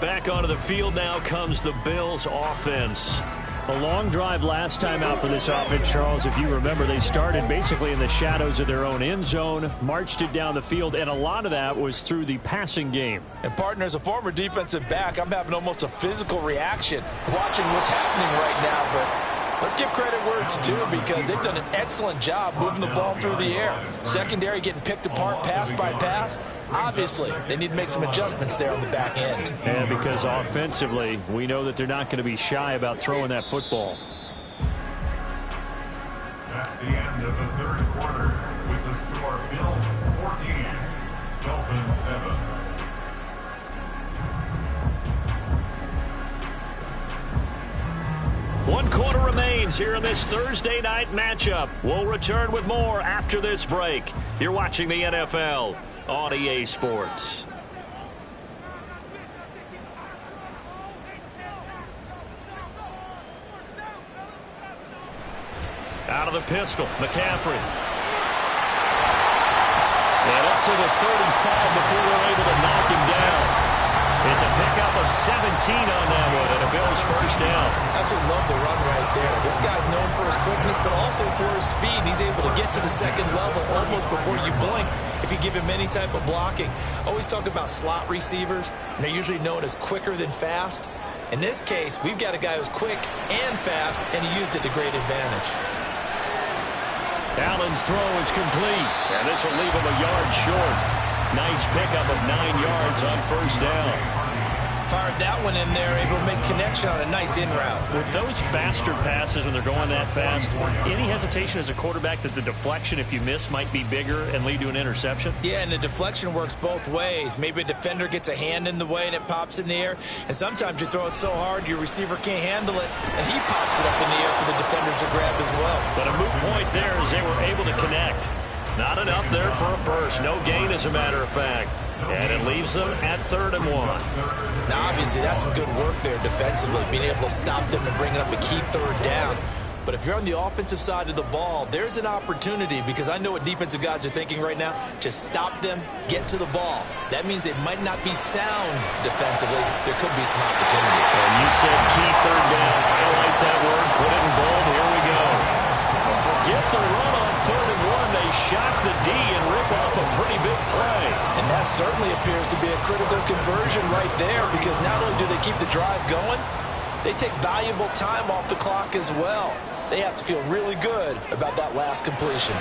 Back onto the field now comes the Bills offense.
A long drive last time out for this offense, Charles. If you remember, they started basically in the shadows of their own end zone, marched it down the field, and a lot of that was through the passing game.
And, partner, as a former defensive back, I'm having almost a physical reaction watching what's happening right now. But let's give credit where it's due, because they've done an excellent job moving the ball through the air. Secondary getting picked apart pass by pass. Obviously, they need to make some adjustments there on the back end.
And because offensively, we know that they're not going to be shy about throwing that football.
That's the end of the 3rd quarter with the score Bills 14, Dolphins 7.
1 quarter remains here in this Thursday night matchup. We'll return with more after this break. You're watching the NFL on EA Sports. Out of the pistol, McCaffrey. And up to the 35 before they're able to knock him down. It's a pickup of 17 on that one, and a Bills first down.
Absolutely love the run right there. This guy's known for his quickness, but also for his speed. He's able to get to the second level almost before you blink if you give him any type of blocking. Always talk about slot receivers, and they're usually known as quicker than fast. In this case, we've got a guy who's quick and fast, and he used it to great advantage.
Allen's throw is complete, and this will leave him a yard short. Nice pickup of 9 yards on first down.
Fired that one in there, able to make connection on a nice in route.
With those faster passes when they're going that fast, any hesitation as a quarterback that the deflection, if you miss, might be bigger and lead to an interception?
Yeah, and the deflection works both ways. Maybe a defender gets a hand in the way and it pops in the air, and sometimes you throw it so hard your receiver can't handle it, and he pops it up in the air for the defenders to grab as well.
But a moot point there as they were able to connect. Not enough there for a first. No gain, as a matter of fact. And it leaves them at 3rd and 1.
Now, obviously, that's some good work there defensively, being able to stop them and bring up a key 3rd down. But if you're on the offensive side of the ball, there's an opportunity, because I know what defensive guys are thinking right now. Just stop them, get to the ball. That means they might not be sound defensively. There could be some opportunities.
And you said key 3rd down. Highlight that word. Put it in bold. Here we go. Forget the run on 3rd and 1. They shock the D and rip off a pretty big play.
And that certainly appears to be a critical conversion right there, because not only do they keep the drive going, they take valuable time off the clock as well. They have to feel really good about that last completion.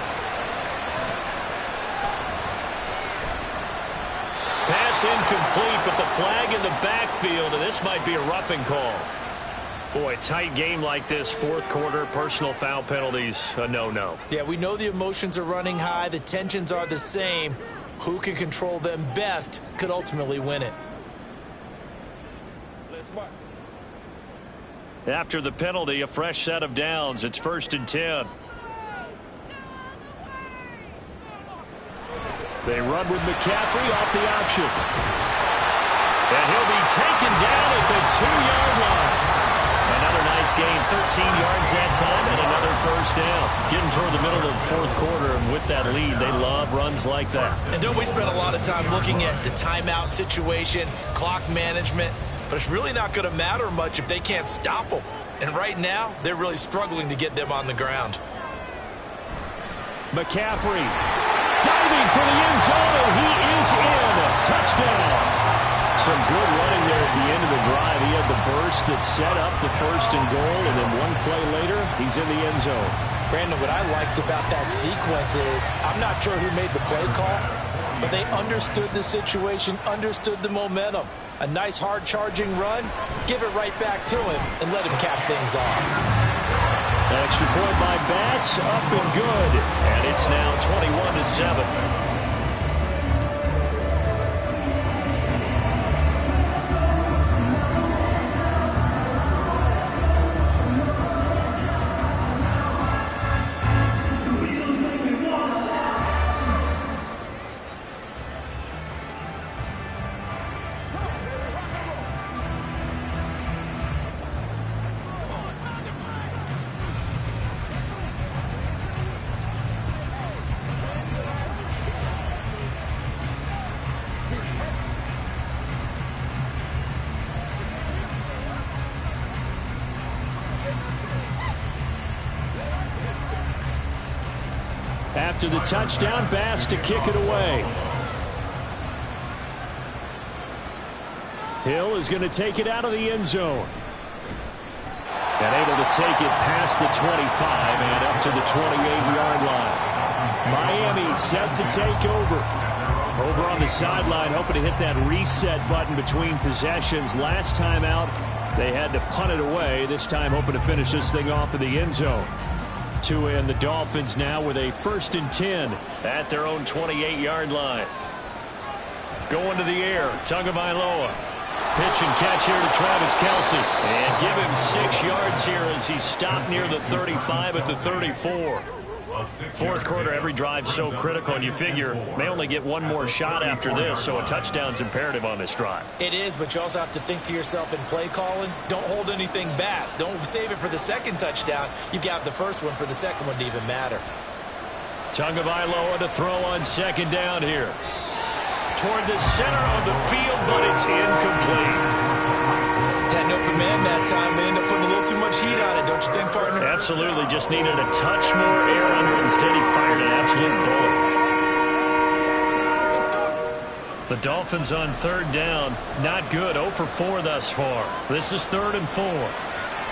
Pass incomplete, but the flag in the backfield, and this might be a roughing call.
Boy, tight game like this, 4th quarter, personal foul penalties, a no-no.
Yeah, we know the emotions are running high. The tensions are the same. Who can control them best could ultimately win it.
After the penalty, a fresh set of downs. It's 1st and 10.
They run with McCaffrey off the option.
And he'll be taken down at the 2-yard line. Another nice gain, 13 yards that time, and another first down.
Getting toward the middle of the 4th quarter, and with that lead, they love runs like that.
And don't we spend a lot of time looking at the timeout situation, clock management, but it's really not going to matter much if they can't stop them. And right now, they're really struggling to get them on the ground.
McCaffrey diving for the end zone, and he is in. Touchdown. Some good running there at the end of the drive. He had the burst that set up the 1st and goal, and then one play later, he's in the end zone.
Brandon, what I liked about that sequence is, I'm not sure who made the play call, but they understood the situation, understood the momentum. A nice hard-charging run, give it right back to him, and let him cap things off.
Extra point by Bass, up and good.
And it's now 21-7.
After the touchdown, Bass to kick it away. Hill is going to take it out of the end zone. And able to take it past the 25 and up to the 28-yard line. Miami set to take over. Over on the sideline, hoping to hit that reset button between possessions. Last time out, they had to punt it away. This time hoping to finish this thing off in the end zone. To end the Dolphins now with a 1st and 10
at their own 28-yard line. Going to the air, Tagovailoa.
Pitch and catch here to Travis Kelce. And give him 6 yards here as he stopped near the 35 at the 34. Fourth quarter, every drive so critical, and you figure they only get one more shot after this, so a touchdown's imperative on this drive.
It is, but you also have to think to yourself in play calling, don't hold anything back. Don't save it for the second touchdown. You got the first one for the second one to even matter.
Tagovailoa to throw on second down here. Toward the center of the field, but it's incomplete.
Had an open man that time, but ended up putting a little too much heat on it, don't you think, partner?
Absolutely, just needed a touch more air under it. Instead, he fired an absolute bullet. The Dolphins on third down, not good, 0 for 4 thus far. This is 3rd and 4.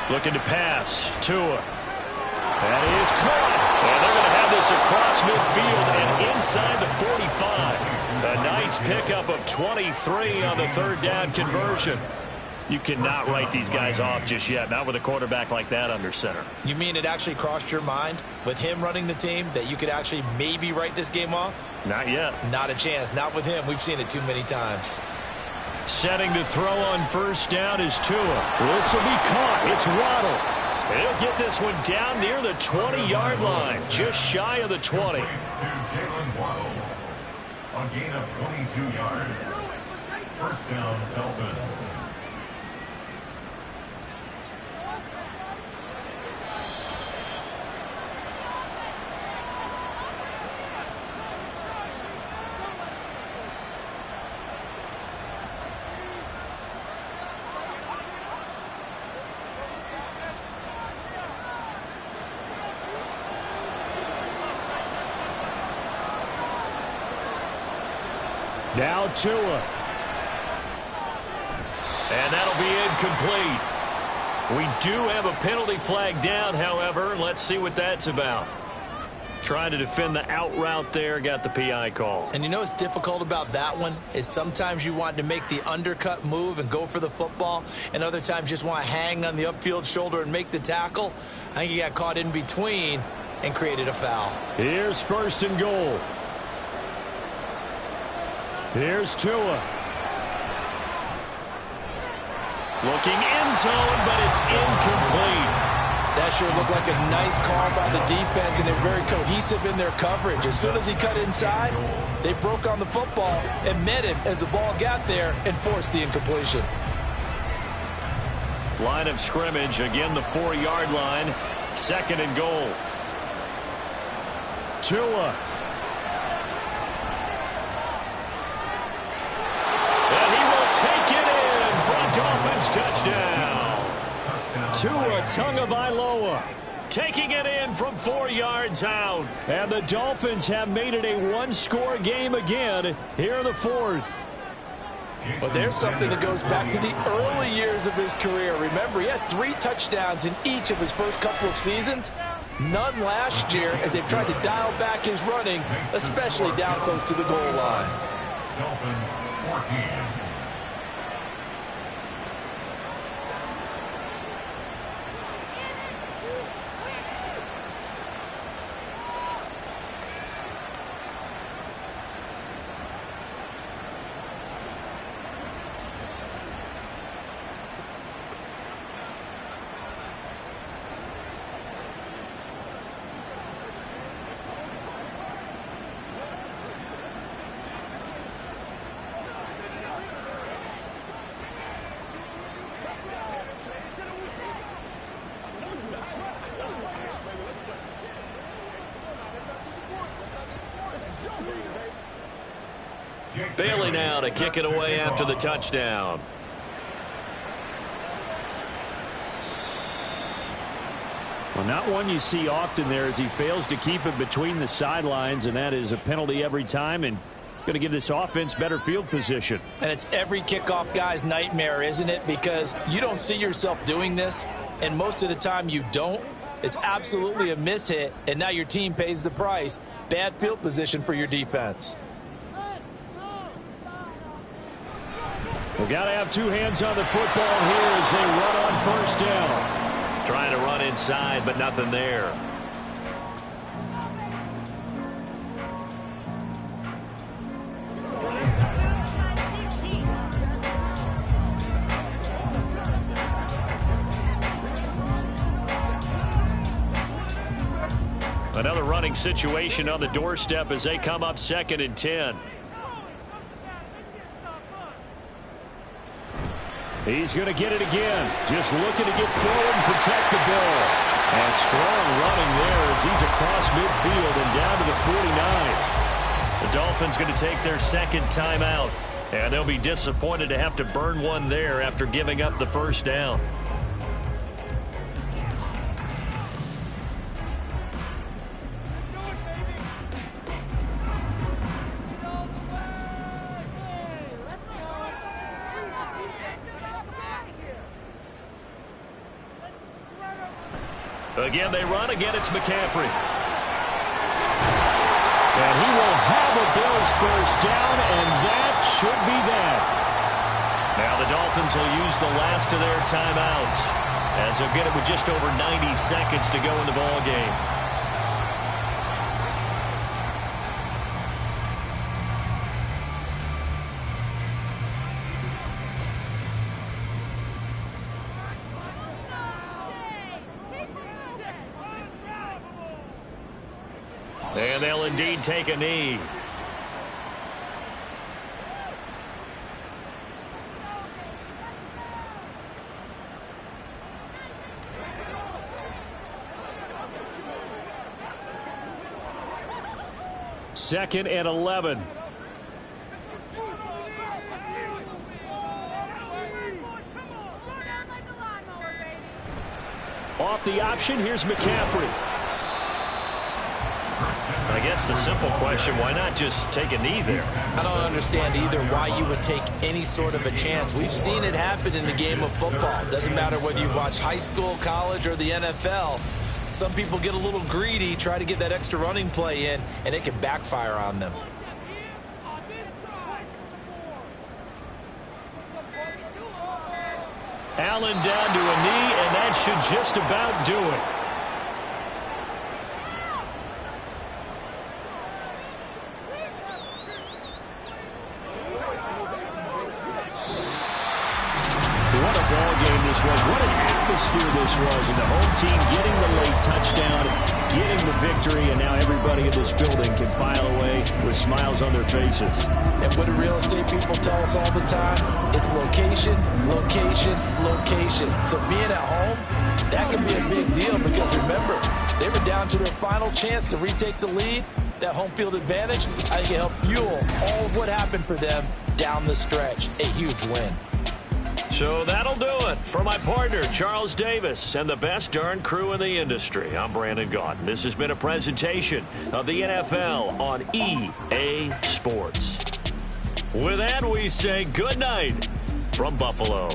Looking to pass, Tua. That is caught. And they're going to have this across midfield and inside the 45. A nice pickup of 23 on the third down conversion. You cannot write these guys off just yet, not with a quarterback like that under center.
You mean it actually crossed your mind with him running the team that you could actually maybe write this game off?
Not yet.
Not a chance. Not with him. We've seen it too many times.
Setting to throw on first down is Tua. This will be caught. It's Waddle. He'll get this one down near the 20-yard line, just shy of the 20.
To Jalen Waddle. A gain of 22 yards. First down, Dolphins.
Now Tua. And that'll be incomplete. We do have a penalty flag down, however. Let's see what that's about. Trying to defend the out route there, got the PI call.
And you know what's difficult about that one is sometimes you want to make the undercut move and go for the football, and other times just want to hang on the upfield shoulder and make the tackle. I think he got caught in between and created a foul.
Here's 1st and goal. Here's Tua. Looking end zone, but it's incomplete.
That sure looked like a nice call by the defense, and they're very cohesive in their coverage. As soon as he cut inside, they broke on the football and met him as the ball got there and forced the incompletion.
Line of scrimmage, again the 4-yard line. 2nd and goal. Tua. And he will take it in for a Dolphins touchdown. Tua Tagovailoa taking it in from 4 yards out. And the Dolphins have made it a one-score game again here in the 4th.
But there's something that goes back to the early years of his career. Remember, he had 3 touchdowns in each of his first couple of seasons. None last year as they've tried to dial back his running, especially down close to the goal line.
Dolphins 14.
Bailey now to kick it away after the touchdown.
Well, not one you see often there as he fails to keep it between the sidelines, and that is a penalty every time, and going to give this offense better field position.
And it's every kickoff guy's nightmare, isn't it? Because you don't see yourself doing this, and most of the time you don't. It's absolutely a mishit, and now your team pays the price. Bad field position for your defense.
We've got to have 2 hands on the football here as they run on first down.
Trying to run inside, but nothing there. Another running situation on the doorstep as they come up 2nd and 10.
He's going to get it again. Just looking to get forward and protect the ball. And strong running there as he's across midfield and down to the 49.
The Dolphins going to take their 2nd timeout. And they'll be disappointed to have to burn one there after giving up the first down. Again, they run. Again, it's McCaffrey.
And he will have a Bills first down, and that should be that.
Now the Dolphins will use the last of their timeouts as they'll get it with just over 90 seconds to go in the ball game. And they'll indeed take a knee.
Second and 11. Off the option, here's McCaffrey.
I guess the simple question, why not just take a knee there?
I don't understand either why you would take any sort of a chance. We've seen it happen in the game of football. Doesn't matter whether you watch high school, college, or the NFL. Some people get a little greedy, try to get that extra running play in, and it can backfire on them.
Allen down to a knee, and that should just about do it.
What a ball game this was. What an atmosphere this was. And the home team getting the late touchdown, getting the victory, and now everybody in this building can file away with smiles on their faces.
And what do real estate people tell us all the time? It's location, location, location. So being at home, that can be a big deal because remember, they were down to their final chance to retake the lead. That home field advantage, I think it helped fuel all of what happened for them down the stretch. A huge win.
So that'll do it for my partner, Charles Davis, and the best darn crew in the industry. I'm Brandon Gaudin. This has been a presentation of the NFL on EA Sports. With that, we say good night from Buffalo.